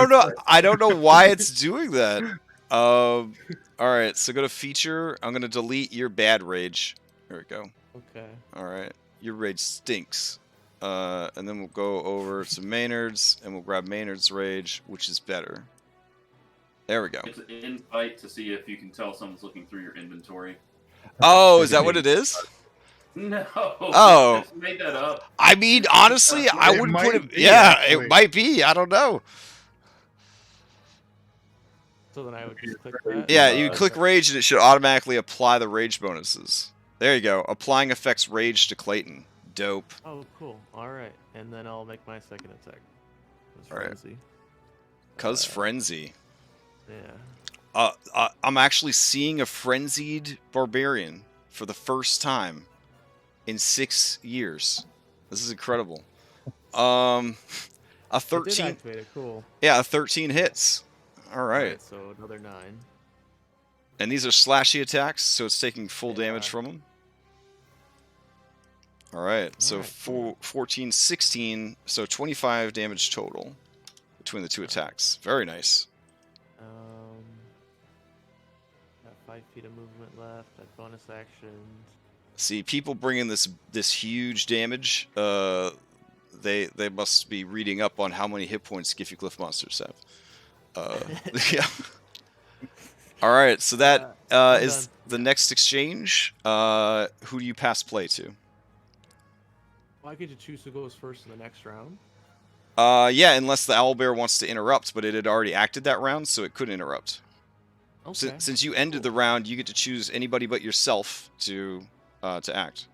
don't know why it's doing that. All right, so go to feature. I'm gonna delete your bad rage. There we go. Okay. All right, your rage stinks. And then we'll go over to Maynard's, and we'll grab Maynard's rage, which is better. There we go. It's an invite to see if you can tell someone's looking through your inventory. Oh, is that what it is? No. Oh. I just made that up. I mean, honestly, I It wouldn't put might it. be, Yeah, actually. it might be. I don't know. So then I would just click that. Yeah, you click rage, and it should automatically apply the rage bonuses. There you go. Applying effects rage to Clayton. Dope. Oh, cool. All right, and then I'll make my second attack. All right. Frenzy. Cause frenzy. Yeah. I'm actually seeing a frenzied barbarian for the first time in 6 years. This is incredible. A It did 13. activate it. Cool. Yeah, a 13 hits. All right. Alright, so another 9. And these are slashy attacks, so it's taking full They damage are. from them. All right. So Alright, cool. 14, 16, so 25 damage total between the two attacks. Very nice. Got 5 feet of movement left. At bonus action. See, people bringing this huge damage. They must be reading up on how many hit points Giffyglyph monsters have. Yeah. All right, so that I'm is done. the next exchange. Who do you pass play to? Well, I get to choose who goes first in the next round. Yeah, unless the owlbear wants to interrupt, but it had already acted that round, so it could interrupt. Okay. Since you ended the round, you get to choose anybody but yourself to act.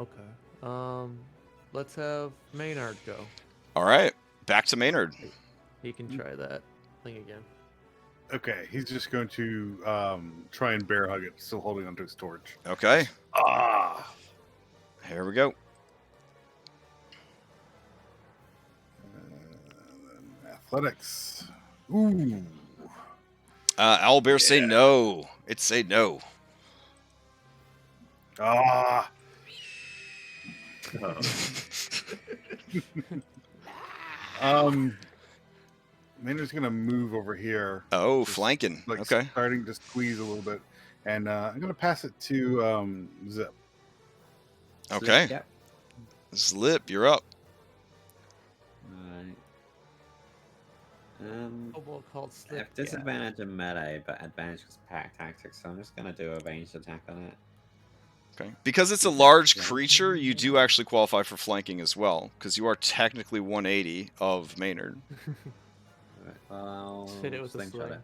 Okay. Let's have Maynard go. All right, back to Maynard. He can try that thing again. Okay, he's just going to try and bear hug it, still holding onto his torch. Okay, Ah! here we go. Athletics. Ooh. Owlbear say no. It say no. Ah! Maynard's gonna move over here. Oh, Just, flanking. Like Okay. starting to squeeze a little bit, and I'm gonna pass it to Zip. Okay. Yep. Slip, you're up. Right. Kobold called I Slip. have disadvantage in melee, but advantage because pack tactics, so I'm just gonna do a ranged attack on it. Okay. Because it's a large creature, you do actually qualify for flanking as well, because you are technically 180 of Maynard. Right, well, I'll Hit it with a slingshot sling.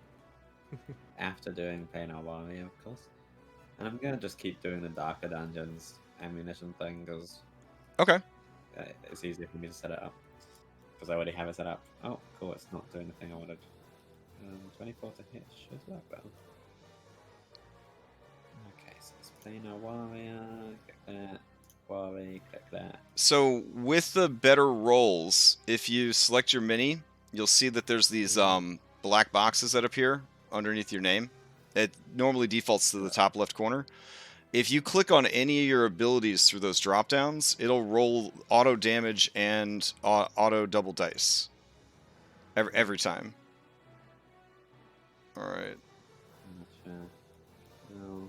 it. After doing Pain or Warrior, of course. And I'm gonna just keep doing the Darker Dungeons ammunition thing, because Okay. it's easier for me to set it up. Because I already have it set up. Oh, cool, it's not doing the thing I wanted. 24 to hit should work well. Okay, so it's Planar Warrior, get that. quarry, click that. So with the better rolls, if you select your mini, you'll see that there's these black boxes that appear underneath your name. It normally defaults to the top left corner. If you click on any of your abilities through those drop downs, it'll roll auto damage and auto double dice every time. All right. Gotcha. No.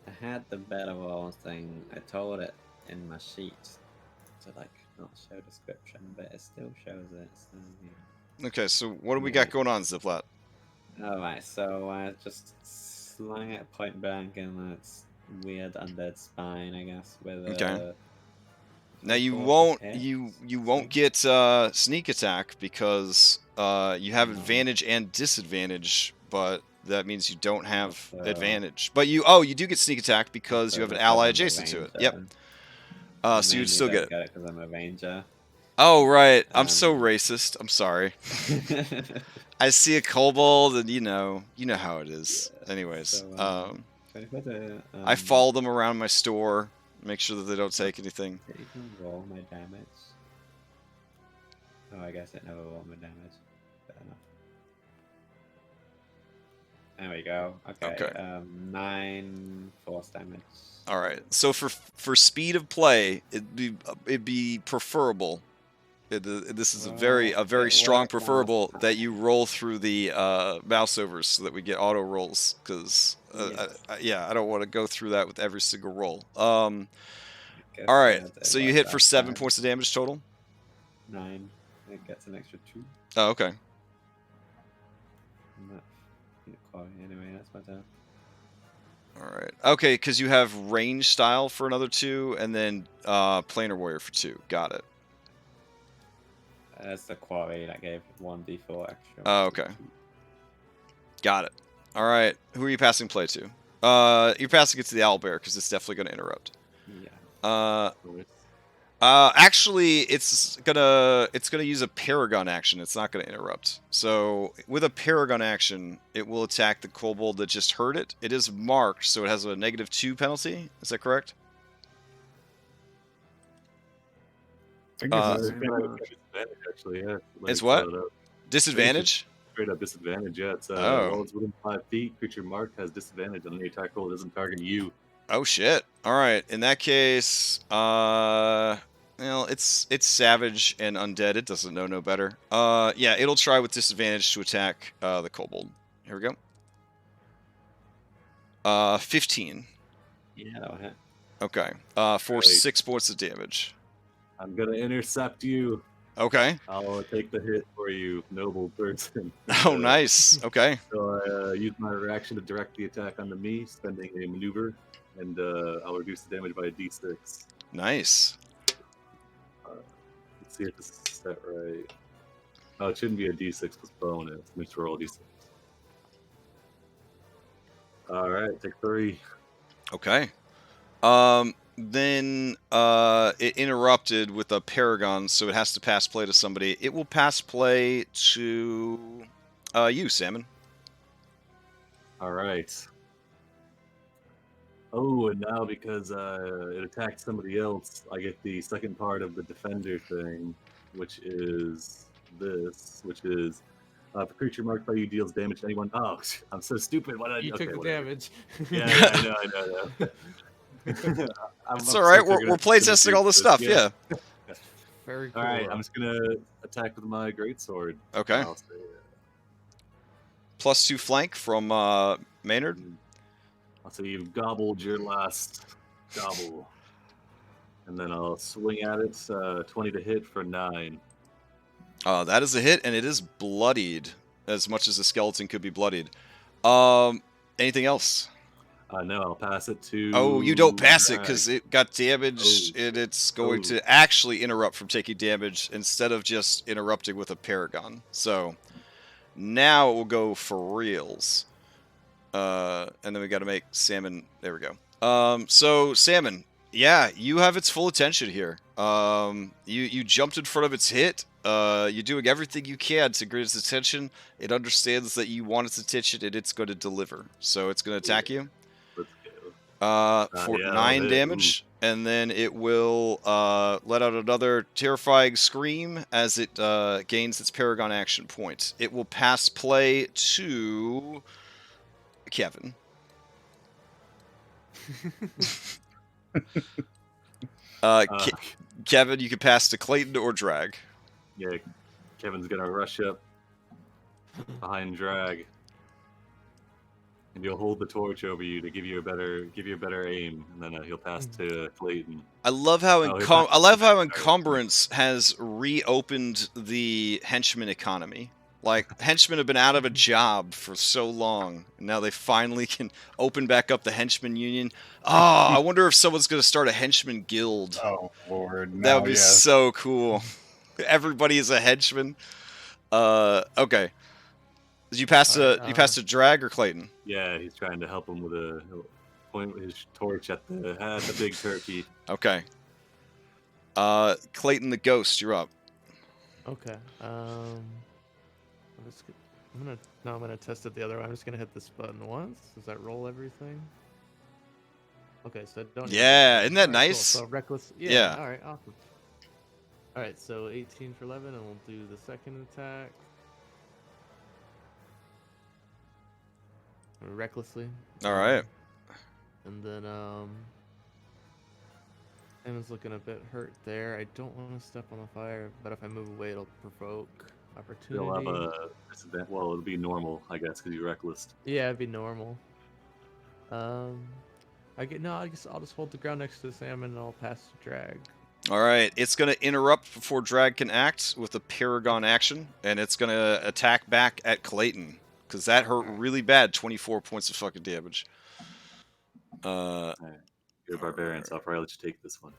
I had the better roll thing. I told it in my sheet to like not show description, but it still shows it. So yeah. Okay, so what do we got going on, Ziplat? Alright, so I just slung it point blank in its weird undead spine, I guess, with Okay. Now a you force won't of hit. you won't get sneak attack because you have advantage and disadvantage, but that means you don't have advantage. But you do get sneak attack because you have an ally adjacent to it. Yep. So you'd still get it. Because I'm a ranger. Oh right, I'm so racist. I'm sorry. I see a kobold, and you know how it is. Yeah, Anyways, so, I follow them around my store, make sure that they don't take anything. You can roll my damage. Oh, I guess it never rolled my damage. Fair enough. There we go. Okay. 9 force damage. All right. So for speed of play, it'd be preferable. This is a very strong preferable that you roll through the mouse overs so that we get auto rolls because I don't want to go through that with every single roll. All right. So you hit for 7 points of damage total. 9. It gets an extra 2. Oh, okay. Anyway, that's my turn. All right. Okay, because you have range style for another 2, and then planar warrior for 2. Got it. That's the quarry that gave 1d4 extra. Oh, okay. Got it. All right. Who are you passing play to? You're passing it to the owlbear because it's definitely going to interrupt. Yeah. Actually, it's gonna use a paragon action. It's not gonna interrupt. So with a paragon action, it will attack the kobold that just hurt it. It is marked, so it has a -2 penalty. Is that correct? I guess Disadvantage, actually, yeah. It's what? Disadvantage? Straight up disadvantage, yeah. It's Oh. rolls within 5 feet. Creature marked has disadvantage on any attack roll that doesn't target you. Oh shit! All right. In that case, well, it's savage and undead. It doesn't know no better. Yeah, it'll try with disadvantage to attack the kobold. Here we go. 15. Yeah, that'll hit. Okay. For Right. 6 points of damage. I'm gonna intercept you. Okay. I'll take the hit for you, noble person. Oh, nice. Okay. So I use my reaction to direct the attack onto me, spending a maneuver, and I'll reduce the damage by a d6. Nice. Let's see if this is set right. Oh, it shouldn't be a d6 plus bonus. Let me just roll a d6. All right, take 3. Okay. Then it interrupted with a paragon, so it has to pass play to somebody. It will pass play to you, Salmon. All right. Oh, and now because it attacked somebody else, I get the second part of the defender thing, which is this, which is if a creature marked by you deals damage to anyone. Oh, I'm so stupid. Why did I? You Okay, took the whatever. damage. Yeah, I know. It's all right. We're playtesting all this stuff. Yeah. Very cool. All right, I'm just gonna attack with my greatsword. Okay. I'll say, +2 flank from Maynard. I'll say you've gobbled your last gobble, and then I'll swing at it. 20 to hit for 9. That is a hit, and it is bloodied as much as the skeleton could be bloodied. Anything else? No, I'll pass it to. Oh, you don't pass it because it got damaged, and it's going to actually interrupt from taking damage instead of just interrupting with a paragon. So now it will go for reals. And then we got to make Salmon. There we go. So Salmon, yeah, you have its full attention here. You jumped in front of its hit. You're doing everything you can to get its attention. It understands that you want its attention, and it's going to deliver. So it's going to attack you. Let's go. For Yeah, 9 hit. damage. and then it will let out another terrifying scream as it gains its Paragon action point. It will pass play to Kevin. Kevin, you can pass to Clayton or Drag. Yeah, Kevin's gonna rush up behind Drag, and he'll hold the torch over you to give you a better aim, and then he'll pass to Clayton. I love how Oh, Encumbrance has reopened the henchman economy. Like, henchmen have been out of a job for so long, and now they finally can open back up the henchman union. Oh, I wonder if someone's going to start a henchman guild. Oh Lord, That would now, be yes. so cool. Everybody is a henchman. Okay. Did you pass to Drag or Clayton? Yeah, he's trying to help him with a point with his torch at the big turkey. Okay. Clayton the Ghost, you're up. Okay. I'm gonna test it the other way. I'm just gonna hit this button once. Does that roll everything? Okay, so don't. Yeah, isn't that Alright, cool. nice? So reckless. Yeah. All right, awesome. All right, so 18 for 11, and we'll do the second attack. Recklessly. All right. And then Evan's looking a bit hurt there. I don't want to step on the fire, but if I move away, it'll provoke opportunity. He'll have a disadvantage. Well, it'll be normal, I guess, because you're reckless. Yeah, it'd be normal. I guess I'll just hold the ground next to the salmon, and I'll pass the Drag. All right, it's going to interrupt before Drag can act with a Paragon action, and it's going to attack back at Clayton, because that hurt really bad, 24 points of fucking damage. You're a barbarian, so I'll probably let you take this one.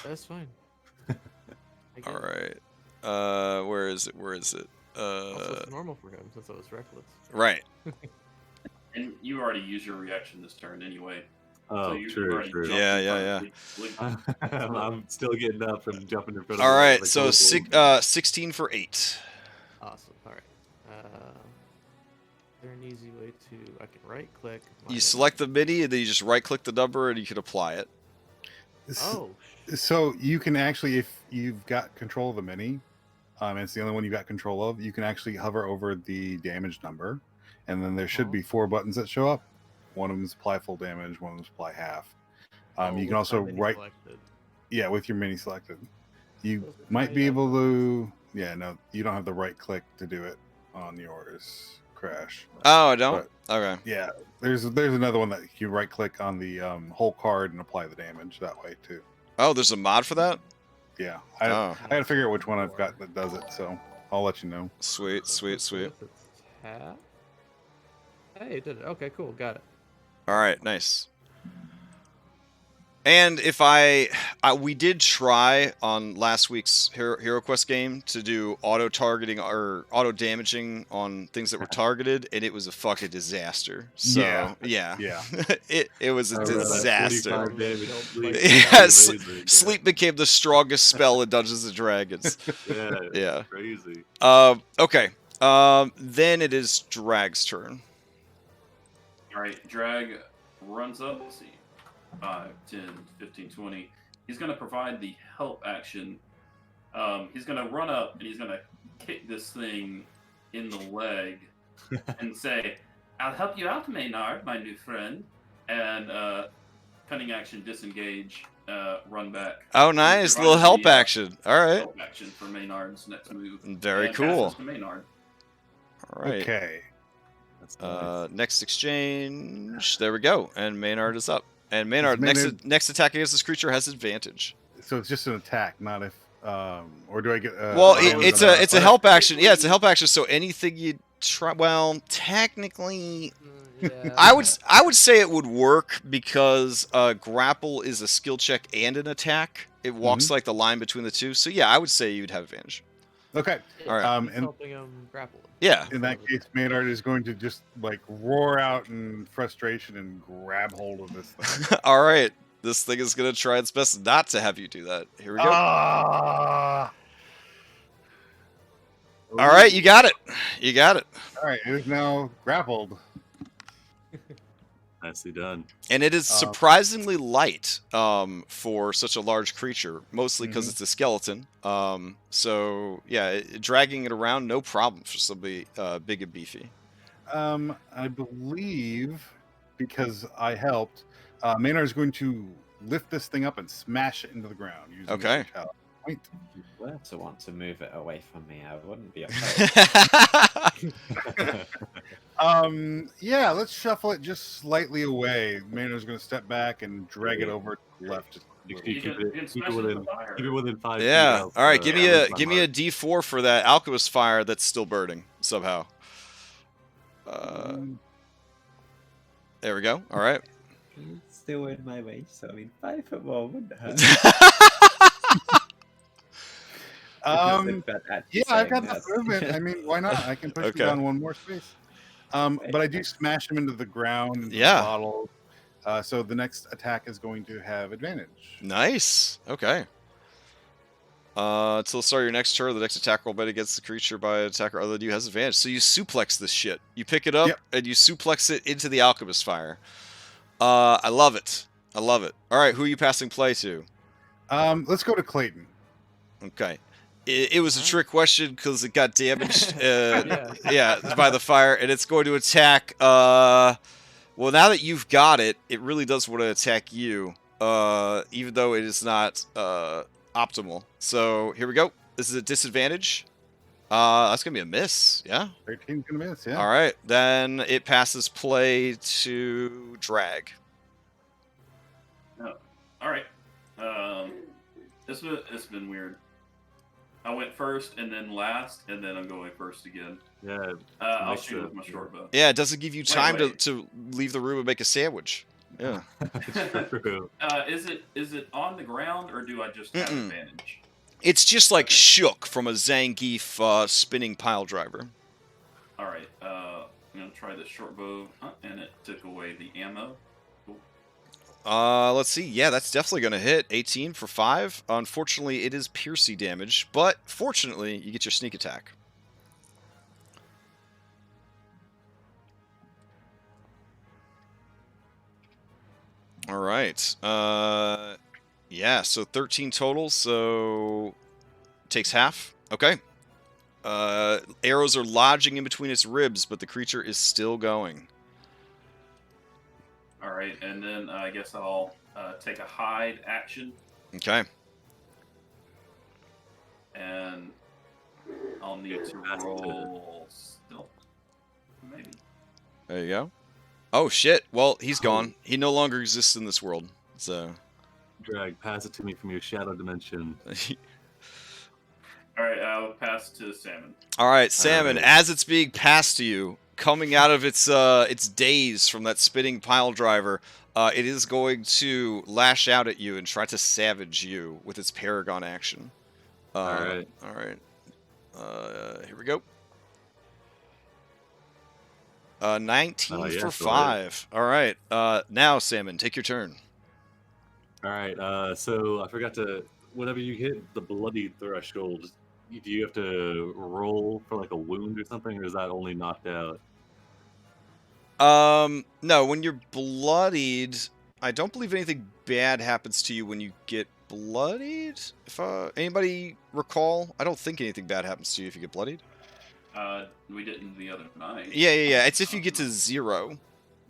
That's fine. All right. Where is it? Also, it's normal for him, since I was reckless. Right. And you already used your reaction this turn anyway. Oh, you true. already jumped Yeah. in front of the- I'm still getting up and jumping in front of All the- right, the so global. 16 for 8. Awesome. All right. Is there an easy way to? I can right click. You select the mini, and then you just right-click the number, and you can apply it. Oh. So you can actually, if you've got control of the mini, it's the only one you got control of, you can actually hover over the damage number, and then there should be 4 buttons that show up. One of them is apply full damage, one of them is apply half. You can also with your mini selected. You might be able to, no, you don't have the right click to do it on yours, Crash. Oh, I don't? But, okay. Yeah, there's another one that you right click on the whole card and apply the damage that way too. Oh, there's a mod for that? Yeah, I gotta figure out which one I've got that does it, so I'll let you know. Sweet. Hey, it did it. Okay, cool. Got it. All right, nice. And if we did try on last week's Hero Quest game to do auto targeting or auto damaging on things that were targeted, and it was a fucking disaster. So yeah. it was a disaster. Sleep became the strongest spell in Dungeons and Dragons. Yeah. Crazy. Okay. Then it is Drag's turn. All right, Drag runs up. Let's see. 5, 10, 15, 20. He's going to provide the help action. He's going to run up and he's going to kick this thing in the leg and say, "I'll help you out, Maynard, my new friend." And cunning action, disengage, run back. Oh, nice. Little help action. All right. Help action for Maynard's next move. Very and cool. passes to Maynard. All right. Okay. Next exchange. There we go. And Maynard is up. And Maynard, next attack against this creature has advantage. So it's just an attack, not if or do I get? Well, it's a help action. Yeah, it's a help action. So anything you try. Well, technically, I would say it would work because grapple is a skill check and an attack. It walks like the line between the two. So yeah, I would say you'd have advantage. Okay. All right. And helping him grapple. Yeah. In that case, Maynard is going to just like roar out in frustration and grab hold of this thing. All right. This thing is going to try its best not to have you do that. Here we go. Ah! All right, you got it. All right, it is now grappled. Nicely done. And it is surprisingly light for such a large creature, mostly because Mhm. it's a skeleton. So, yeah, dragging it around, no problem for somebody big and beefy. I believe because I helped, Maynard is going to lift this thing up and smash it into the ground using Okay. his vitality point. If you were to want to move it away from me, I wouldn't be opposed. Yeah, let's shuffle it just slightly away. Maynard's going to step back and drag it over to the left. Just a Make little sure you You can- you can keep smash it it with within the fire. keep it within 5 feet. Yeah. else, All right. Give me lose my a mark. D4 for that alchemist fire that's still burning somehow. There we go. All right. It's still in my way, so I mean, 5 foot more wouldn't hurt. Yeah, I've got the movement. I mean, why not? I can push Okay. you down one more space. But I do smash him into the ground, into Yeah. the bottle. So the next attack is going to have advantage. Nice. Okay. Until the start of your next turn, the next attack roll made against the creature by an attacker other than you has advantage. So you suplex this shit. You pick it up Yep. and you suplex it into the alchemist fire. I love it. I love it. All right, who are you passing play to? Let's go to Clayton. Okay. It was a trick question because it got damaged Yeah. yeah, by the fire, and it's going to attack. Well, now that you've got it, it really does want to attack you, even though it is not optimal. So here we go. This is a disadvantage. That's gonna be a miss. Yeah. 13's going to miss, yeah. All right. Then it passes play to drag. All right. It's been weird. I went first and then last, and then I'm going first again. Yeah. I'll Makes shoot it- with my short bow. Yeah, it doesn't give you time wait. to leave the room and make a sandwich. Yeah. True. Is it on the ground or do I just have Mm-mm. advantage? It's just like shook from a Zangief spinning pile driver. All right. I'm gonna try the short bow, and it took away the ammo. Cool. Let's see. Yeah, that's definitely going to hit. 18 for 5. Unfortunately, it is piercy damage, but fortunately, you get your sneak attack. All right. Yeah, so 13 total, so takes half. Okay. Arrows are lodging in between its ribs, but the creature is still going. All right, and then I guess I'll take a hide action, Okay. and I'll need to roll stealth, maybe. There you go. Oh, shit. Well, he's gone. He no longer exists in this world. So. Drag, pass it to me from your shadow dimension. All right, I'll pass to Salmon. All right, Salmon, Alright. as it's being passed to you, coming out of its daze from that spinning pile driver, it is going to lash out at you and try to savage you with its Paragon action. Alright. All right. Here we go. 19 Oh, yeah, for so 5. All right. Now, Salmon, take your turn. Alright, so I forgot to. Whenever you hit the bloody threshold, do you have to roll for like a wound or something, or is that only knocked out? No, when you're bloodied, I don't believe anything bad happens to you when you get bloodied. If anybody recall, I don't think anything bad happens to you if you get bloodied. We didn't the other night. Yeah. It's if you get to 0.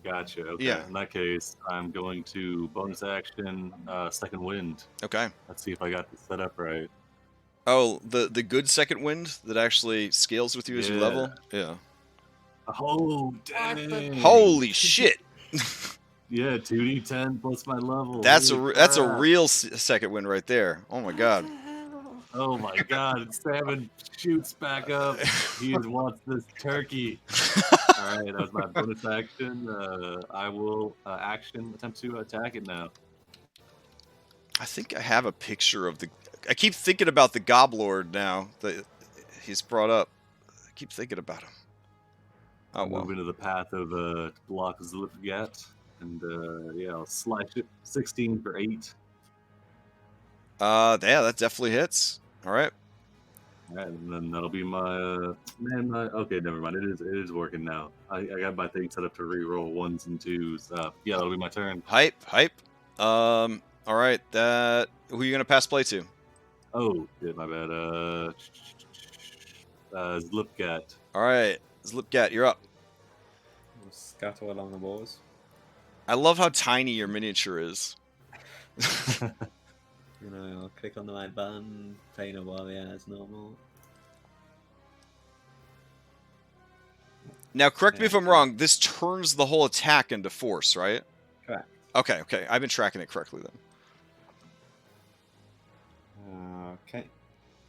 Gotcha. Okay. Yeah. In that case, I'm going to bonus action, second wind. Okay. Let's see if I got this set up right. Oh, the good second wind that actually scales with you as you Yeah. level. Yeah. Oh, dang! Holy shit! Yeah, 2d10 plus my level. That's Holy that's a crap. real second wind right there. Oh my god. Oh my god! Salmon shoots back up. He wants this turkey. All right, that was my bonus action. I will action attempt to attack it now. I think I have a picture of the. I keep thinking about the Goblord now that he's brought up. I keep thinking about him. Oh well. Move into the path of block Zlipgat, and yeah, I'll slice it. 16 for 8. Yeah, that definitely hits. All right. Alright, and then that'll be my okay, never mind. It is working now. I got my thing set up to re-roll 1s and 2s. Yeah, that'll be my turn. Hype. All right. Who are you gonna pass play to? Oh shit, my bad. Zlipgat. All right, Zlipgat, you're up. We'll scuttle along the walls. I love how tiny your miniature is. I'll click on the right button, play a warrior as normal. Now, correct me if I'm wrong. This turns the whole attack into force, right? Correct. Okay. I've been tracking it correctly then. Okay.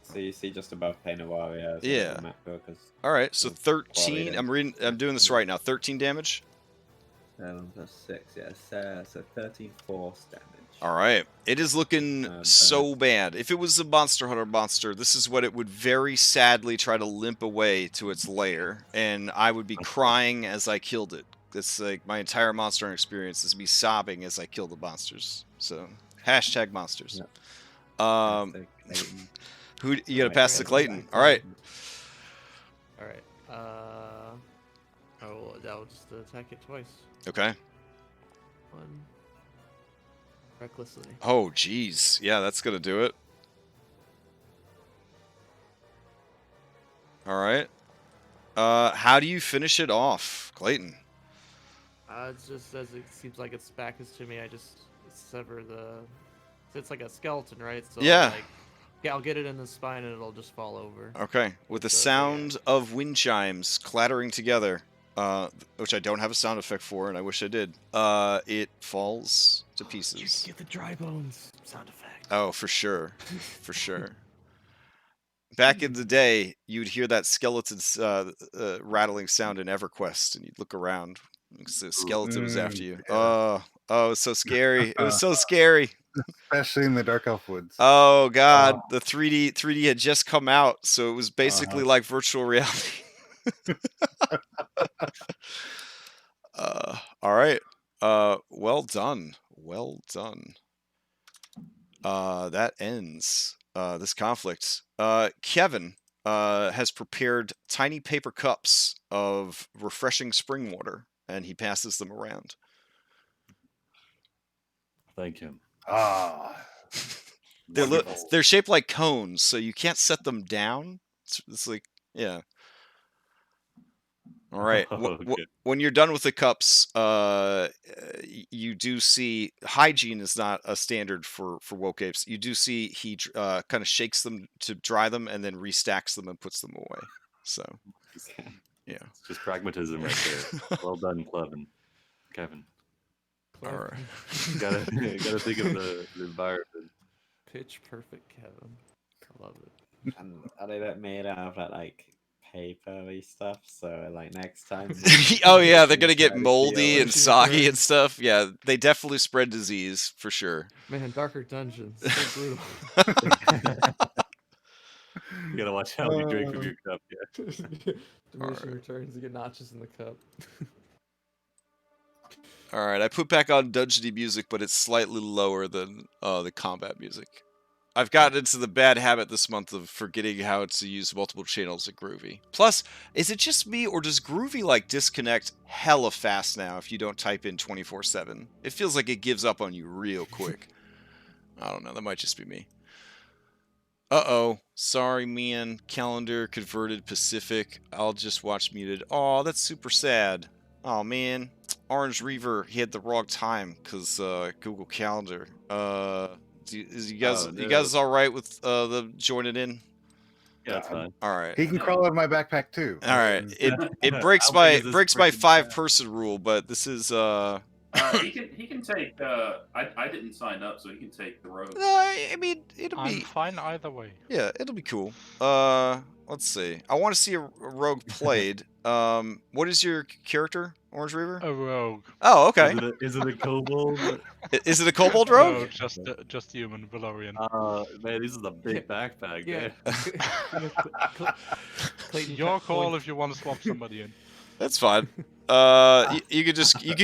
So you see just above Pain of Warrior. Yeah. Because All right. So the 13. warrior I'm doing this right now. 13 damage. 7 plus 6, yes. So 13 force damage. All right. It is looking so bad. If it was a Monster Hunter monster, this is what it would very sadly try to limp away to its lair, and I would be crying as I killed it. It's like my entire Monster Hunter experience is me sobbing as I kill the monsters. So hashtag monsters. Yep. Who you gotta pass to Clayton? All right. All right. I'll just attack it twice. Okay. One. Recklessly. Oh, jeez. Yeah, that's gonna do it. All right. How do you finish it off, Clayton? It's just as it seems like its back is to me, I just sever the. It's like a skeleton, right? So Yeah. I'll get it in the spine and it'll just fall over. Okay. With the sound of wind chimes clattering together, which I don't have a sound effect for, and I wish I did. It falls to pieces. You can get the dry bones sound effect. Oh, for sure, for sure. Back in the day, you'd hear that skeleton's rattling sound in EverQuest, and you'd look around. The skeleton was after you. Yeah. Oh, it was so scary. It was so scary. Especially in the Dark Elf Woods. Oh God, the 3D had just come out, so it was basically like virtual reality. All right. Well done. That ends this conflict. Kevin has prepared tiny paper cups of refreshing spring water, and he passes them around. Thank him. They're shaped like cones, so you can't set them down. It's like, yeah. All right. Okay. When you're done with the cups, you do see hygiene is not a standard for woke apes. You do see he kind of shakes them to dry them and then restacks them and puts them away. So, yeah. It's just pragmatism right there. Well done, Kevin. All right. gotta think of the environment. Pitch perfect, Kevin. I love it. And are they made out of that like papery stuff? So like next time. Oh yeah, they're gonna get Try to moldy feel and it. soggy and stuff. Yeah, they definitely spread disease for sure. Man, Darker Dungeons. So brutal. You gotta watch how you drink from your cup. Yeah. Diminishing returns, you get notches in the cup. All right, I put back on dungeony music, but it's slightly lower than the combat music. I've gotten into the bad habit this month of forgetting how to use multiple channels of Groovy. Plus, is it just me, or does Groovy like disconnect hella fast now if you don't type in 24/7? It feels like it gives up on you real quick. I don't know, that might just be me. Uh-oh, sorry man, calendar converted Pacific. I'll just watch muted. Oh, that's super sad. Oh man, Orange Reaver, he had the wrong time because Google Calendar. You guys all right with the joining in? Yeah, that's fine. All right. He can crawl out of my backpack too. All right. It breaks How my big is this freaking 5-person rule, but this is He can take. I didn't sign up, so he can take the road. I mean, it'll I'm be fine either way. yeah, it'll be cool. Let's see. I want to see a rogue played. What is your character, Orange Reaver? A rogue. Oh, okay. Is it a kobold? Is it a kobold rogue? No, just human, Valorian. Man, this is a big backpack. Yeah. Man. Clayton Your kept call going- if you want to swap somebody in. That's fine. You could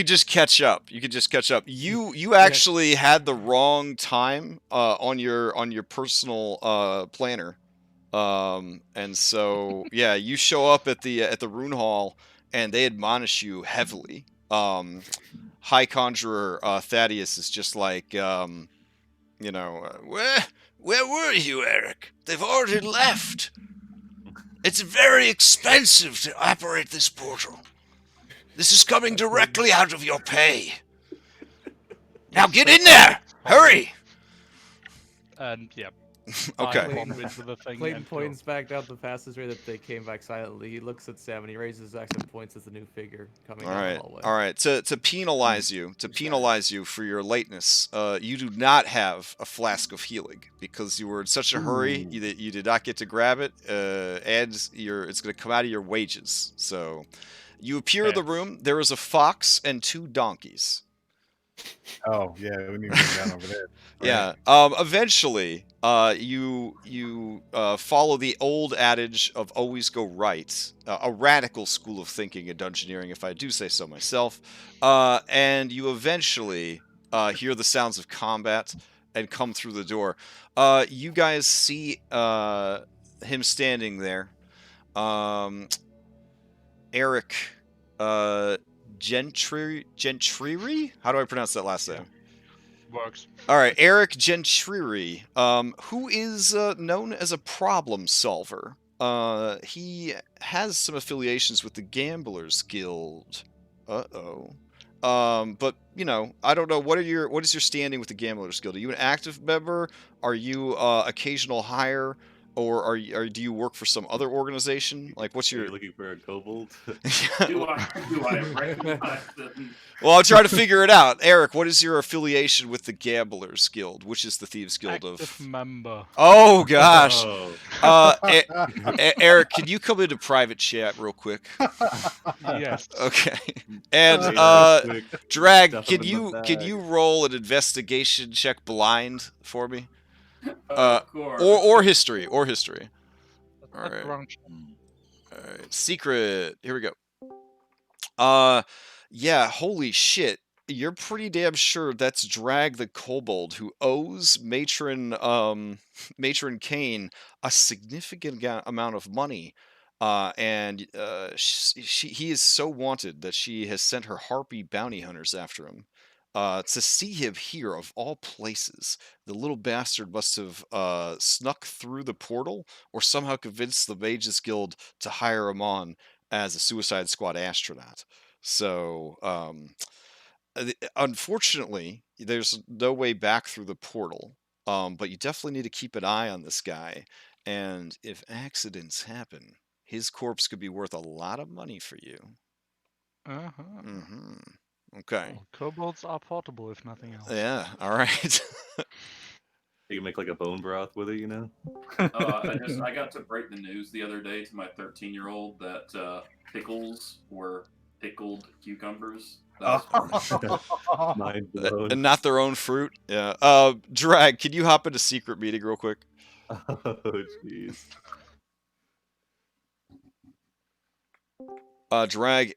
just catch up. You could just catch up. You actually had the wrong time on your personal planner. And so yeah, you show up at the rune hall, and they admonish you heavily. High Conjurer Thaddeus is just like, where were you, Eric? They've already left. It's very expensive to operate this portal. This is coming directly out of your pay. Now get in there! Hurry! And yeah. Okay. I bump into the thing Clayton and go, points back down the fastest way that they came back silently. He looks at Sam and he raises his axe and points at the new figure coming All down right, the hallway. all right. To penalize you for your lateness, you do not have a Flask of Healing because you were in such a hurry that you did not get to grab it, and it's going to come out of your wages. So, you appear in the room. There is a fox and 2 donkeys. Oh yeah, we need to go down over there. Yeah. Eventually, you follow the old adage of always go right, a radical school of thinking in dungeoneering, if I do say so myself. And you eventually hear the sounds of combat and come through the door. You guys see him standing there. Eric Gentriri? How do I pronounce that last name? works. All right, Eric Gentriri, who is known as a problem solver. He has some affiliations with the Gamblers Guild. Uh-oh. But I don't know. What is your standing with the Gamblers Guild? Are you an active member? Are you occasional hire? Or do you work for some other organization? Like, what's Are your? you looking for a kobold? Do I recognize them? Well, I'm trying to figure it out. Eric, what is your affiliation with the Gamblers Guild, which is the Thieves Guild Active member. Oh gosh. Oh. Eric, can you come into private chat real quick? Yes. Okay. And Quick. Drag, Stuff can him in the you bag. roll an investigation check blind for me? Of course. Or history. All That's right. wrong. All right. Secret. Here we go. Yeah, holy shit. You're pretty damn sure that's Drag the Kobold, who owes Matron Kane a significant amount of money. And he is so wanted that she has sent her harpy bounty hunters after him. To see him here, of all places, the little bastard must have snuck through the portal or somehow convinced the Mages Guild to hire him on as a Suicide Squad astronaut. So, unfortunately, there's no way back through the portal. But you definitely need to keep an eye on this guy. And if accidents happen, his corpse could be worth a lot of money for you. Uh-huh. Mm-hmm. Okay. Well, kobolds are portable, if nothing else. Yeah. All right. You can make like a bone broth with it, I got to break the news the other day to my 13-year-old that pickles were pickled cucumbers. That was funny. Mind blown. And not their own fruit. Yeah. Drag, can you hop into secret meeting real quick? Oh, jeez. Drag,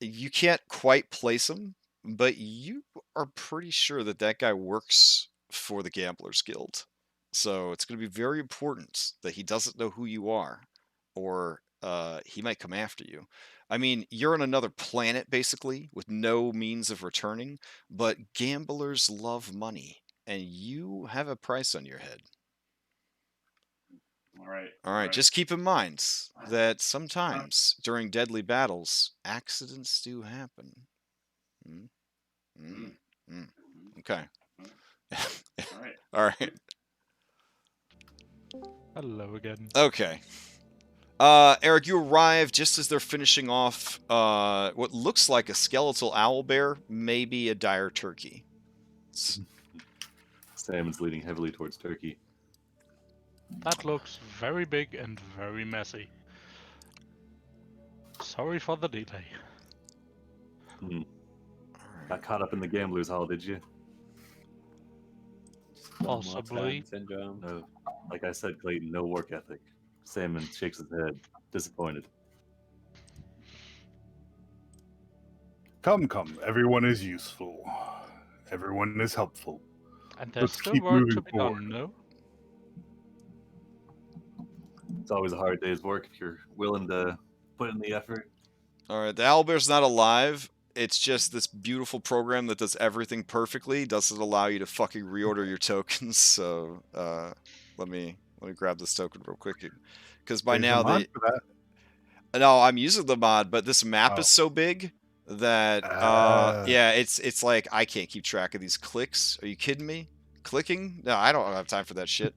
you can't quite place him, but you are pretty sure that guy works for the Gamblers Guild. So it's going to be very important that he doesn't know who you are, or he might come after you. I mean, you're on another planet, basically, with no means of returning, but gamblers love money, and you have a price on your head. All right, just keep in mind that sometimes during deadly battles, accidents do happen. Okay. All right. Hello again. Okay. Eric, you arrive just as they're finishing off what looks like a skeletal owlbear, maybe a dire turkey. Salmon's leaning heavily towards turkey. That looks very big and very messy. Sorry for the delay. Got caught up in the Gamblers Hall, did you? One more Possibly. time syndrome. No. Like I said, Clayton, no work ethic. Salmon shakes his head, disappointed. Come, everyone is useful. Everyone is helpful. And there's Let's still keep work to moving be forward. done, no? It's always a hard day's work if you're willing to put in the effort. All right, the owlbear's not alive. It's just this beautiful program that does everything perfectly. Doesn't allow you to fucking reorder your tokens. So let me grab this token real quick, because by There's now a mod for that. no, I'm using the mod, but this map Oh. is so big that Ah. yeah, it's like I can't keep track of these clicks. Are you kidding me? Clicking? No, I don't have time for that shit.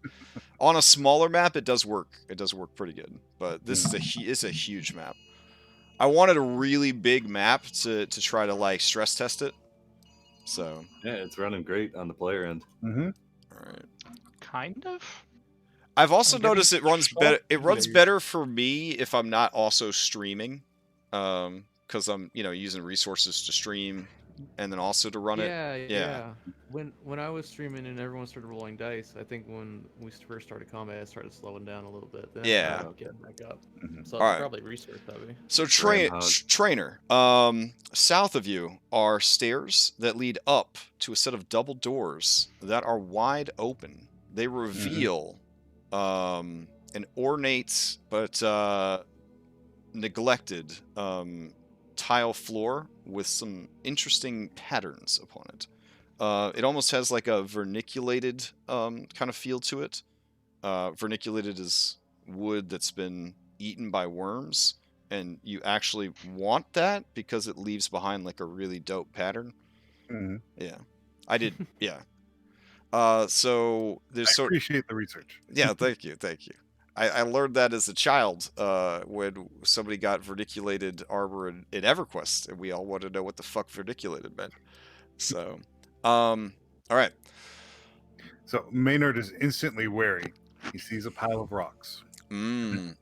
On a smaller map, it does work. It does work pretty good. But this is it's a huge map. I wanted a really big map to try to like stress test it. So Yeah, it's running great on the player end. Mm-hmm. all right. Kind of. I've also I'm getting noticed it runs better. It runs videos. better for me if I'm not also streaming, because I'm using resources to stream, and then also to run it. Yeah. When I was streaming and everyone started rolling dice, I think when we first started combat, it started slowing down a little bit. Then it Yeah. started getting back up. Mhm. So All it's right. probably research heavy. So Groundhog. trainer, south of you are stairs that lead up to a set of double doors that are wide open. They reveal an ornate but neglected tile floor with some interesting patterns upon it. It almost has like a verniculated kind of feel to it. Verniculated is wood that's been eaten by worms, and you actually want that because it leaves behind like a really dope pattern. Mhm. Yeah, I did. Yeah. So there's I appreciate the research. yeah, thank you. I learned that as a child when somebody got verniculated armor in EverQuest, and we all wanted to know what the fuck verniculated meant. So, all right. So Maynard is instantly wary. He sees a pile of rocks. Mm.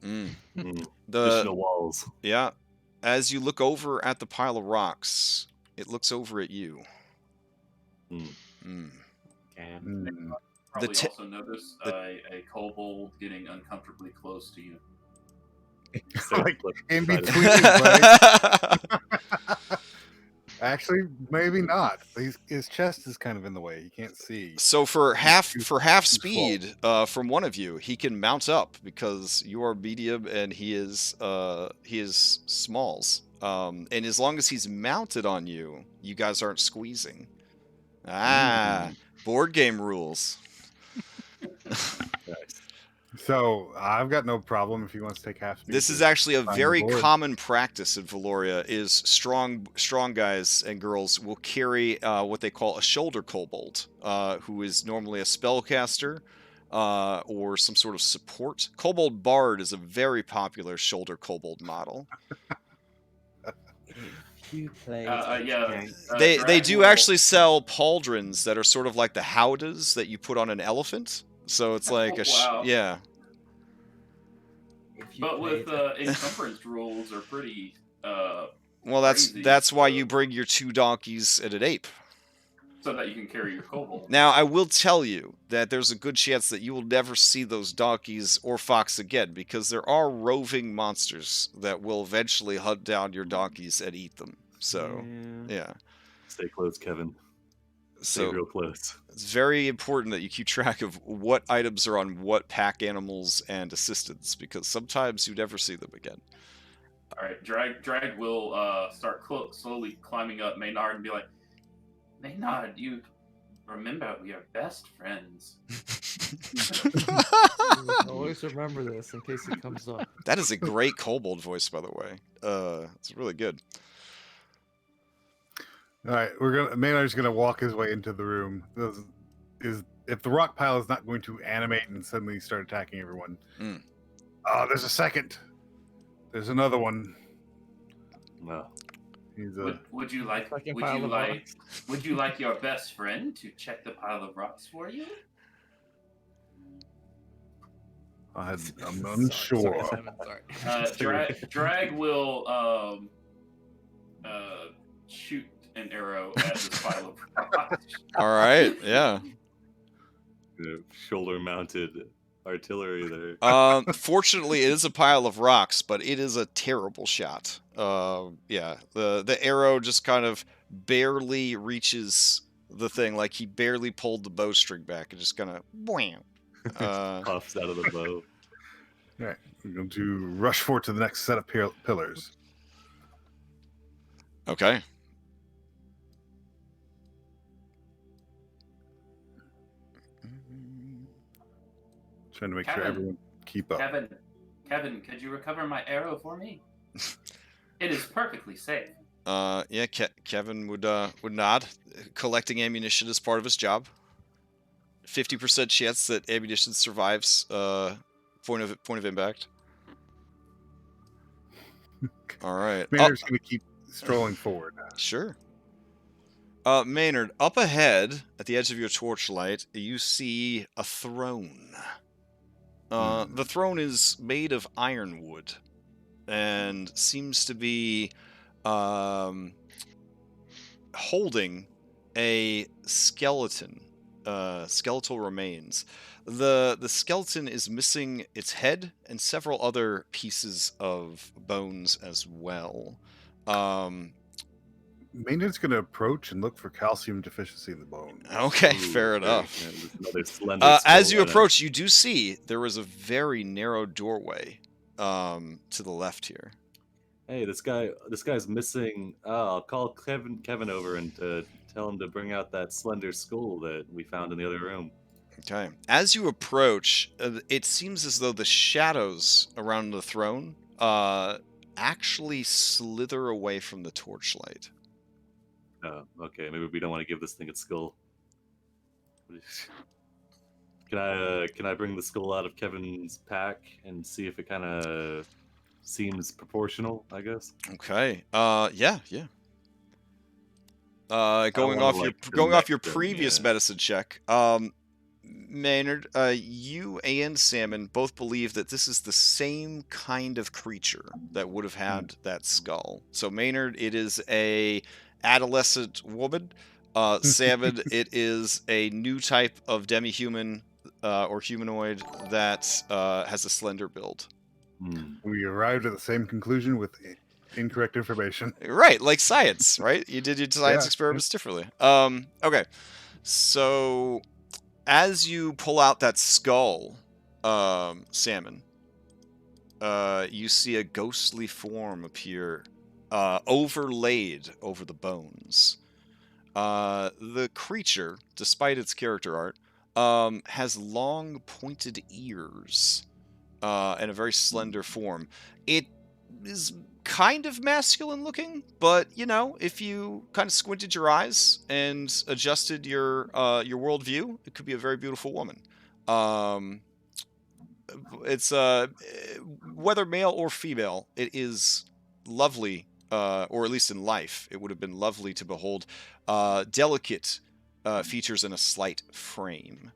The Additional walls. yeah, as you look over at the pile of rocks, it looks over at you. Mm. Can. Mm. Probably t- also notice the- a kobold getting uncomfortably close to you. Like in Try to- between his legs. Actually, maybe not. His chest is kind of in the way. He can't see. So for half Too speed from one of you, he can mount up because you are medium and he is smalls. And as long as he's mounted on you, you guys aren't squeezing. Board game rules. Nice. So I've got no problem if he wants to take half speed. This to is actually a climb the very board. common practice in Valoria. Is strong guys and girls will carry what they call a shoulder kobold, who is normally a spellcaster or some sort of support. Kobold Bard is a very popular shoulder kobold model. You play. Yeah. They do Drag actually sell pauldrons that are sort of like the howdahs that you put on an elephant. So it's like Wow. yeah. But with encumbrance rules are pretty. Well, Crazy. that's why you bring your 2 donkeys and an ape. So that you can carry your kobold. Now, I will tell you that there's a good chance that you will never see those donkeys or fox again, because there are roving monsters that will eventually hunt down your donkeys and eat them. So, yeah. Stay close, Kevin. Stay So real close. it's very important that you keep track of what items are on what pack animals and assistants, because sometimes you never see them again. All right, Drag will start slowly climbing up Maynard and be like, Maynard, you remember we are best friends. Always remember this in case it comes up. That is a great kobold voice, by the way. It's really good. All right, Maynard's gonna walk his way into the room. If the rock pile is not going to animate and suddenly start attacking everyone. Mm. Oh, there's a second. There's another one. No. He's a. Would you like Fucking pile of rocks. would you like your best friend to check the pile of rocks for you? I'm Sorry, unsure. Simon, sorry. Drag will shoot an arrow at this pile of rocks. All right, yeah. Shoulder-mounted artillery there. Fortunately, it is a pile of rocks, but it is a terrible shot. Yeah, the arrow just kind of barely reaches the thing, like he barely pulled the bowstring back and just kind of wham. Puffs out of the bow. All right. We're going to rush forward to the next set of pillars. Okay. Trying to make sure Kevin. everyone keep up. Kevin, could you recover my arrow for me? It is perfectly safe. Yeah, Kevin would nod. Collecting ammunition is part of his job. 50% chance that ammunition survives point of impact. All right. Maynard's going to keep strolling forward. Sure. Maynard, up ahead at the edge of your torchlight, you see a throne. The throne is made of ironwood and seems to be holding a skeleton, skeletal remains. The skeleton is missing its head and several other pieces of bones as well. Maynard's going to approach and look for calcium deficiency in the bone. Okay, fair enough. Another slender As skull you in it. approach, you do see there is a very narrow doorway to the left here. Hey, this guy's missing. I'll call Kevin over and tell him to bring out that slender skull that we found in the other room. Okay. As you approach, it seems as though the shadows around the throne actually slither away from the torchlight. Okay, maybe we don't want to give this thing its skull. Can I bring the skull out of Kevin's pack and see if it kind of seems proportional? I guess. Okay. Yeah. Going wanna, off your connect them, previous yeah. medicine check. Maynard, you and Salmon both believe that this is the same kind of creature that would have had that skull. So Maynard, it is a adolescent woman. Salmon, it is a new type of demi-human or humanoid that has a slender build. We arrived at the same conclusion with incorrect information. Right, like science, right? You did your science Yeah. experiments differently. Okay. So as you pull out that skull, Salmon, you see a ghostly form appear, overlaid over the bones. The creature, despite its character art, has long pointed ears and a very slender form. It is kind of masculine looking, but if you kind of squinted your eyes and adjusted your worldview, it could be a very beautiful woman. It's whether male or female, it is lovely, or at least in life, it would have been lovely to behold. Delicate features in a slight frame.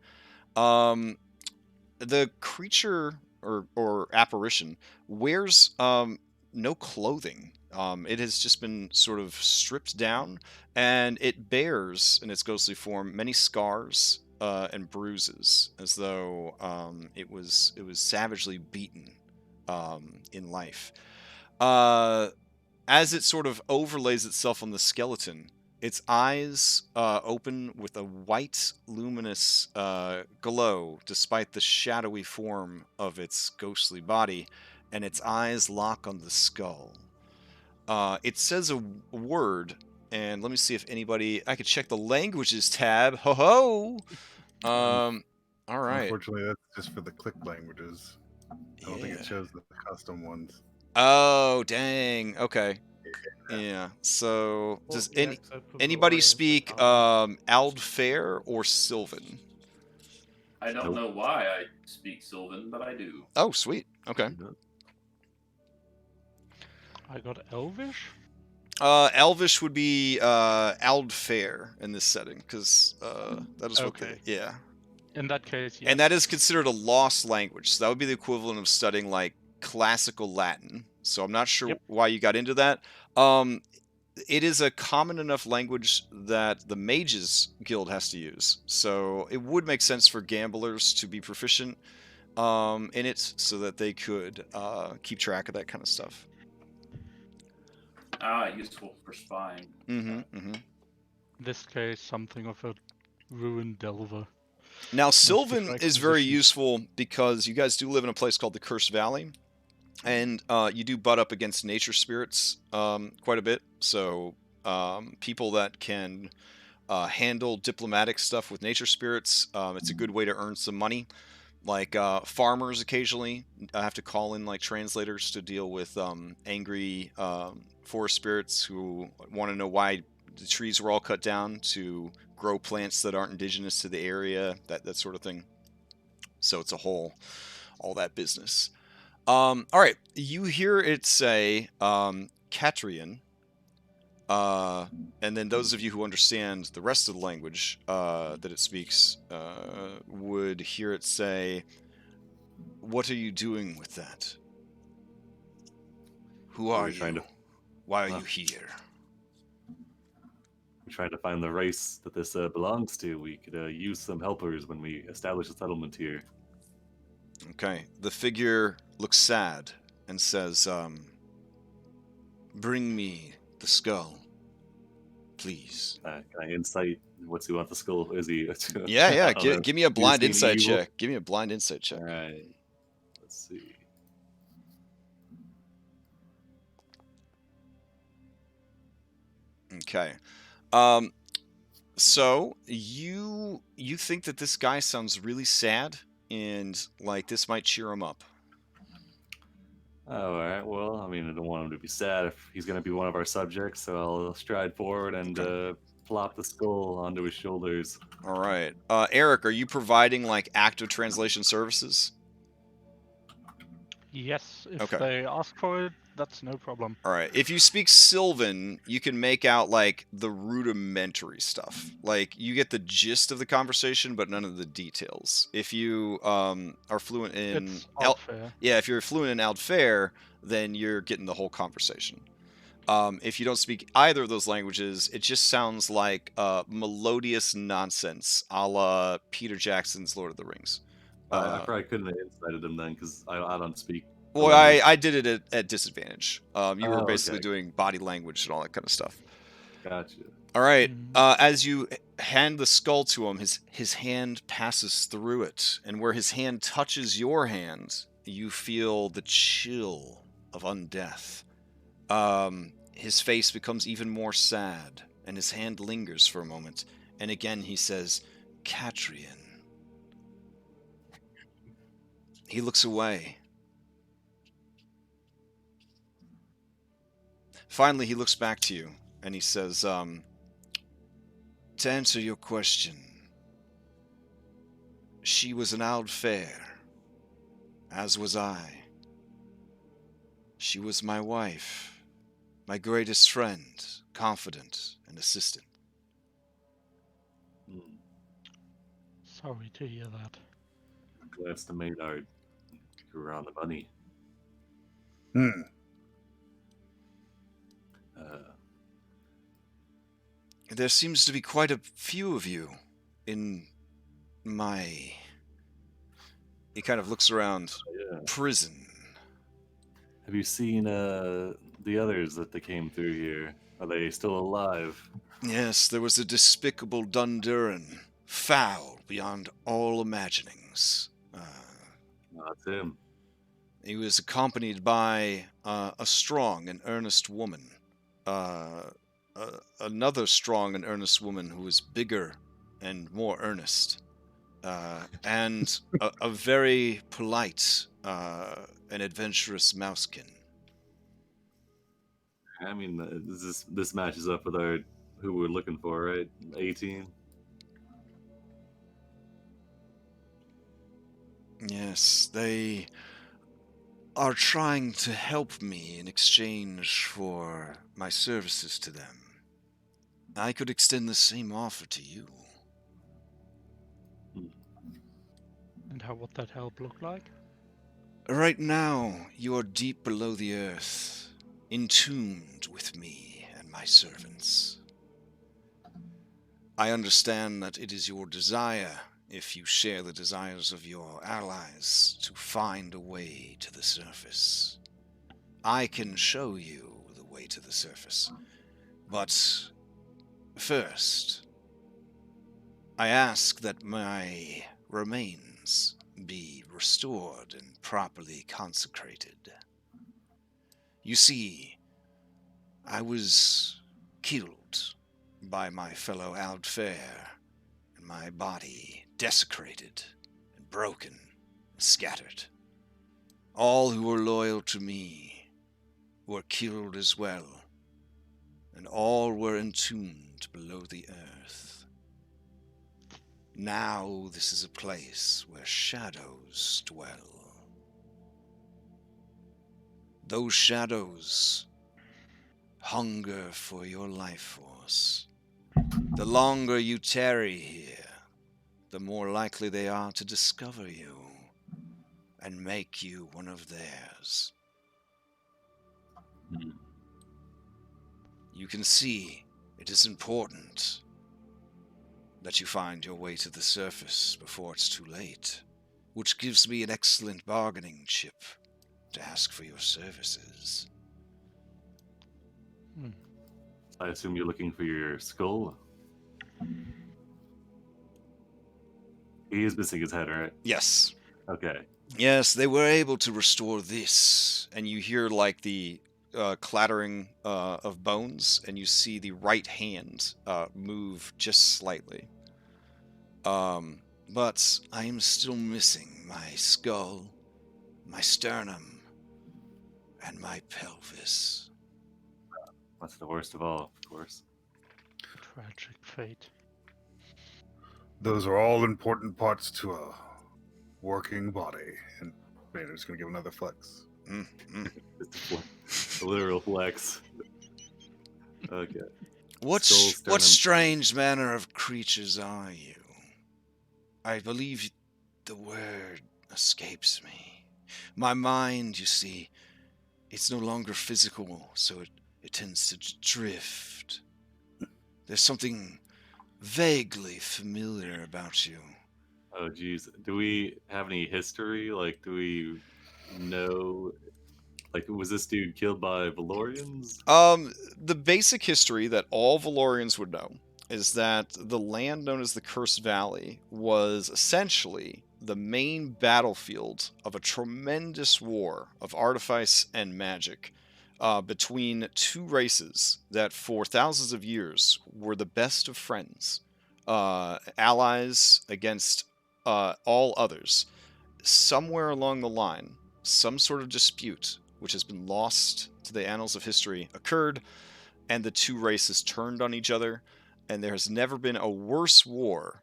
The creature or apparition wears no clothing. It has just been sort of stripped down, and it bears in its ghostly form many scars and bruises, as though it was savagely beaten in life. As it sort of overlays itself on the skeleton, its eyes open with a white, luminous glow, despite the shadowy form of its ghostly body, and its eyes lock on the skull. It says a word, and let me see if anybody... I could check the languages tab. Ho-ho! All right. Unfortunately, that's just for the click languages. I don't think it shows the custom ones. Oh, dang. Okay. Yeah. So, does anybody speak Aldfair or Sylvan? I don't know why I speak Sylvan, but I do. Oh, sweet. Okay. I got Elvish. Elvish would be Aldfair in this setting, because that is what Okay. yeah. In that case, yeah. And that is considered a lost language. So that would be the equivalent of studying like classical Latin. So I'm not sure why you got into that. It is a common enough language that the Mages Guild has to use. So it would make sense for gamblers to be proficient in it, so that they could keep track of that kind of stuff. Useful for spying. This case, something of a ruined delver. Now, Sylvan strike is very position. useful because you guys do live in a place called the Cursed Valley. And you do butt up against nature spirits quite a bit. So people that can handle diplomatic stuff with nature spirits, it's a good way to earn some money. Like farmers occasionally have to call in like translators to deal with angry forest spirits who want to know why the trees were all cut down to grow plants that aren't indigenous to the area, that sort of thing. So it's all that business. All right, you hear it say Catrian, and then those of you who understand the rest of the language that it speaks would hear it say, "What are you doing with that? Who are you? Why are you here?" We're trying to find the race that this belongs to. We could use some helpers when we establish a settlement here. Okay, the figure looks sad and says, "Bring me the skull, please." Can I insight? What's he want the skull? Is he? Yeah. I don't know. Give me a blind Is he insight evil? check. Give me a blind insight check. All right. Let's see. Okay. So you think that this guy sounds really sad, and like this might cheer him up. All right. Well, I mean, I don't want him to be sad if he's going to be one of our subjects, so I'll stride forward and plop the skull onto his shoulders. All right. Eric, are you providing like active translation services? Yes, if Okay. they ask for it, that's no problem. All right. If you speak Sylvan, you can make out like the rudimentary stuff. Like you get the gist of the conversation, but none of the details. If you are fluent in It's unfair. if you're fluent in Aldfair, then you're getting the whole conversation. If you don't speak either of those languages, it just sounds like melodious nonsense, a la Peter Jackson's Lord of the Rings. I probably couldn't have incited him then because I don't speak. the Well, language. I did it at disadvantage. You were Oh, basically okay. doing body language and all that kind of stuff. Gotcha. All right. Mhm. As you hand the skull to him, his hand passes through it, and where his hand touches your hand, you feel the chill of undeath. His face becomes even more sad, and his hand lingers for a moment, and again he says, "Catrian." He looks away. Finally, he looks back to you, and he says, "To answer your question, she was an Aldfair, as was I. She was my wife, my greatest friend, confidant, and assistant." Hmm. Sorry to hear that. That's the Maynard. You were on the money. Hmm. There seems to be quite a few of you in my... He kind of looks around. Yeah. Prison. Have you seen the others that they came through here? Are they still alive? Yes, there was a despicable Dunduran, foul beyond all imaginings. That's him. He was accompanied by a strong and earnest woman. Another strong and earnest woman who was bigger and more earnest. And a very polite and adventurous mousekin. I mean, this matches up with our who we're looking for, right? 18. Yes, they are trying to help me in exchange for my services to them. I could extend the same offer to you. And how would that help look like? Right now, you are deep below the earth, entombed with me and my servants. I understand that it is your desire, if you share the desires of your allies, to find a way to the surface. I can show you the way to the surface. But first, I ask that my remains be restored and properly consecrated. You see, I was killed by my fellow Aldfair, and my body desecrated and broken and scattered. All who were loyal to me were killed as well, and all were entombed below the earth. Now this is a place where shadows dwell. Those shadows hunger for your life force. The longer you tarry here, the more likely they are to discover you and make you one of theirs. You can see it is important that you find your way to the surface before it's too late, which gives me an excellent bargaining chip to ask for your services. I assume you're looking for your skull? He is missing his head, right? Yes. Okay. Yes, they were able to restore this, and you hear like the clattering of bones, and you see the right hand move just slightly. But I am still missing my skull, my sternum, and my pelvis. That's the worst of all, of course. Tragic fate. Those are all important parts to a working body. And Maynard's going to give another flex. Just a flex. A literal flex. Okay. What Skull, sternum. strange manner of creatures are you? I believe the word escapes me. My mind, you see, it's no longer physical, so it tends to drift. There's something vaguely familiar about you. Oh, geez. Do we have any history? Like, do we know... Like, was this dude killed by Valorians? The basic history that all Valorians would know is that the land known as the Cursed Valley was essentially the main battlefield of a tremendous war of artifice and magic between two races that for thousands of years were the best of friends, allies against all others. Somewhere along the line, some sort of dispute, which has been lost to the annals of history, occurred, and the two races turned on each other, and there has never been a worse war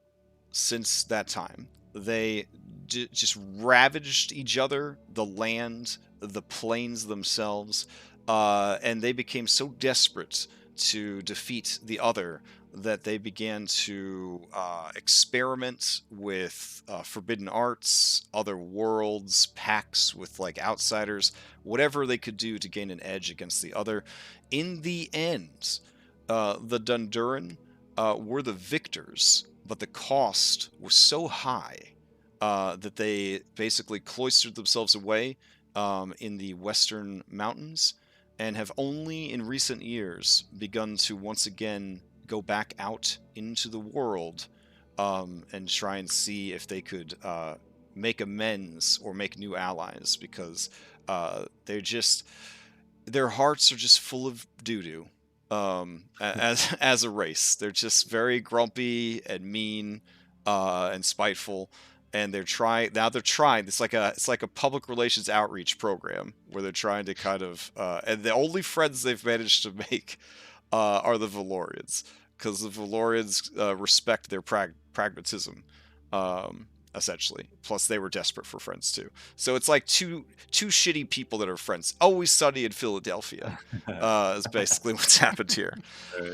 since that time. They just ravaged each other, the land, the plains themselves, and they became so desperate to defeat the other that they began to experiment with forbidden arts, other worlds, pacts with like outsiders, whatever they could do to gain an edge against the other. In the end, the Dunduran were the victors, but the cost was so high that they basically cloistered themselves away in the western mountains and have only in recent years begun to once again go back out into the world and try and see if they could make amends or make new allies, because their hearts are just full of doo-doo. As a race, they're just very grumpy and mean and spiteful, and they're trying. It's like a public relations outreach program where they're trying to kind of and the only friends they've managed to make are the Valorians, because the Valorians respect their pragmatism, essentially. Plus, they were desperate for friends too. So it's like two shitty people that are friends. Always Sunny in Philadelphia is basically what's happened here.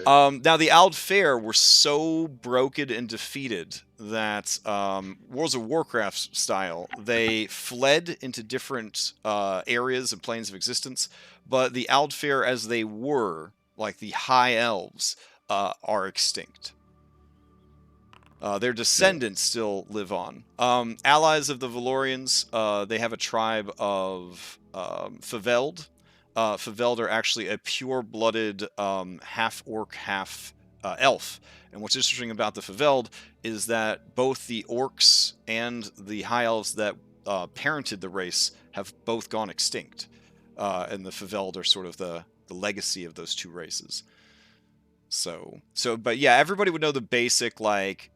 Now, the Aldfair were so broken and defeated that World of Warcraft style, they fled into different areas and planes of existence. But the Aldfair, as they were, like the High Elves, are extinct. Their descendants still live on. Allies of the Valorians, they have a tribe of Faveld. Faveld are actually a pure-blooded half-orc, half-elf. And what's interesting about the Faveld is that both the orcs and the High Elves that parented the race have both gone extinct. and the Faveld are sort of the legacy of those two races. So, but yeah, everybody would know the basic, like,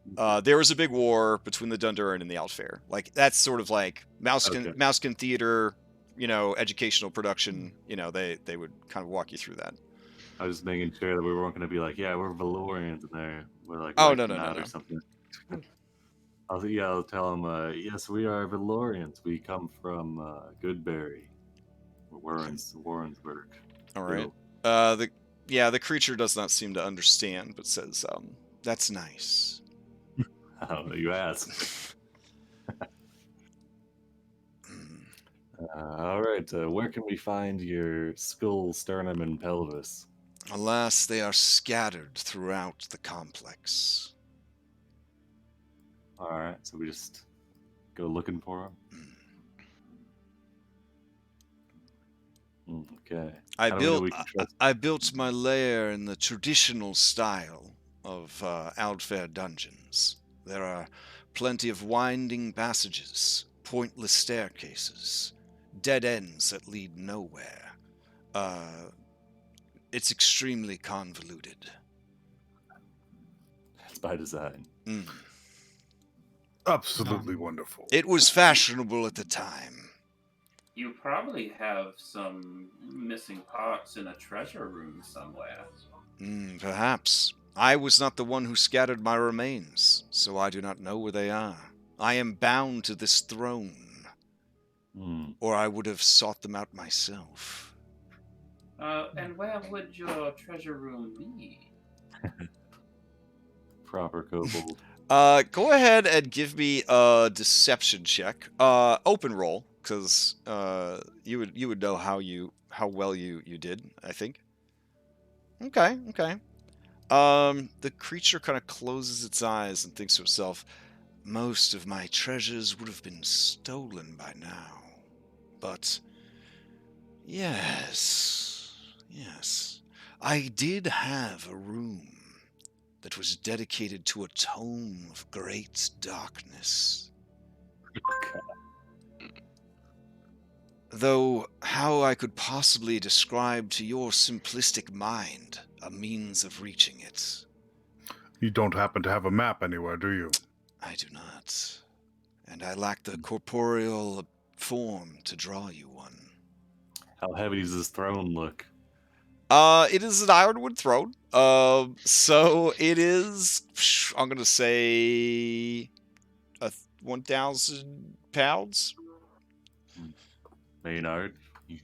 there was a big war between the Dunduran and the Altfair. Like, that's sort of like Mouskin Theater, educational production, they would kind of walk you through that. I was just making sure that we weren't going to be like, yeah, we're Valorians, and we're like, Oh, no, no. or something. I'll tell them, yes, we are Valorians. We come from Goodberry, Warrensburg. All right. The creature does not seem to understand, but says, that's nice. Oh, you ask. All right, where can we find your skull, sternum, and pelvis? Alas, they are scattered throughout the complex. All right, so we just go looking for them. Okay. I built my lair in the traditional style of Altfair dungeons. There are plenty of winding passages, pointless staircases, dead ends that lead nowhere. It's extremely convoluted. That's by design. Absolutely wonderful. It was fashionable at the time. You probably have some missing parts in a treasure room somewhere. Perhaps. I was not the one who scattered my remains, so I do not know where they are. I am bound to this throne, or I would have sought them out myself. And where would your treasure room be? Proper kobold. Go ahead and give me a deception check. Open roll, because you would know how well you did, I think. Okay. The creature kind of closes its eyes and thinks to itself, most of my treasures would have been stolen by now. But yes, I did have a room that was dedicated to a tome of great darkness. Though how I could possibly describe to your simplistic mind a means of reaching it. You don't happen to have a map anywhere, do you? I do not. And I lack the corporeal form to draw you one. How heavy does this throne look? It is an ironwood throne. So it is, I'm gonna say, 1,000 pounds. Maynard. Do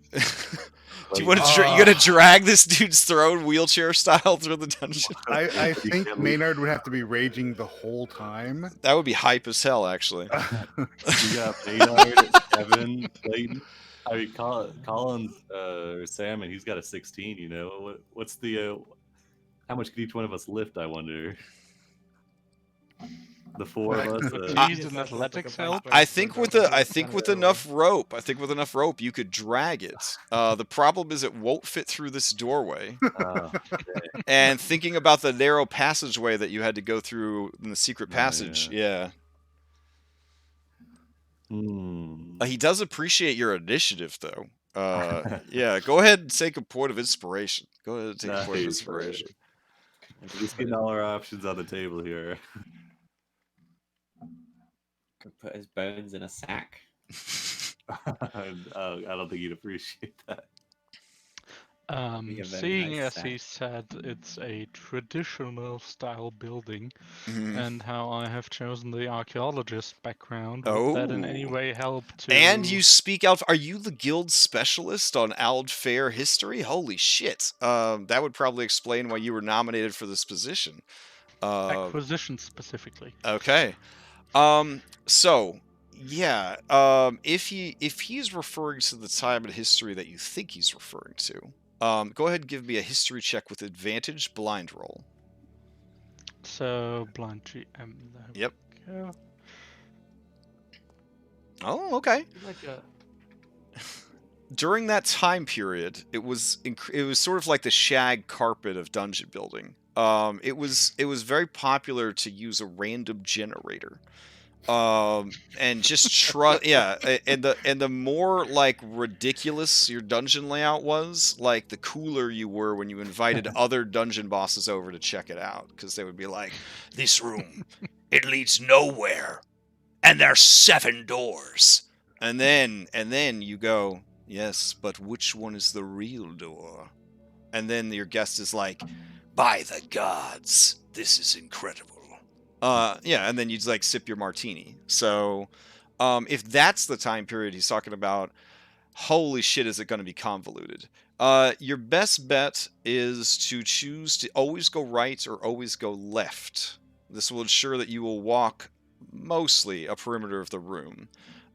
you want to? You gonna drag this dude's throne wheelchair style through the dungeon? I think Maynard would have to be raging the whole time. That would be hype as hell, actually. You got Maynard, Kevin, Clayton. I mean, Colin's Sam, and he's got a 16. What's the? How much could each one of us lift? I wonder. The four of us. These in athletics help. I think with enough rope. You could drag it. The problem is it won't fit through this doorway. Okay. And thinking about the narrow passageway that you had to go through in the secret passage, yeah. He does appreciate your initiative, though. Yeah, go ahead and take a point of inspiration. Go ahead and take a point of inspiration. We're just getting all our options on the table here. Could put his bones in a sack. I don't think he'd appreciate that. Seeing as he said it's a traditional style building, and how I have chosen the archaeologist background, would that in any way help to... And you speak out. Are you the guild specialist on Aldfair history? Holy shit. That would probably explain why you were nominated for this position. Acquisition specifically. Okay. So yeah, if he's referring to the time in history that you think he's referring to, go ahead and give me a history check with advantage, blind roll. So blind GM. Yep. Go. Oh, okay. During that time period, it was sort of like the shag carpet of dungeon building. It was very popular to use a random generator. And just trust, yeah, and the more like ridiculous your dungeon layout was, like the cooler you were when you invited other dungeon bosses over to check it out, because they would be like, "This room, it leads nowhere, and there's 7 doors," and then you go, "Yes, but which one is the real door?" And then your guest is like, "By the gods, this is incredible." Yeah, and then you'd like sip your martini. So, if that's the time period he's talking about, holy shit, is it going to be convoluted? Your best bet is to choose to always go right or always go left. This will ensure that you will walk mostly a perimeter of the room.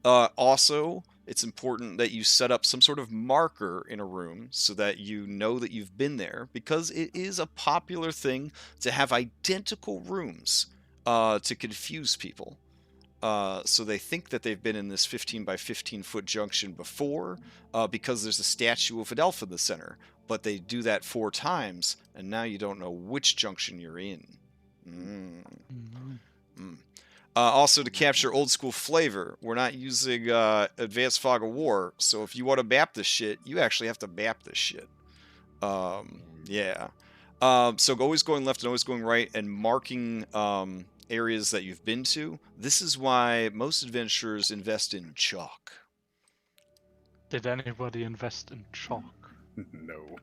Also, it's important that you set up some sort of marker in a room so that you know that you've been there, because it is a popular thing to have identical rooms to confuse people. So they think that they've been in this 15 by 15 foot junction before because there's a statue of an elf in the center. But they do that 4 times, and now you don't know which junction you're in. Also, to capture old school flavor, we're not using Advanced Fog of War, so if you want to map this shit, you actually have to map this shit. Yeah. So always going left and always going right, and marking areas that you've been to. This is why most adventurers invest in chalk. Did anybody invest in chalk? No.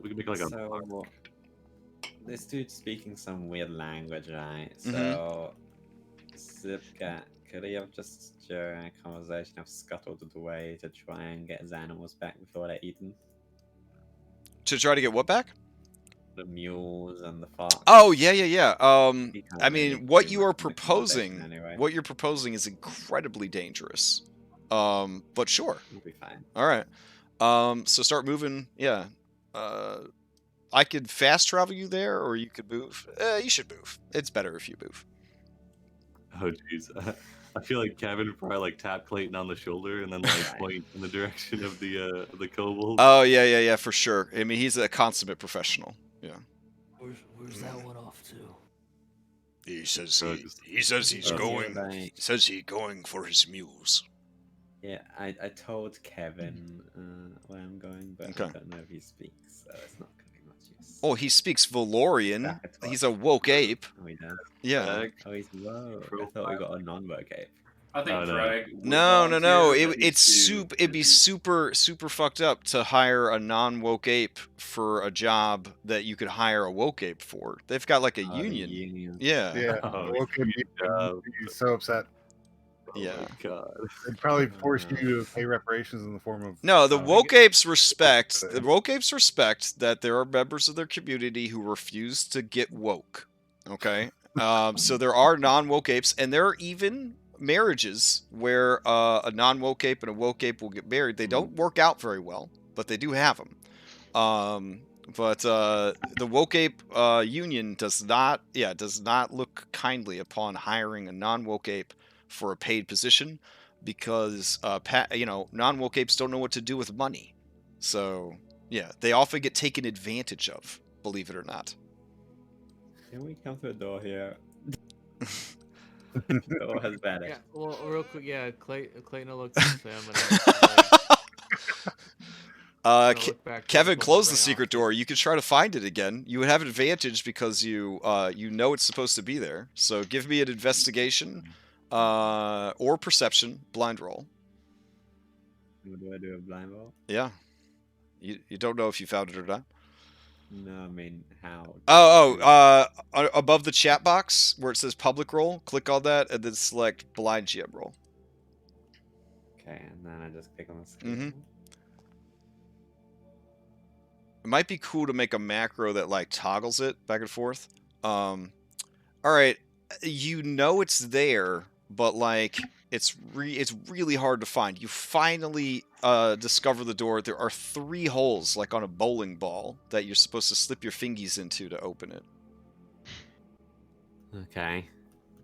We could make like a So, this dude's speaking some weird language, right? So, Zipcat, could he have just during a conversation have scuttled away to try and get his animals back before they're eaten? To try to get what back? The mules and the fox. Oh, yeah. He can't I really mean, what do you much are in the conversation proposing, anyway. what you're proposing is incredibly dangerous. But sure. We'll be fine. All right. So start moving. Yeah. I could fast travel you there, or you could move. You should move. It's better if you move. Oh jeez, I feel like Kevin would probably like tap Clayton on the shoulder and then like point in the direction of the kobold. Oh yeah, for sure. I mean, he's a consummate professional. Yeah. Where's that one off to? He says he's going. He says he's going for his mules. Yeah, I told Kevin where I'm going, but I don't know if he speaks, so it's not going to be much use. Oh, he speaks Valorian. He's a woke ape. Oh, he does? Yeah. Oh, he's low. I thought we got a non-woke ape. I think Drag. No. It'd be super fucked up to hire a non-woke ape for a job that you could hire a woke ape for. They've got like a union. Yeah. Yeah. Oh, Okay, he's so upset. Yeah. Oh my God. They'd probably force you to pay reparations in the form of. No, the woke apes respect. The woke apes respect that there are members of their community who refuse to get woke. Okay. So there are non-woke apes, and there are even marriages where a non-woke ape and a woke ape will get married. They don't work out very well, but they do have them. But the woke ape union does not look kindly upon hiring a non-woke ape for a paid position, because non-woke apes don't know what to do with money. So yeah, they often get taken advantage of, believe it or not. Can we come to the door here? The door has vanished. Yeah, well, real quick, yeah, Clayton will look at Sam and Kevin, close the secret door. You could try to find it again. You would have an advantage because you know it's supposed to be there. So give me an investigation or perception blind roll. Do I do a blind roll? Yeah. You don't know if you found it or not. No, I mean how. Above the chat box where it says public roll, click on that and then select blind GM roll. Okay, and then I just click on the screen. It might be cool to make a macro that like toggles it back and forth. All right, you know it's there, but like it's really hard to find. You finally discover the door. There are 3 holes, like on a bowling ball, that you're supposed to slip your fingies into to open it. Okay.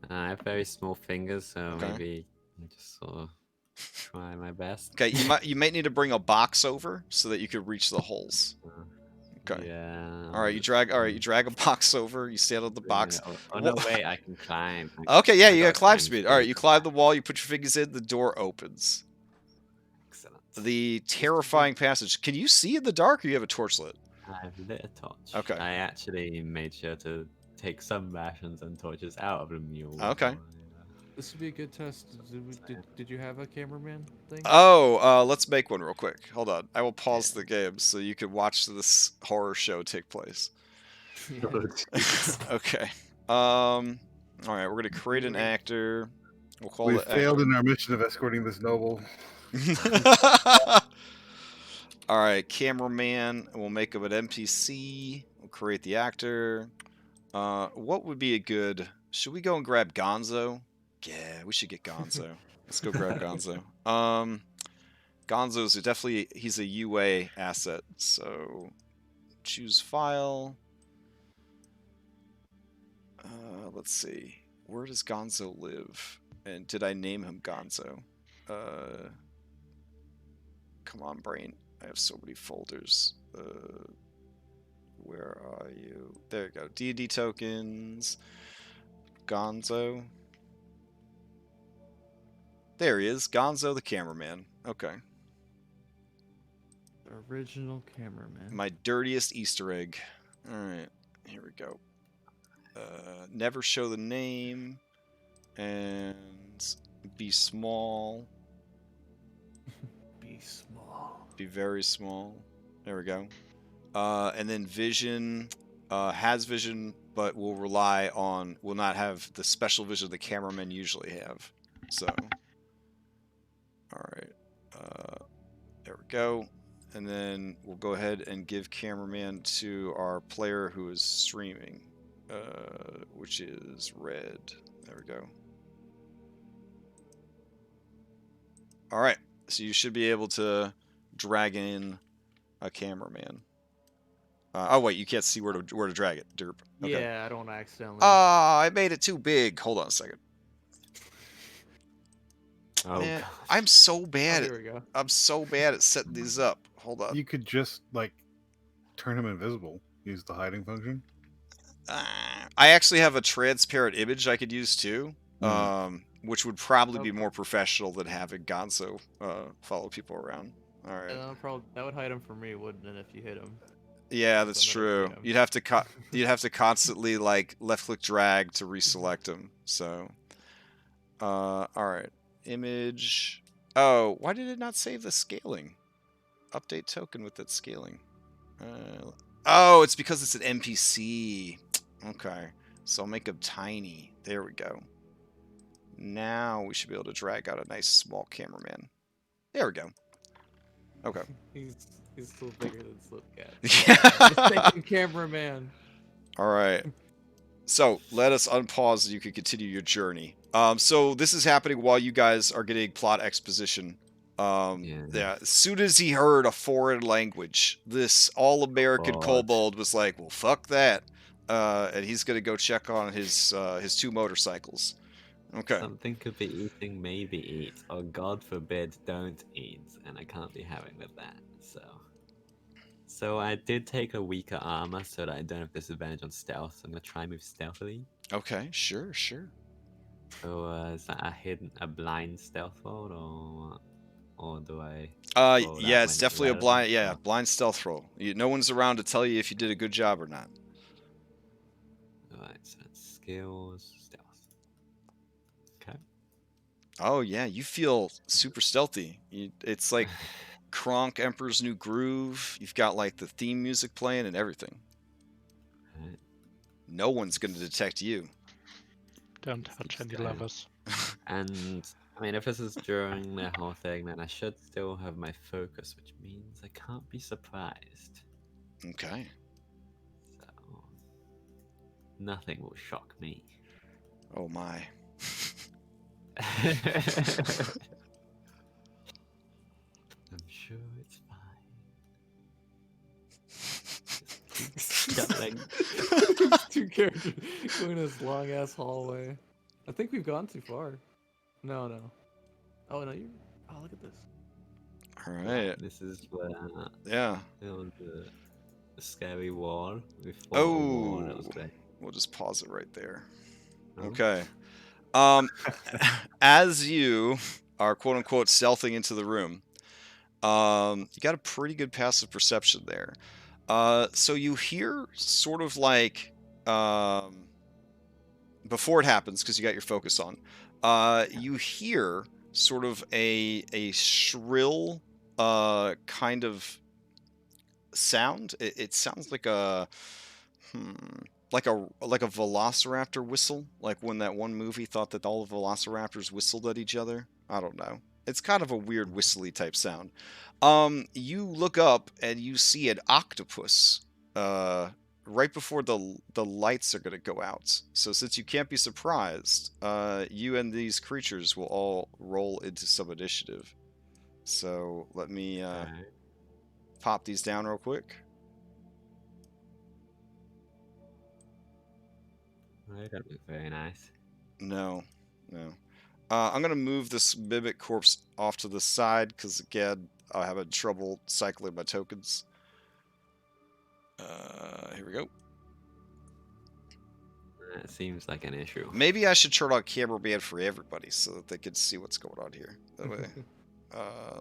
I have very small fingers, so maybe I just sort of try my best. Okay, you might need to bring a box over so that you could reach the holes. Okay. Yeah. All right, you drag. All right, you drag a box over. You stand on the box. Oh no, wait! I can climb. Okay, yeah, I you got climb climb speed. All right, you speed. climb the wall. You put your fingers in. The door opens. Excellent. The terrifying passage. Can you see in the dark, or you have a torch lit? I've lit a torch. Okay. I actually made sure to take some rations and torches out of the mule. Okay. This would be a good test. Did you have a cameraman thing? Oh, let's make one real quick. Hold on. I will pause the game so you can watch this horror show take place. Okay. All right, we're gonna create an actor. We'll call We it. failed in our mission of escorting this noble. All right, cameraman. We'll make him an NPC. We'll create the actor. What would be a good? Should we go and grab Gonzo? Yeah, we should get Gonzo. Let's go grab Gonzo. Gonzo's definitely he's a UA asset. So choose file. Let's see. Where does Gonzo live? And did I name him Gonzo? Come on, brain. I have so many folders. Where are you? There you go. D&D tokens. Gonzo. There he is. Gonzo the cameraman. Okay. Original cameraman. My dirtiest Easter egg. Alright. Here we go. Never show the name. And be small. Be small. Be very small. There we go. And then vision. Has vision, but will rely on... Will not have the special vision the cameramen usually have. So... Alright. There we go. And then we'll go ahead and give cameraman to our player who is streaming, which is red. There we go. Alright, so you should be able to drag in a cameraman. Oh wait, you can't see where to drag it. Derp. Okay. Yeah, I don't accidentally. I made it too big. Hold on a second. Oh, Man, gosh. I'm so bad. Here we go. I'm so bad at setting these up. Hold on. You could just like turn him invisible. Use the hiding function. I actually have a transparent image I could use too, which would probably be more professional than having Gonzo follow people around. All right. That would hide him from me, wouldn't it? If you hit him. Yeah, that's true. You'd have to constantly like left click drag to reselect him. So, all right. Image. Oh, why did it not save the scaling? Update token with that scaling. Oh, it's because it's an NPC. Okay, so I'll make him tiny. There we go. Now we should be able to drag out a nice small cameraman. There we go. Okay. He's still bigger than Slipcat. Yeah. Thinking cameraman. All right. So let us unpause so you can continue your journey. So this is happening while you guys are getting plot exposition. Yeah. As soon as he heard a foreign language, this all-American kobold was like, "Well, fuck that," and he's gonna go check on his two motorcycles. Okay. Something could be eating, maybe eat, or God forbid, don't eat, and I can't be having with that. So I did take a weaker armor so that I don't have disadvantage on stealth. So I'm gonna try and move stealthily. Okay. Sure. So is that a blind stealth roll, or do I? Yeah, it's definitely a blind. Yeah, blind stealth roll. No one's around to tell you if you did a good job or not. Alright, so that's skills, stealth. Okay. Oh yeah, you feel super stealthy. It's like Kronk, Emperor's New Groove. You've got like the theme music playing and everything. Alright. No one's gonna detect you. Don't touch any levers. And I mean, if this is during the whole thing, then I should still have my focus, which means I can't be surprised. Okay. So nothing will shock me. Oh my. I'm sure it's fine. Two characters going this long ass hallway. I think we've gone too far. No. Oh no, you. Oh, look at this. All right. This is where. Yeah. scary wall. We fought a wall and it was Oh, great. we'll just pause it right there. Oh. Okay. As you are quote unquote stealthing into the room, you got a pretty good passive perception there. So you hear sort of like before it happens, because you got your focus on, you hear sort of a shrill kind of sound. It sounds like a like a velociraptor whistle, like when that one movie thought that all the velociraptors whistled at each other. I don't know. It's kind of a weird whistly type sound. You look up and you see an octopus right before the lights are going to go out. So since you can't be surprised, you and these creatures will all roll into some initiative. So let me pop these down real quick. They don't look very nice. No. I'm going to move this Mimic Corpse off to the side because, again, I have trouble cycling my tokens. Here we go. That seems like an issue. Maybe I should turn on cameraman for everybody so that they can see what's going on here. That way.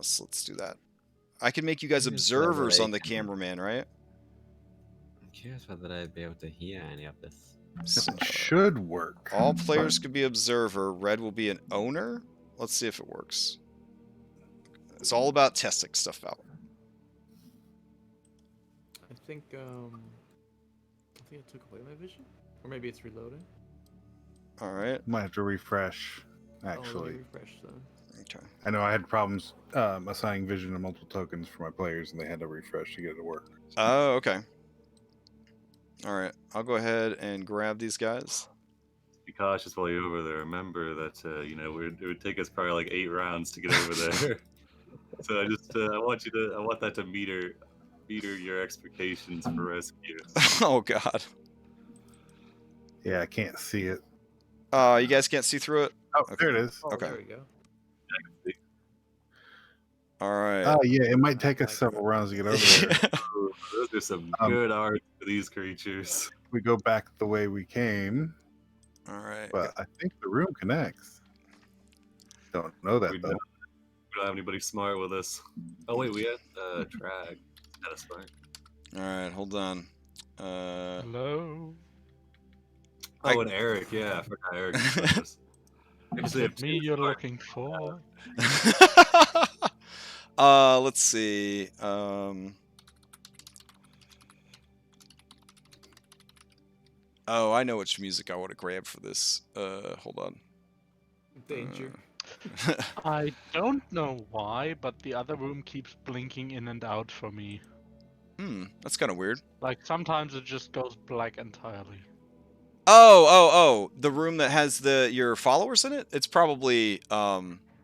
So let's do that. I can make you guys observers on the cameraman, right? I'm curious whether I'd be able to hear any of this. So, It should work. all players can be observer. Red will be an owner. Let's see if it works. It's all about testing stuff out. I think it took away my vision, or maybe it's reloading. All right. Might have to refresh, Oh, let actually. me refresh then. Okay. I know I had problems assigning vision to multiple tokens for my players, and they had to refresh to get it to work. Oh, okay. All right. I'll go ahead and grab these guys. Be cautious while you're over there. Remember that it would take us probably like 8 rounds to get over there. So I want that to meter your expectations for rescue. Oh God. Yeah, I can't see it. You guys can't see through it? Oh, Okay. there it is. Oh, Okay. there we go. All right. Oh, yeah, it might take us several rounds to get over there. Ooh, those are some good art for these creatures. We go back the way we came, All right. but I think the room connects. Don't know that, We though. don't have anybody smart with us. Oh wait, we had Drag. That's smart. All right. Hold on. Hello? Oh, and Eric. Yeah, I forgot Eric. Is it me you're looking for? Let's see. Oh, I know which music I want to grab for this. Hold on. Danger. I don't know why, but the other room keeps blinking in and out for me. That's kind of weird. Like, sometimes it just goes black entirely. Oh, the room that has your followers in it? It's probably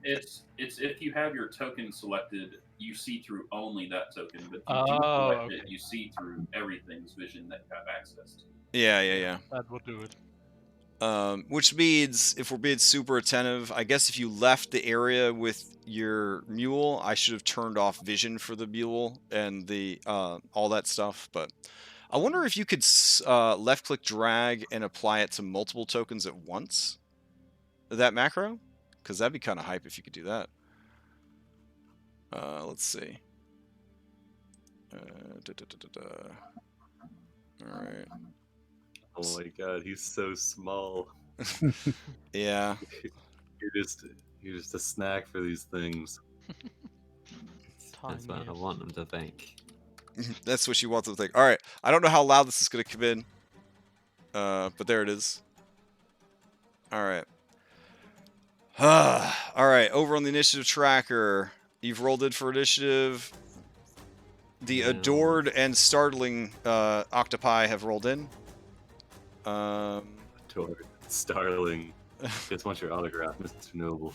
It's if you have your token selected, you see through only that token, but if you Oh, do select okay. it, you see through everything's vision that you have access to. Yeah. That will do it. Which means, if we're being super attentive, I guess if you left the area with your mule, I should have turned off vision for the mule and the all that stuff. But I wonder if you could left-click drag and apply it to multiple tokens at once. That macro, because that'd be kind of hype if you could do that. Let's see. All right. Oh my god, he's so small. Yeah. You're just a snack for these things. That's what I want them to think. That's what you want them to think. All right. I don't know how loud this is going to come in. But there it is. All right. All right. Over on the initiative tracker, you've rolled in for initiative. The adored and startling octopi have rolled in. Adored, startling. Just want your autograph, Mr. Noble.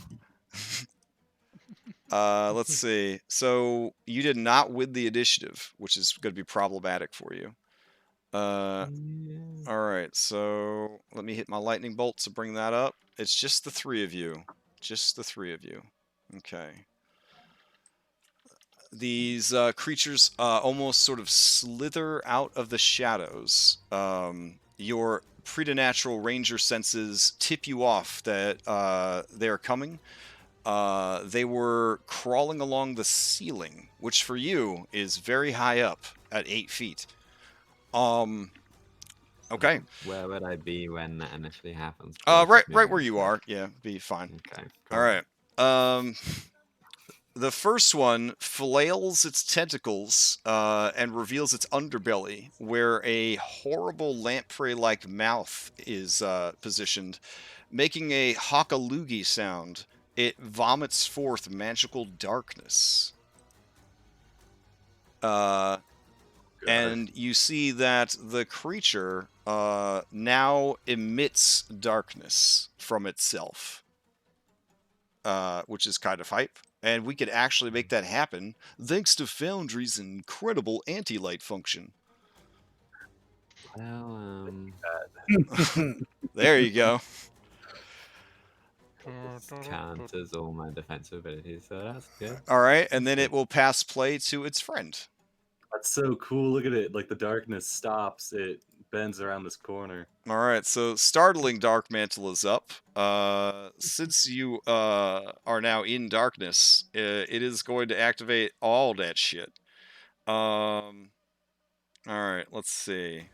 Let's see. So you did not win the initiative, which is going to be problematic for you. All right. So let me hit my lightning bolt to bring that up. It's just the 3 of you. Just the 3 of you. Okay. these creatures almost sort of slither out of the shadows. Your preternatural ranger senses tip you off that they're coming. They were crawling along the ceiling, which for you is very high up at 8 feet. Okay. Where would I be when that initially happens? Right where you are. Yeah, be fine. Okay. All right. The first one flails its tentacles and reveals its underbelly, where a horrible lamprey-like mouth is positioned, making a hockaloogie sound. It vomits forth magical darkness. And you see that the creature now emits darkness from itself, which is kind of hype. And we could actually make that happen thanks to Foundry's incredible anti-light function. Well, There you go. this counters all my defensive abilities, so that's good. All right, and then it will pass play to its friend. That's so cool. Look at it. Like the darkness stops. It bends around this corner. All right, so Startling Dark Mantle is up. Since you are now in darkness, it is going to activate all that shit. All right, let's see.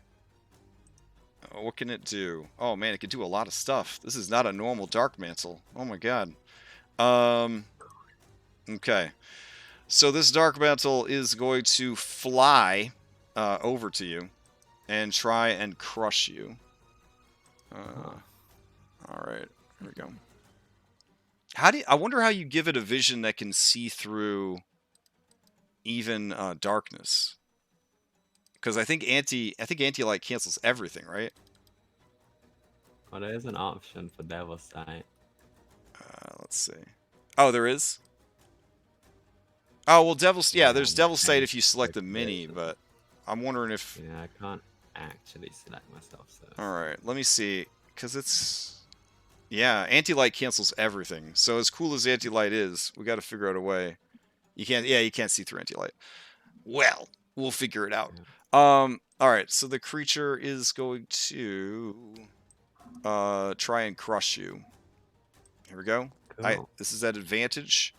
What can it do? Oh man, it can do a lot of stuff. This is not a normal Dark Mantle. Oh my god. Okay. So this Dark Mantle is going to fly over to you and try and crush you. All right, here we go. I wonder how you give it a vision that can see through even darkness. Because I think anti-light cancels everything, right? Well, there is an option for Devil's Sight. Let's see. Oh, there is? Oh, well, there's Devil's Sight if you select the mini, but I'm wondering if... Yeah, I can't actually select myself, so... Alright, let me see. Because it's... Yeah, anti-light cancels everything. So as cool as anti-light is, we got to figure out a way. You can't see through anti-light. Well, we'll figure it out. Alright, so the creature is going to try and crush you. Here we go. Cool. This is at advantage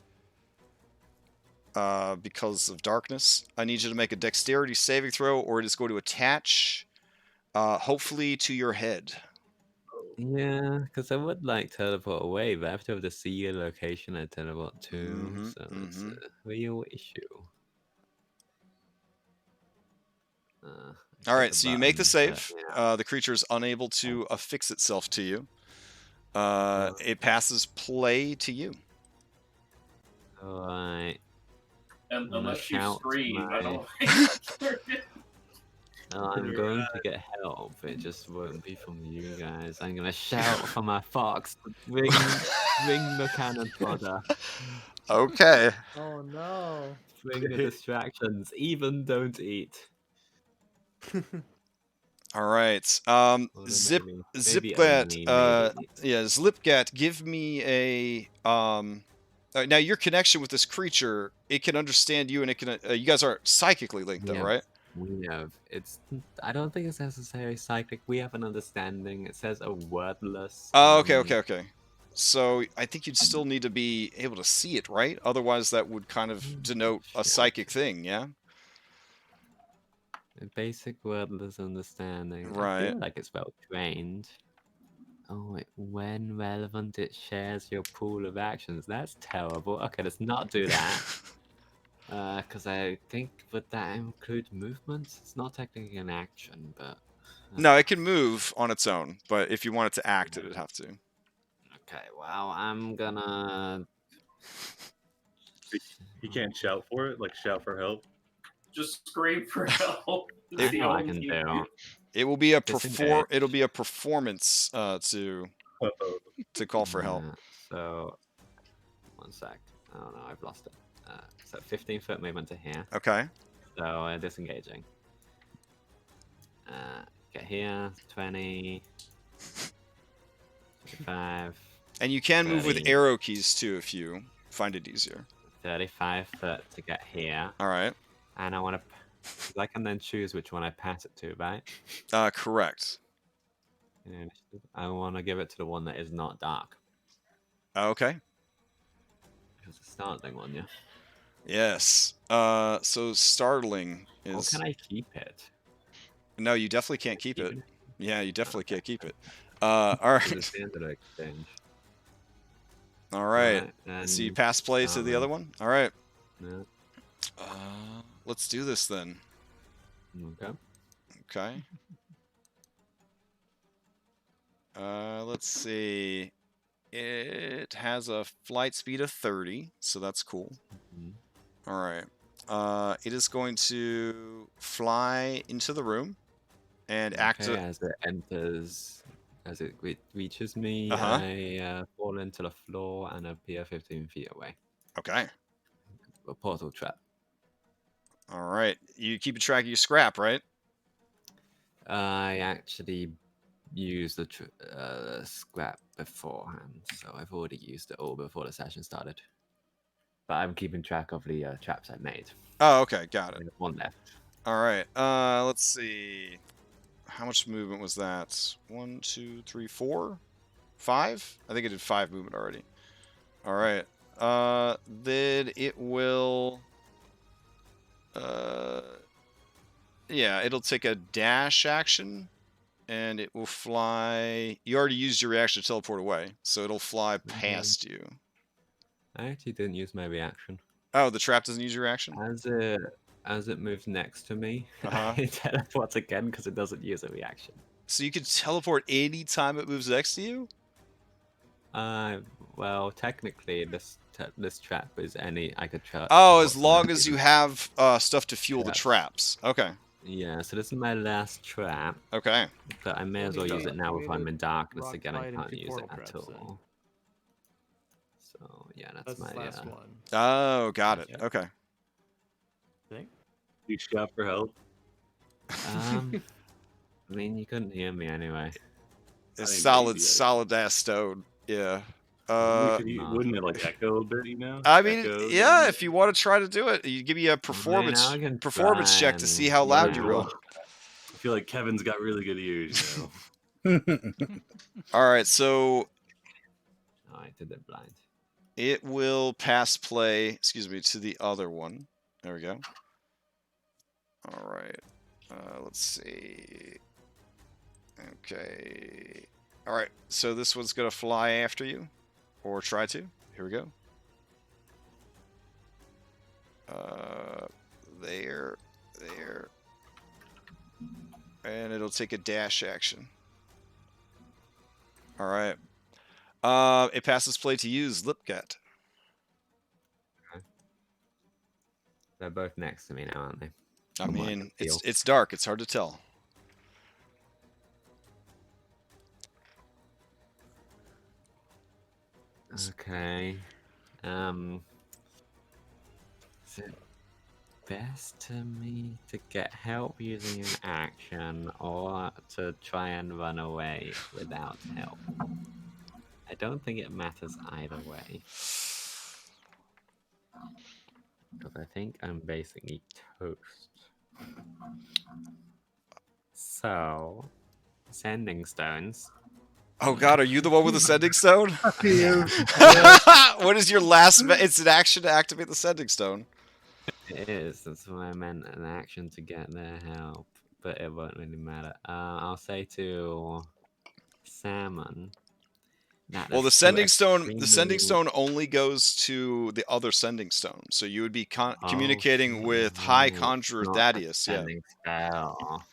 because of darkness. I need you to make a dexterity saving throw, or it is going to attach, hopefully, to your head. Yeah, because I would like teleport away, but I have to have to see your location I teleport to, so it's a real issue. All right, so you make the save. Yeah. The creature is unable to affix itself to you. It passes play to you. Alright. And I'm gonna unless you shout scream, I my- don't. I'm going to get help. It just won't be from you guys. I'm gonna shout for my fox. Ring the cannon fodder. Okay. Oh no. Bring the distractions. Even don't eat. All right. Maybe Zipgat. only Zlipgat, give me a now your connection with this creature, it can understand you, and it can. You guys aren't psychically linked, though, Yeah. right? We have. I don't think it's necessarily psychic. We have an understanding. It says a wordless. Oh, okay. So I think you'd still need to be able to see it, right? Otherwise, that would kind of denote a psychic thing, yeah? A basic wordless understanding. I Right. feel like it's well trained. Oh, when relevant, it shares your pool of actions. That's terrible. Okay, let's not do that. Because I think would that include movements? It's not technically an action, but... No, it can move on its own, but if you want it to act, it'd have to. Okay, well, I'm gonna... You can't shout for it, like shout for help. Just scream for help. I know I can do. It will be a Disengage. It'll be a performance to call for help. So, 1 sec. Oh no, I've lost it. So 15-foot movement to here. Okay. So disengaging. Get here. 20. 25. And you can move with 30. arrow keys too if you find it easier. 35 foot to get here, All right. and I want to. I can then choose which one I pass it to, right? Correct. And I want to give it to the one that is not dark. Okay. It's a startling one, yeah. Yes. So startling Or is. can I keep it? No, you definitely can't keep it. Even- Yeah, you definitely Okay. can't keep it. All To right. the standard exchange. All right. And So you pass play to the other one. All right. No. Let's do this then. Okay. Okay. Let's see. It has a flight speed of 30, so that's cool. Mhm. All right. It is going to fly into the room and act. Okay, as it enters, as it reaches me, Uh-huh. I fall into the floor and appear 15 feet away. Okay. A portal trap. All right. You keep track of your scrap, right? I actually used the scrap beforehand, so I've already used it all before the session started. But I'm keeping track of the traps I made. Oh, okay. Got it. There's one left. All right. Let's see. How much movement was that? 1, 2, 3, 4, 5? I think I did 5 movement already. All right. Then it will. Yeah, it'll take a dash action, and it will fly. You already used your reaction to teleport away, so it'll fly past you. I actually didn't use my reaction. Oh, the trap doesn't use your reaction? As it moves next to me, Uh-huh. it teleports again because it doesn't use a reaction. So you can teleport any time it moves next to you? Well, technically, this trap is any I could trap. Oh, as long as you have stuff to fuel the Traps. traps. Okay. Yeah, so this is my last trap, Okay. but I may as well use it now if I'm in darkness again. I Rockslide and can't two use it portal at traps then. all. So yeah, that's That's my the last one. Oh, got it. Yeah. Okay. Think? You shout for help. I mean, you couldn't hear me anyway. It's think solid, maybe, solid ass stone. Yeah. Wouldn't it like echo a bit? You know. I mean, Echo, yeah. If you want to try to do it, you give me a performance I can check try to see and- how loud yeah. you roll. I feel like Kevin's got really good ears. You know? All right, so Oh, I did it blind. it will pass play. Excuse me, to the other one. There we go. All right. Let's see. Okay. All right. So this one's gonna fly after you, or try to. Here we go. There, and it'll take a dash action. All right. It passes play to use Lipcat. They're both next to me now, aren't they? I From what mean, can feel. it's dark. It's hard to tell. Okay. Is it best to me to get help using an action or to try and run away without help? I don't think it matters either way. Because I think I'm basically toast. So, sending stones. Oh God, are you the one with the sending stone? You. What is your last? It's an action to activate the sending stone. It is. That's why I meant an action to get their help, but it won't really matter. I'll say to Salmon. Well, the sending stone only goes to the other sending stone. So you would be communicating with High Conjurer Thaddeus. Yeah. Spell.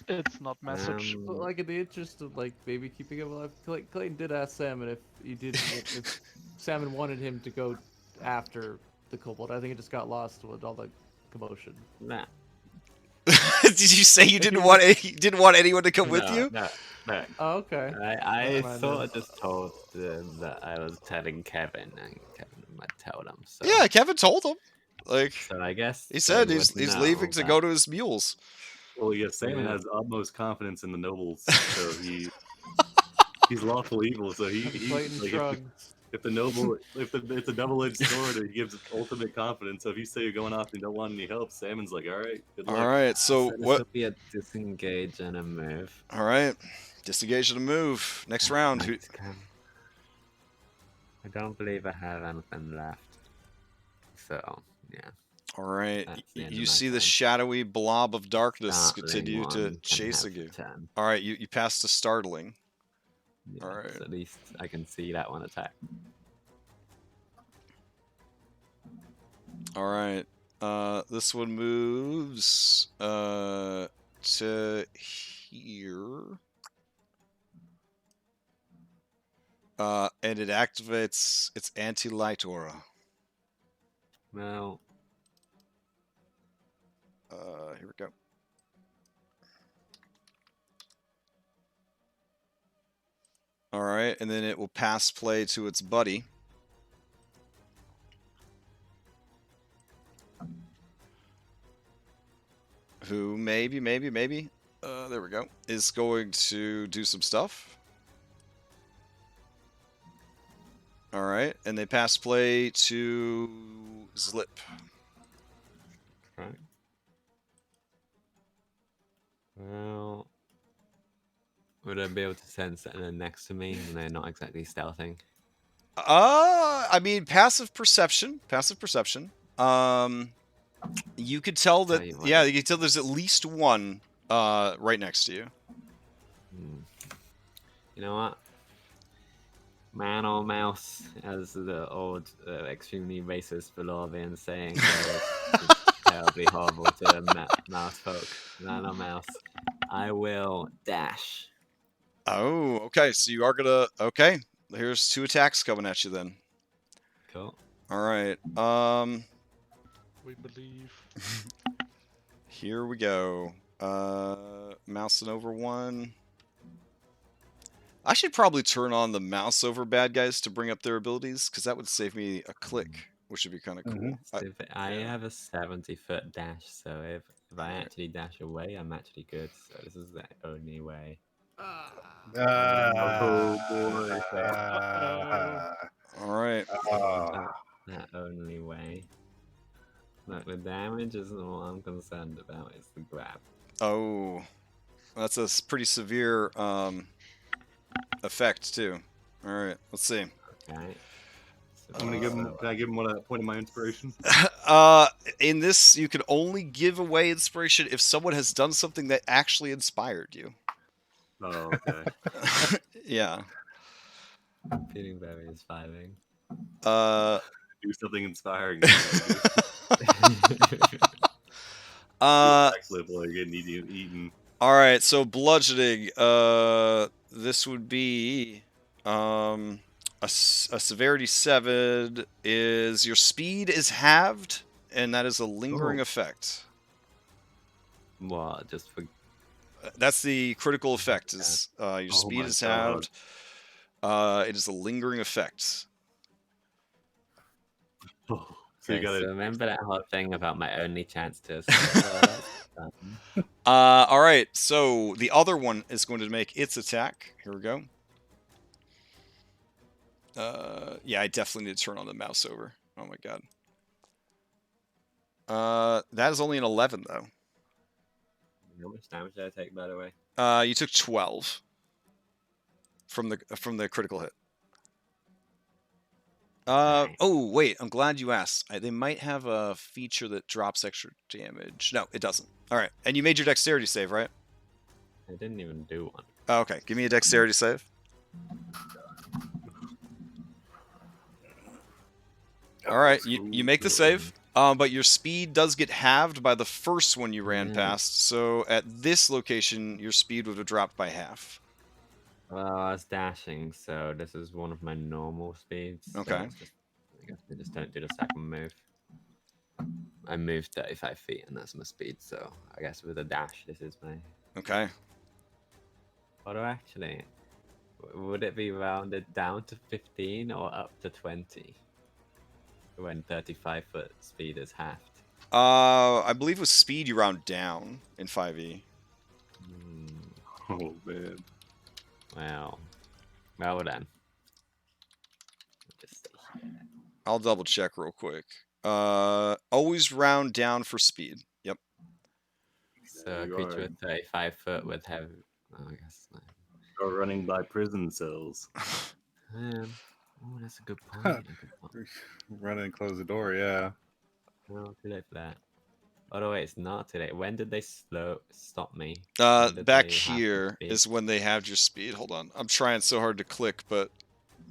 It's not message. But like in the interest of like maybe keeping it alive, Clayton did ask Salmon if he did if Salmon wanted him to go after the kobold. I think it just got lost with all the commotion. Nah. Did you say you didn't want anyone to come with you? No. Oh, okay. I Never mind thought I then. just told them that I was telling Kevin, and Kevin might tell them. So. Yeah, Kevin told him. Like So I guess he said, they he's would leaving know to that- go to his mules. Well, yeah, Salmon Yeah. has utmost confidence in the nobles, so he's lawful evil. So he Clayton like, shrugged. If it's a double-edged sword, it gives ultimate confidence. So if you say you're going off and you don't want any help, Salmon's like, all right, good luck. All right, so this what? will be a disengage and a move. All right, disengage and a move. Next round. Who... I don't believe I have anything left. So yeah. All right, You you see the shadowy blob of darkness continue to chase you. 10. All right, you passed a startling. Yeah, all right. So at least I can see that one attack. All right. This one moves to here. And it activates its anti-light aura. Well, here we go. All right, and then it will pass play to its buddy. Who maybe, there we go, is going to do some stuff. All right, and they pass play to Zlip. right. Well, would I be able to sense that they're next to me and they're not exactly stealthing? I mean, passive perception. You could tell that, yeah, you can tell there's at least one right next to you. You know what? Man or mouse, as the old, extremely racist Valavian saying goes, terribly horrible to mouse folk. Man or mouse, I will dash. Oh, okay. So you are gonna. Okay, here's 2 attacks coming at you then. Cool. All right. We believe. Here we go. Mouse and over 1. I should probably turn on the mouse over bad guys to bring up their abilities, because that would save me a click, which would be kind of cool. I have a 70-foot dash, so if I actually dash away, I'm actually good. So this is the only way. Oh boy. All right. That only way. Look, the damage isn't what I'm concerned about, it's the grab. Oh, that's a pretty severe effect too. All right, let's see. Okay. So I'm gonna give him. Can I give him a point of my inspiration? In this, you can only give away inspiration if someone has done something that actually inspired you. Oh, okay. Yeah. Feeling very inspiring. Do something inspiring. Getting eaten. All right, so bludgeoning. This would be a severity 7. Is your speed is halved, and that is a lingering effect. What? Just for. That's the critical effect. Is your speed is halved. It is a lingering effect. Oh, so you gotta... so remember that whole thing about my only chance to. All right, so the other one is going to make its attack. Here we go. Yeah, I definitely need to turn on the mouse over. Oh my god. That is only an 11 though. How much damage did I take, by the way? You took 12 from the critical hit. Oh wait, I'm glad you asked. They might have a feature that drops extra damage. No, it doesn't. All right, and you made your dexterity save, right? I didn't even do one. Oh, okay, give me a dexterity save. All right, you make the save, but your speed does get halved by the first one you ran past. So at this location, your speed would have dropped by half. Well, I was dashing, so this is one of my normal speeds. Okay. So I guess we just don't do the second move. I moved 35 feet, and that's my speed. So I guess with a dash, this is my. Okay. Although actually, would it be rounded down to 15 or up to 20? When 35-foot speed is halved. I believe with speed you round down in 5e. Oh man. Well then. I'll double check real quick. Always round down for speed. Yep. So a creature with 35 foot would have. Oh, I guess. Or running by prison cells. Man. Oh, that's a good point. A good point. Run in and close the door, yeah. No, too late for that. Oh no, wait, it's not today. When did they stop me? Back here is when they have your speed. Hold on. I'm trying so hard to click, but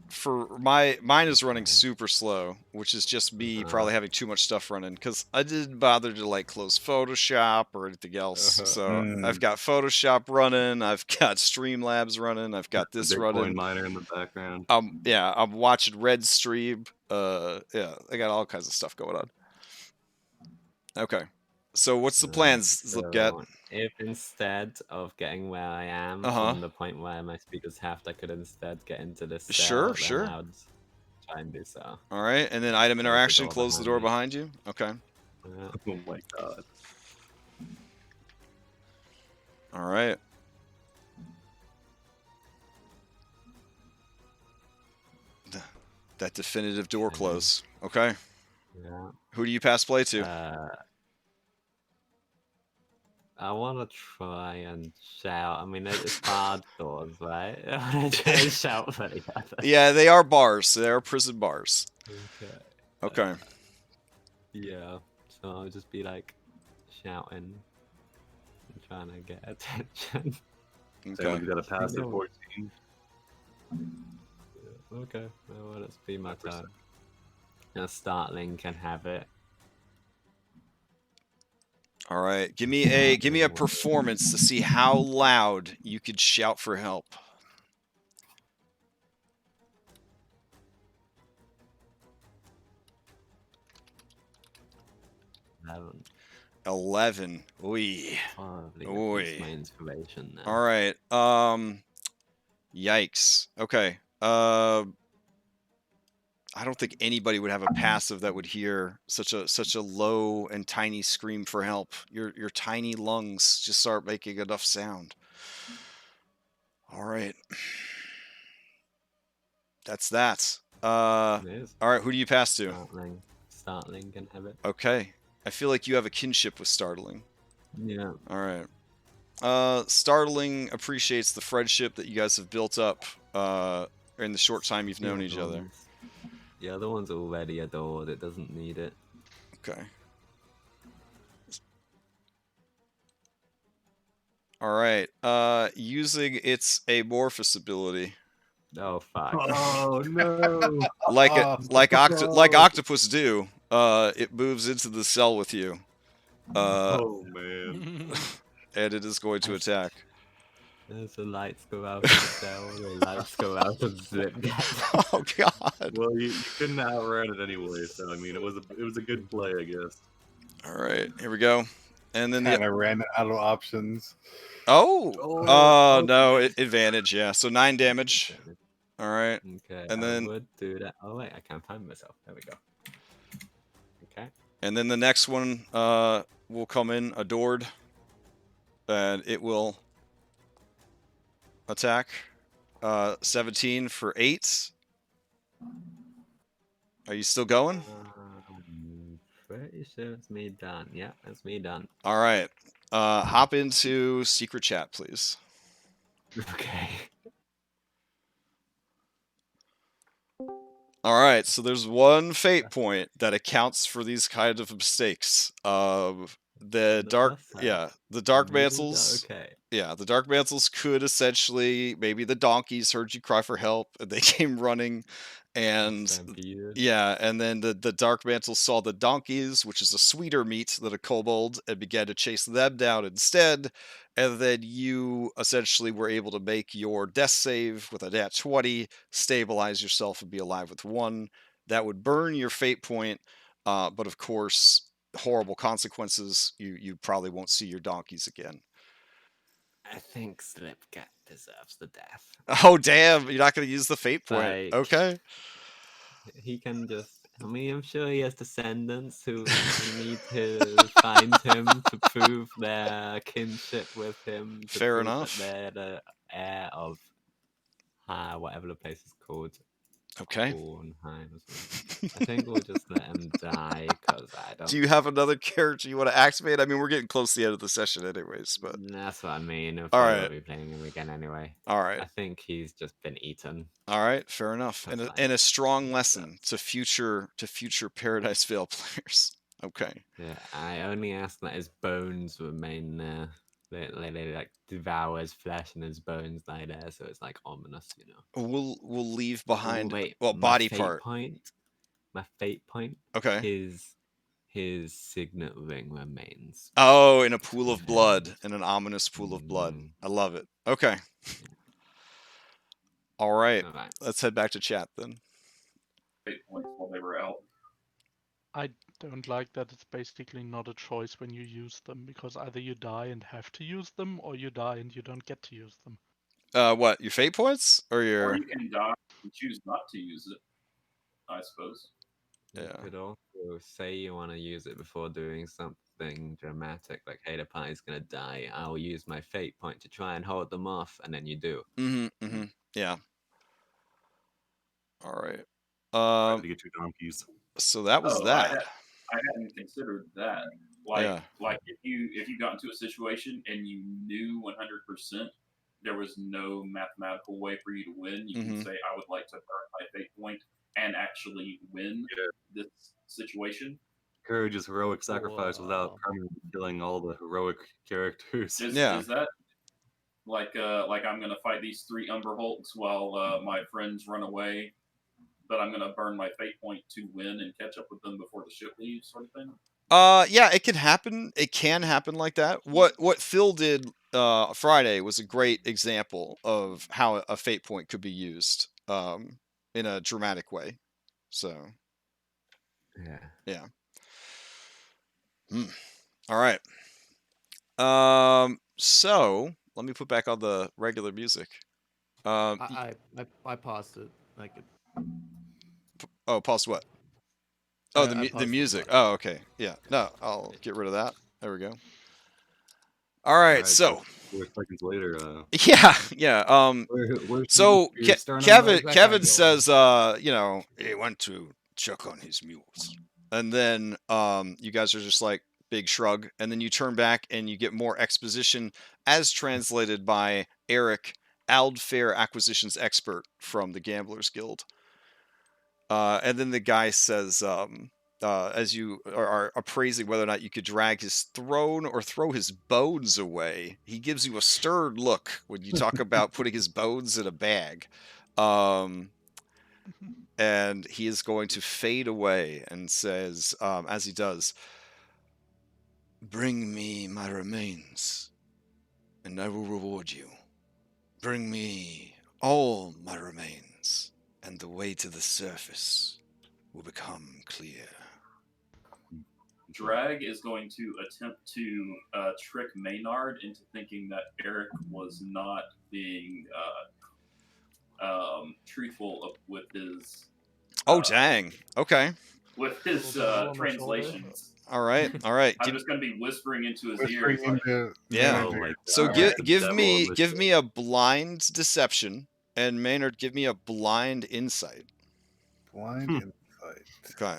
for mine is running super slow, which is just me probably having too much stuff running because I didn't bother to like close Photoshop or anything else. So I've got Photoshop running, I've got Streamlabs running, I've got this Bitcoin running. miner in the background. Yeah, I'm watching Red Stream. Yeah, I got all kinds of stuff going on. Okay. So what's the plans, Zlipgat? If instead of getting where I am from the point where my speed is halved, I could instead get into this cell, Sure. then I would try and do so. All right, and then item interaction, close the door behind you. Okay. Oh my god. All right. That definitive door close. Okay. Yeah. Who do you pass play to? I want to try and shout. I mean, it's hard doors, right? I want to try and shout for the other. Yeah, they are bars. They are prison bars. Okay. Yeah. So I'll just be like shouting and trying to get attention. Someone's got a pass of 14. Okay. Well, let's be my turn. Now Startling can have it. All right. Give me a performance to see how loud you could shout for help. 11. Oy. Oy. My inspiration now. All right. Yikes. Okay. I don't think anybody would have a passive that would hear such a low and tiny scream for help. Your tiny lungs just start making enough sound. All right. That's that. All right, who do you pass to? Startling can have it. Okay. I feel like you have a kinship with Startling. Yeah. All right. Startling appreciates the friendship that you guys have built up in the short time you've known each other. The other one's already adored. It doesn't need it. Okay. All right. Using its amorphous ability. Oh fuck! Oh no! like octopus do. It moves into the cell with you. Oh man! And it is going to attack. As the lights go out of the cell, the lights go out of Zlipgat. Oh god! Well, you couldn't outrun it anyway, so I mean, it was a good play, I guess. All right, here we go. And then I ran out of options. Oh no! Advantage, yeah. So 9 damage. All right. Okay. And then I would do that. Oh wait, I can't find myself. There we go. Okay. And then the next one will come in adored, and it will attack. 17 for 8. Are you still going? Pretty sure it's me done. Yeah, that's me done. All right. Hop into secret chat, please. Okay. All right. So there's one fate point that accounts for these kind of mistakes. The dark mantles. Okay. Yeah, the dark mantles could essentially, maybe the donkeys heard you cry for help and they came running, and yeah, and then the dark mantles saw the donkeys, which is a sweeter meat than a kobold, and began to chase them down instead. And then you essentially were able to make your death save with a nat 20, stabilize yourself, and be alive with 1. That would burn your fate point, but of course, horrible consequences. You probably won't see your donkeys again. I think Zlipgat deserves the death. Oh damn! You're not going to use the fate point. Okay. He can just. I mean, I'm sure he has descendants who need to find him to prove their kinship with him. Fair enough. They're the heir of whatever the place is called. Okay. Hohenheim or something. I think we'll just let him die because I don't. Do you have another character you want to activate? I mean, we're getting close to the end of the session, anyways. But That's what I mean. If all we right, will be playing him again anyway. all right, I think he's just been eaten. all right. Fair enough. That's And fine. a strong lesson to future Paradise Vale players. Okay. Yeah, I only asked that his bones remain there. They like devour his flesh and his bones lie there, so it's like ominous, you know. We'll leave behind. Oh, wait, well, my body fate part. point. My fate point. Okay. His signet ring remains. Oh, in a pool of blood, in an ominous pool of blood. Mm. I love it. Okay. All right. All right. Let's head back to chat then. Fate points while they were out. I don't like that it's basically not a choice when you use them, because either you die and have to use them, or you die and you don't get to use them. What, your fate points or your? Or you can die and choose not to use it, I suppose. Yeah. You could also say you want to use it before doing something dramatic, like, hey, the party's gonna die. I'll use my fate point to try and hold them off, and then you do. Yeah. All right. Try to get your donkeys. So that was that. I hadn't considered that. Like if you got into a situation and you knew 100% there was no mathematical way for you to win, you can say, I would like to burn my fate point and actually win this situation. Courage is heroic sacrifice without permanently killing all the heroic characters. Is that like I'm gonna fight these 3 Umber Hulks while my friends run away, but I'm gonna burn my fate point to win and catch up with them before the ship leaves, sort of thing? Yeah, it can happen. It can happen like that. What Phil did Friday was a great example of how a fate point could be used in a dramatic way. So yeah. All right. So let me put back on the regular music. I paused it. I could. Oh, pause what? Oh, the music. Oh, okay. Yeah. No, I'll get rid of that. There we go. All right. So 4 seconds later. Yeah. So Kevin says, he went to check on his mules, and then you guys are just like big shrug, and then you turn back and you get more exposition as translated by Eric, Aldfair acquisitions expert from the Gamblers Guild. And then the guy says, as you are appraising whether or not you could drag his throne or throw his bones away, he gives you a stern look when you talk about putting his bones in a bag. And he is going to fade away and says, as he does, "Bring me my remains, and I will reward you. Bring me all my remains, and the way to the surface will become clear." Drag is going to attempt to trick Maynard into thinking that Eric was not being truthful with his. Dang. Okay. With his translations. All right. I'm just going to be whispering into his ears. So give me a blind deception, and Maynard, give me a blind insight. Blind insight. Okay.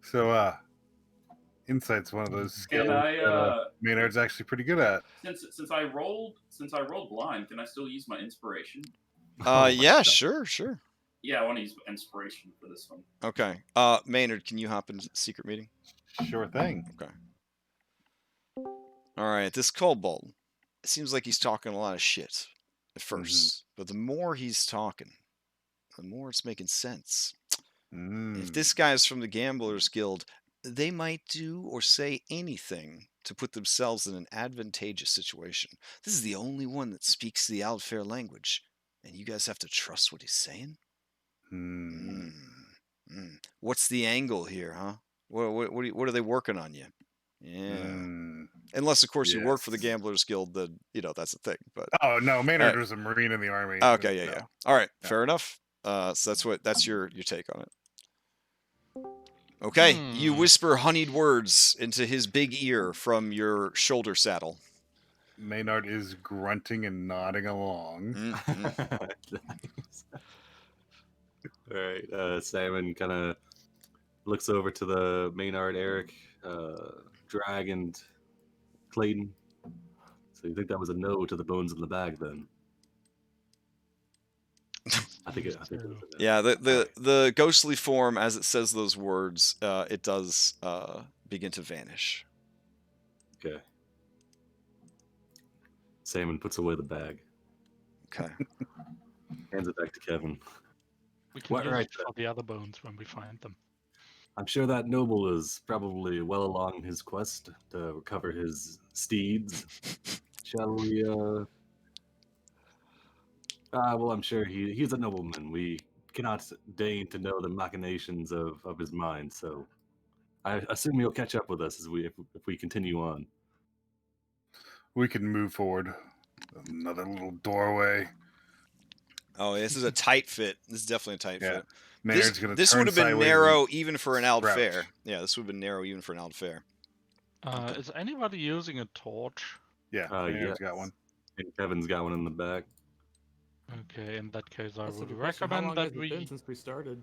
So, insight's one of those skills Maynard's actually pretty good at. Since I rolled blind, can I still use my inspiration? Yeah, sure. Yeah, I want to use inspiration for this one. Okay. Maynard, can you hop into secret meeting? Sure thing. Okay. All right. This Cobalt, it seems like he's talking a lot of shit at first, but the more he's talking, the more it's making sense. If this guy's from the Gamblers Guild, they might do or say anything to put themselves in an advantageous situation. This is the only one that speaks the Aldfair language, and you guys have to trust what he's saying? What's the angle here, huh? What are they working on you? Yeah. Unless, of course, you work for the Gamblers Guild, then, that's the thing. But no, Maynard was a Marine in the Army. Okay, yeah. All right, fair enough. So that's your take on it. Okay, you whisper honeyed words into his big ear from your shoulder saddle. Maynard is grunting and nodding along. Nice. All right, Simon kind of looks over to the Maynard, Eric, Drag, and Clayton. So you think that was a no to the bones in the bag, then? I think it was a no. Yeah, the ghostly form, as it says those words, it does begin to vanish. Okay. Simon puts away the bag. Okay. Hands it back to Kevin. We can What, use right, it for the other bones when we find them. I'm sure that noble is probably well along his quest to recover his steeds. Shall we, well, I'm sure he's a nobleman. We cannot deign to know the machinations of his mind, so I assume he'll catch up with us if we continue on. We can move forward. Another little doorway. Oh, this is a tight fit. This is definitely a tight Yeah. fit. Maynard's gonna This turn would have been sideways narrow and even for an Ald crouch. Fair. Yeah, this would have been narrow even for an Ald Fair. Is anybody using a torch? Yeah, Maynard's got Yes. one. And Kevin's got one in the back. Okay, in that case, I That's a would good question. How recommend long that has it been we. since we started?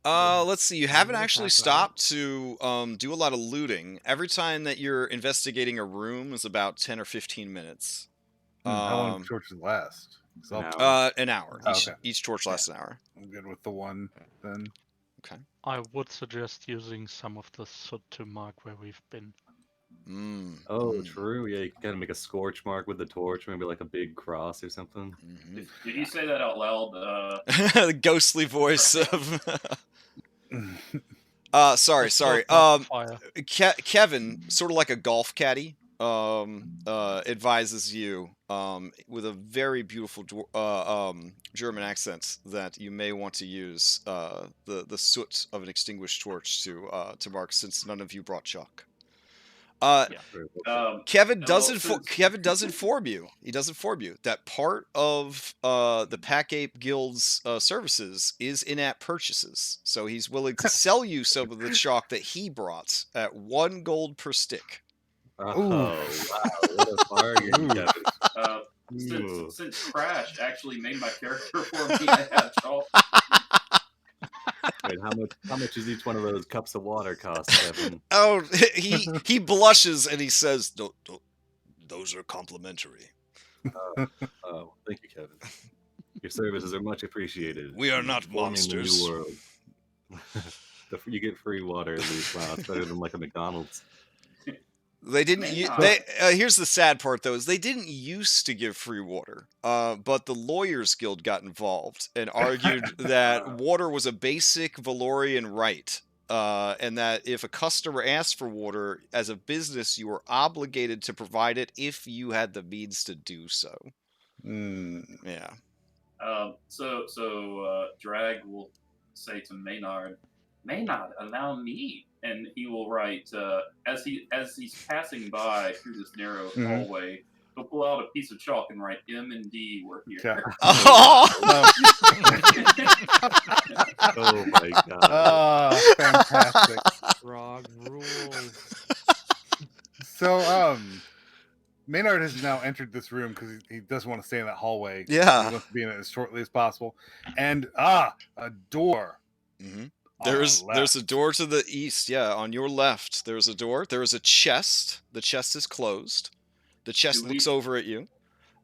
Let's see. You haven't minute, actually half stopped to do a lot of looting. Every time that you're investigating a room is about 10 or 15 minutes. How long do torches last? An hour. An hour. Oh, okay. Each torch lasts an hour. I'm good with the one then. Okay. I would suggest using some of the soot to mark where we've been. Oh, true. Yeah, you can kind of make a scorch mark with the torch, maybe like a big cross or something. Did you say that out loud? The ghostly voice of. Sorry. Fire. Kevin, sort of like a golf caddy, advises you with a very beautiful German accent that you may want to use the soot of an extinguished torch to mark, since none of you brought chalk. Kevin does inform you. He does inform you that part of the Pack Ape Guild's services is in-app purchases. So he's willing to sell you some of the chalk that he brought at 1 gold per stick. Oh, wow. What a bargain, Kevin. Since Crash actually made my character for me, I have chalk. Wait, how much is each one of those cups of water cost, Kevin? Oh, he blushes and he says, "Those are complimentary." Oh, thank you, Kevin. Your services are much appreciated. We are not Forming monsters. The new world. You get free water at least. Wow, it's better than like a McDonald's. They didn't. Here's the sad part, though: is they didn't used to give free water, but the Lawyers Guild got involved and argued that water was a basic Valorian right, and that if a customer asked for water as a business, you were obligated to provide it if you had the means to do so. Yeah. So Drag will say to Maynard, allow me. And he will write, as he's passing by through this narrow hallway, he'll pull out a piece of chalk and write M&D, we're here. Oh my god. Oh, fantastic. Frog rules. So, Maynard has now entered this room because he doesn't want to stay in that hallway. Yeah. He wants to be in it as shortly as possible. And, a door. Mm-hmm. There's a door to the east. Yeah, on your left, there's a door. There is a chest. The chest is closed. The chest looks over at you.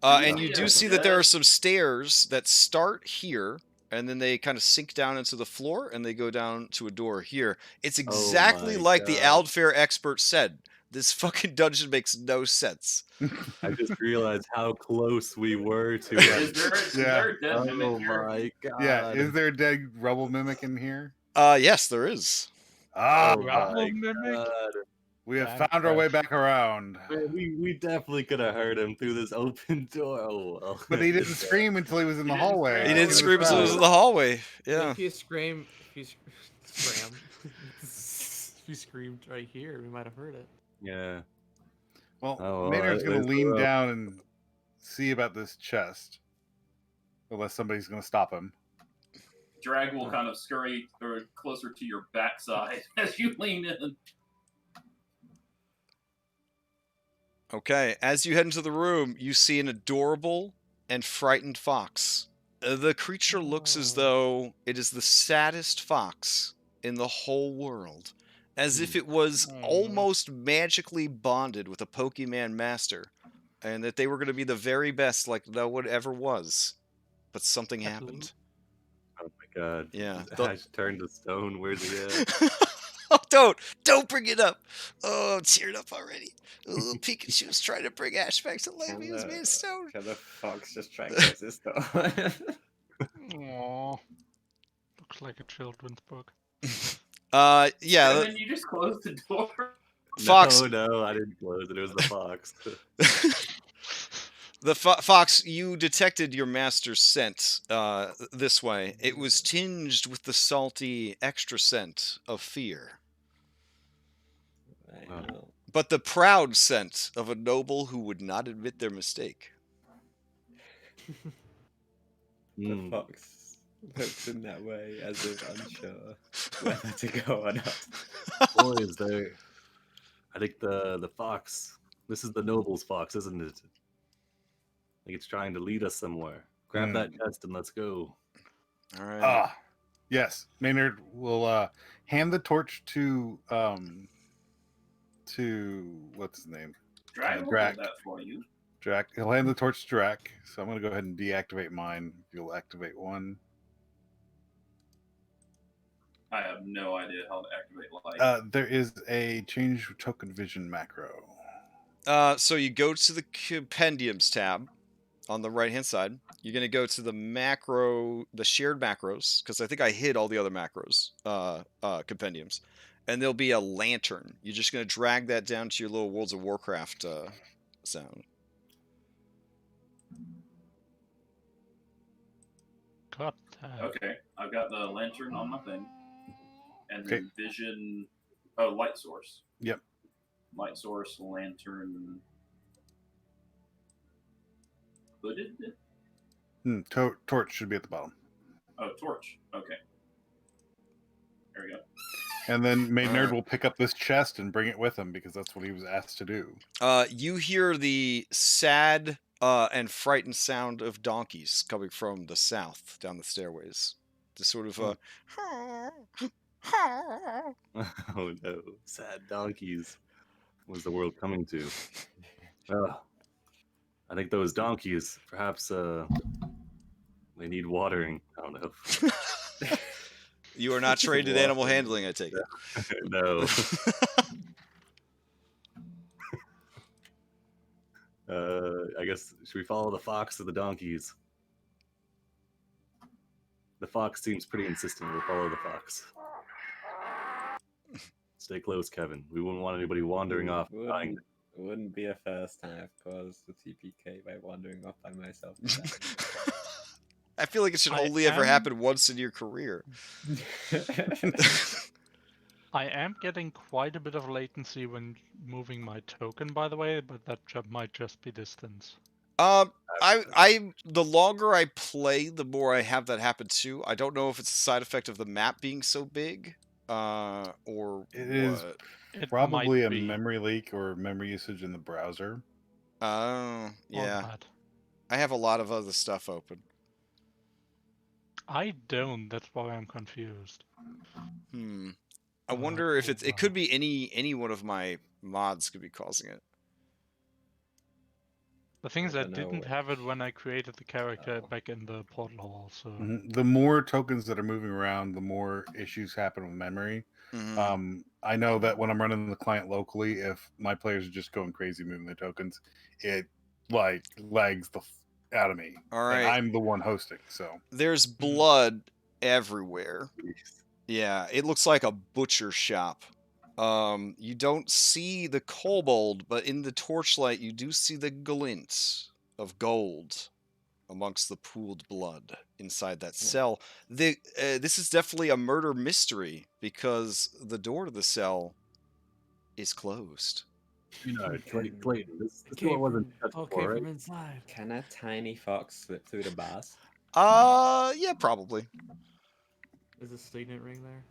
And you do see that there are some stairs that start here, and then they kind of sink down into the floor, and they go down to a door here. It's exactly like the Aldfair expert said. This fucking dungeon makes no sense. I just realized how close we were to Is there a dead mimic here? My god. Yeah, is there a dead rubble mimic in here? Yes, there is. Oh Rubble my mimic? god. We have found our way back around. Man, we definitely could have heard him through this open door. Oh, well. But he didn't scream until he was in the hallway. He didn't scream until he was in the hallway. Yeah. If you screamed right here, we might have heard it. Yeah. Well, Maynard's going to lean down and see about this chest. Unless somebody's going to stop him. Drag will kind of scurry closer to your backside as you lean in. Okay, as you head into the room, you see an adorable and frightened fox. The creature looks as though it is the saddest fox in the whole world, as if it was almost magically bonded with a Pokemon master, and that they were going to be the very best like no one ever was. But something happened. Oh my god. Yeah. Ash turned to stone. Where's he at? Oh, don't bring it up. Oh, I'm teared up already. Oh, Pikachu's trying to bring Ash back to life. He was made of stone. Can the fox just try and resist though? Aww. Looks like a children's book. Yeah. And then you just closed the door. Fox. No, I didn't close it. It was the fox. The fox, you detected your master's scent this way. It was tinged with the salty extra scent of fear. But the proud scent of a noble who would not admit their mistake. The fox looks in that way as if unsure whether to go or not. Boys, I think the fox. This is the noble's fox, isn't it? I think it's trying to lead us somewhere. Grab that chest and let's go. All right. Yes. Maynard will hand the torch to what's his name? Dragon will Drac. do that for you. Drac. He'll hand the torch to Drac. So I'm gonna go ahead and deactivate mine. You'll activate one. I have no idea how to activate light. There is a change token vision macro. So you go to the Compendiums tab on the right-hand side. You're going to go to the shared macros, because I think I hid all the other macros, Compendiums. And there'll be a lantern. You're just going to drag that down to your little Worlds of Warcraft sound. God. Okay, I've got the lantern on my thing. And then vision... Oh, light source. Yep. Light source, lantern... Hooded? Torch should be at the bottom. Oh, torch. Okay. There we go. And then Maynard will pick up this chest and bring it with him because that's what he was asked to do. You hear the sad and frightened sound of donkeys coming from the south down the stairways. The sort of Oh no, sad donkeys. What's the world coming to? I think those donkeys, perhaps they need watering. I don't know. You are not trained in animal handling, I take it. No. I guess, should we follow the fox or the donkeys? The fox seems pretty insistent. We'll follow the fox. Stay close, Kevin. We wouldn't want anybody wandering off. It wouldn't be a first time I've caused the TPK by wandering off by myself. I feel like it should only ever happen once in your career. I am getting quite a bit of latency when moving my token, by the way, but that might just be distance. The longer I play, the more I have that happen too. I don't know if it's a side effect of the map being so big, or it is probably a memory leak or memory usage in the browser. Oh, yeah. I have a lot of other stuff open. I don't. That's why I'm confused. I wonder if it could be any one of my mods could be causing it. The thing is, I didn't have it when I created the character back in the portal hall. So the more tokens that are moving around, the more issues happen with memory. I know that when I'm running the client locally, if my players are just going crazy moving the tokens, it like lags the out of me. All right, and I'm the one hosting, so there's blood everywhere. Yeah, it looks like a butcher shop. You don't see the kobold, but in the torchlight, you do see the glint of gold amongst the pooled blood inside that cell. This is definitely a murder mystery because the door to the cell is closed. Clayton, this door wasn't touched before, right? From inside. Can a tiny fox slip through the bars? Yeah, probably. Is a signet ring there?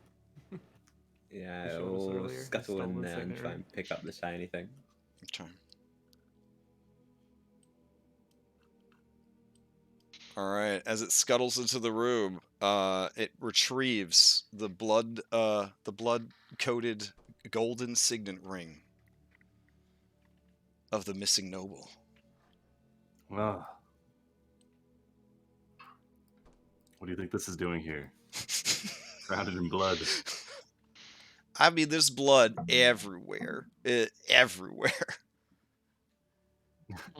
Yeah, we'll scuttle in there and try and pick up the shiny thing. Okay. All right. As it scuttles into the room, it retrieves the blood-coated golden signet ring of the missing noble. Ah. What do you think this is doing here? Shrouded in blood. I mean, there's blood everywhere. Everywhere.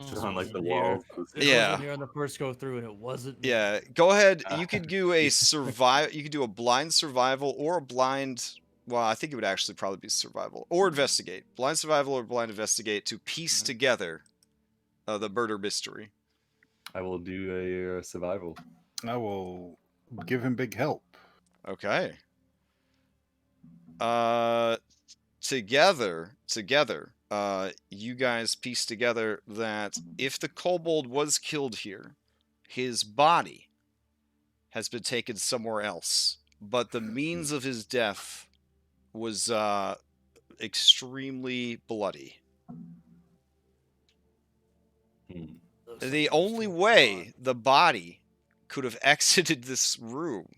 Is it on like the wasn't here. walls? It Yeah. wasn't here on the first go through, and it wasn't me. Yeah. Go ahead. You could do a survive. You could do a blind survival or a blind. Well, I think it would actually probably be survival or investigate. Blind survival or blind investigate to piece together the murder mystery. I will do a survival. I will give him big help. Okay. Together, you guys piece together that if the kobold was killed here, his body has been taken somewhere else, but the means of his death was extremely bloody. The only way the body could have exited this room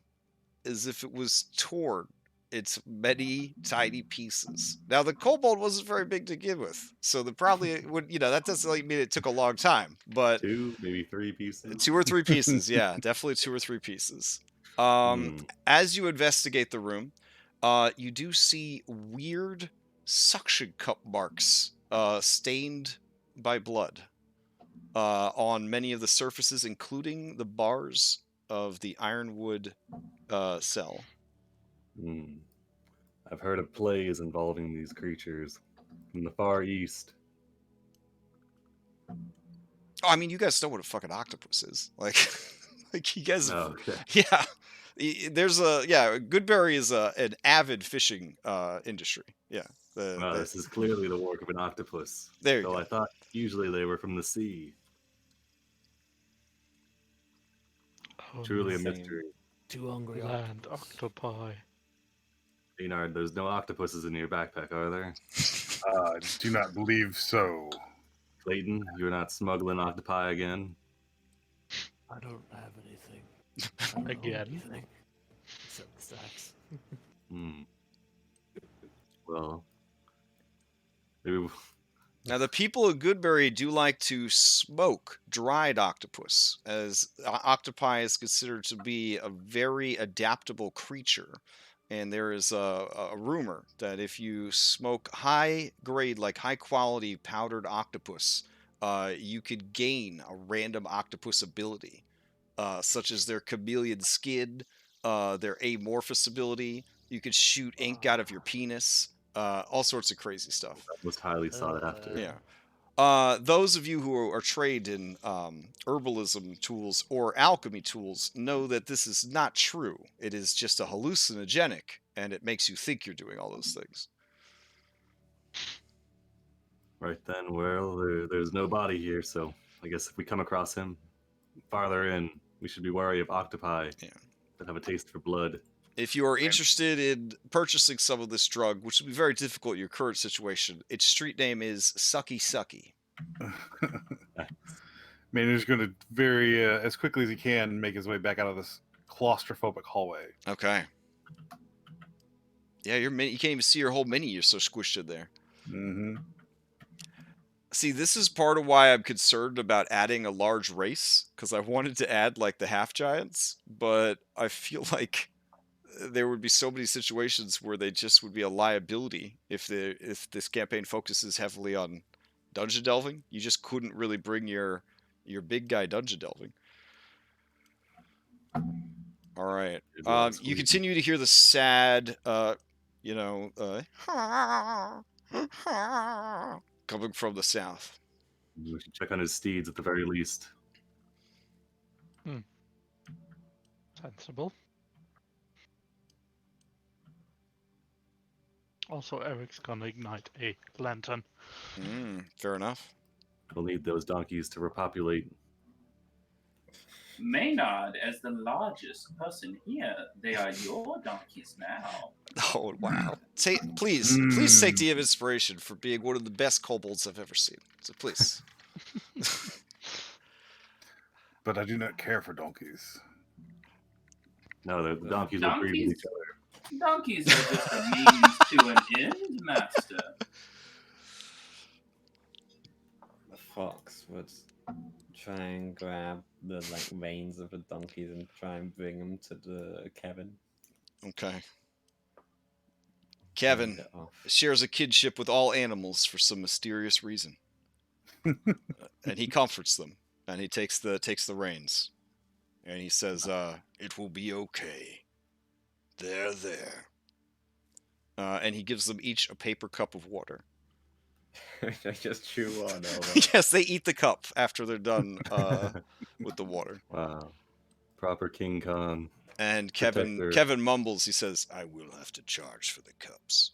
is if it was torn into many tiny pieces. Now, the kobold wasn't very big to begin with, so the probably would, that doesn't mean it took a long time, but 2, maybe 3 pieces. 2 or 3 pieces, yeah, definitely 2 or 3 pieces. As you investigate the room, you do see weird suction cup marks stained by blood on many of the surfaces, including the bars of the ironwood cell. I've heard of plays involving these creatures from the Far East. Oh, I mean, you guys know what a fucking octopus is. Like you guys... Oh, okay. Yeah. There's Goodberry is an avid fishing industry. Yeah. This is clearly the work of an octopus. There you go. go. I thought usually they were from the sea. Truly a mystery. Too hungry. Land octopi. Leonard, there's no octopuses in your backpack, are there? Do not believe so. Clayton, you're not smuggling octopi again? I don't have anything. Again. Anything except stacks. Well, maybe... Now, the people of Goodberry do like to smoke dried octopus, as octopi is considered to be a very adaptable creature. And there is a rumor that if you smoke high-grade, like high-quality powdered octopus, you could gain a random octopus ability, such as their chameleon skin, their amorphous ability. You could shoot ink out of your penis. All sorts of crazy stuff. That was highly sought after. Yeah. Those of you who are trained in herbalism tools or alchemy tools know that this is not true. It is just a hallucinogenic, and it makes you think you're doing all those things. Right then, well, there's no body here, so I guess if we come across him farther in, we should be wary of octopi that have a taste for blood. If you are interested in purchasing some of this drug, which would be very difficult in your current situation, its street name is Sucky Sucky. Maynard's going to very, as quickly as he can, make his way back out of this claustrophobic hallway. Okay. Yeah, you can't even see your whole mini. You're so squished in there. Mm-hmm. See, this is part of why I'm concerned about adding a large race, because I wanted to add, like, the half-giants, but I feel like there would be so many situations where they just would be a liability if this campaign focuses heavily on dungeon delving. You just couldn't really bring your big guy dungeon delving. All right. You continue to hear the sad, coming from the south. We should check on his steeds at the very least. Sensible. Also, Eric's gonna ignite a lantern. Fair enough. We'll need those donkeys to repopulate. Maynard, as the largest person here, they are your donkeys now. Oh, wow. Please take the inspiration for being one of the best kobolds I've ever seen. So please. but I do not care for donkeys. No, the donkeys will breed with each other. Donkeys are just a means to an end, master. The fox would try and grab the reins of the donkeys and try and bring them to the Kevin. Okay. Kevin shares a kinship with all animals for some mysterious reason, and he comforts them. And he takes the reins, and he says, "It will be okay. They're there." And he gives them each a paper cup of water. I just chew on over. Yes, they eat the cup after they're done with the water. Wow. Proper King Kong. And Kevin mumbles. He says, "I will have to charge for the cups."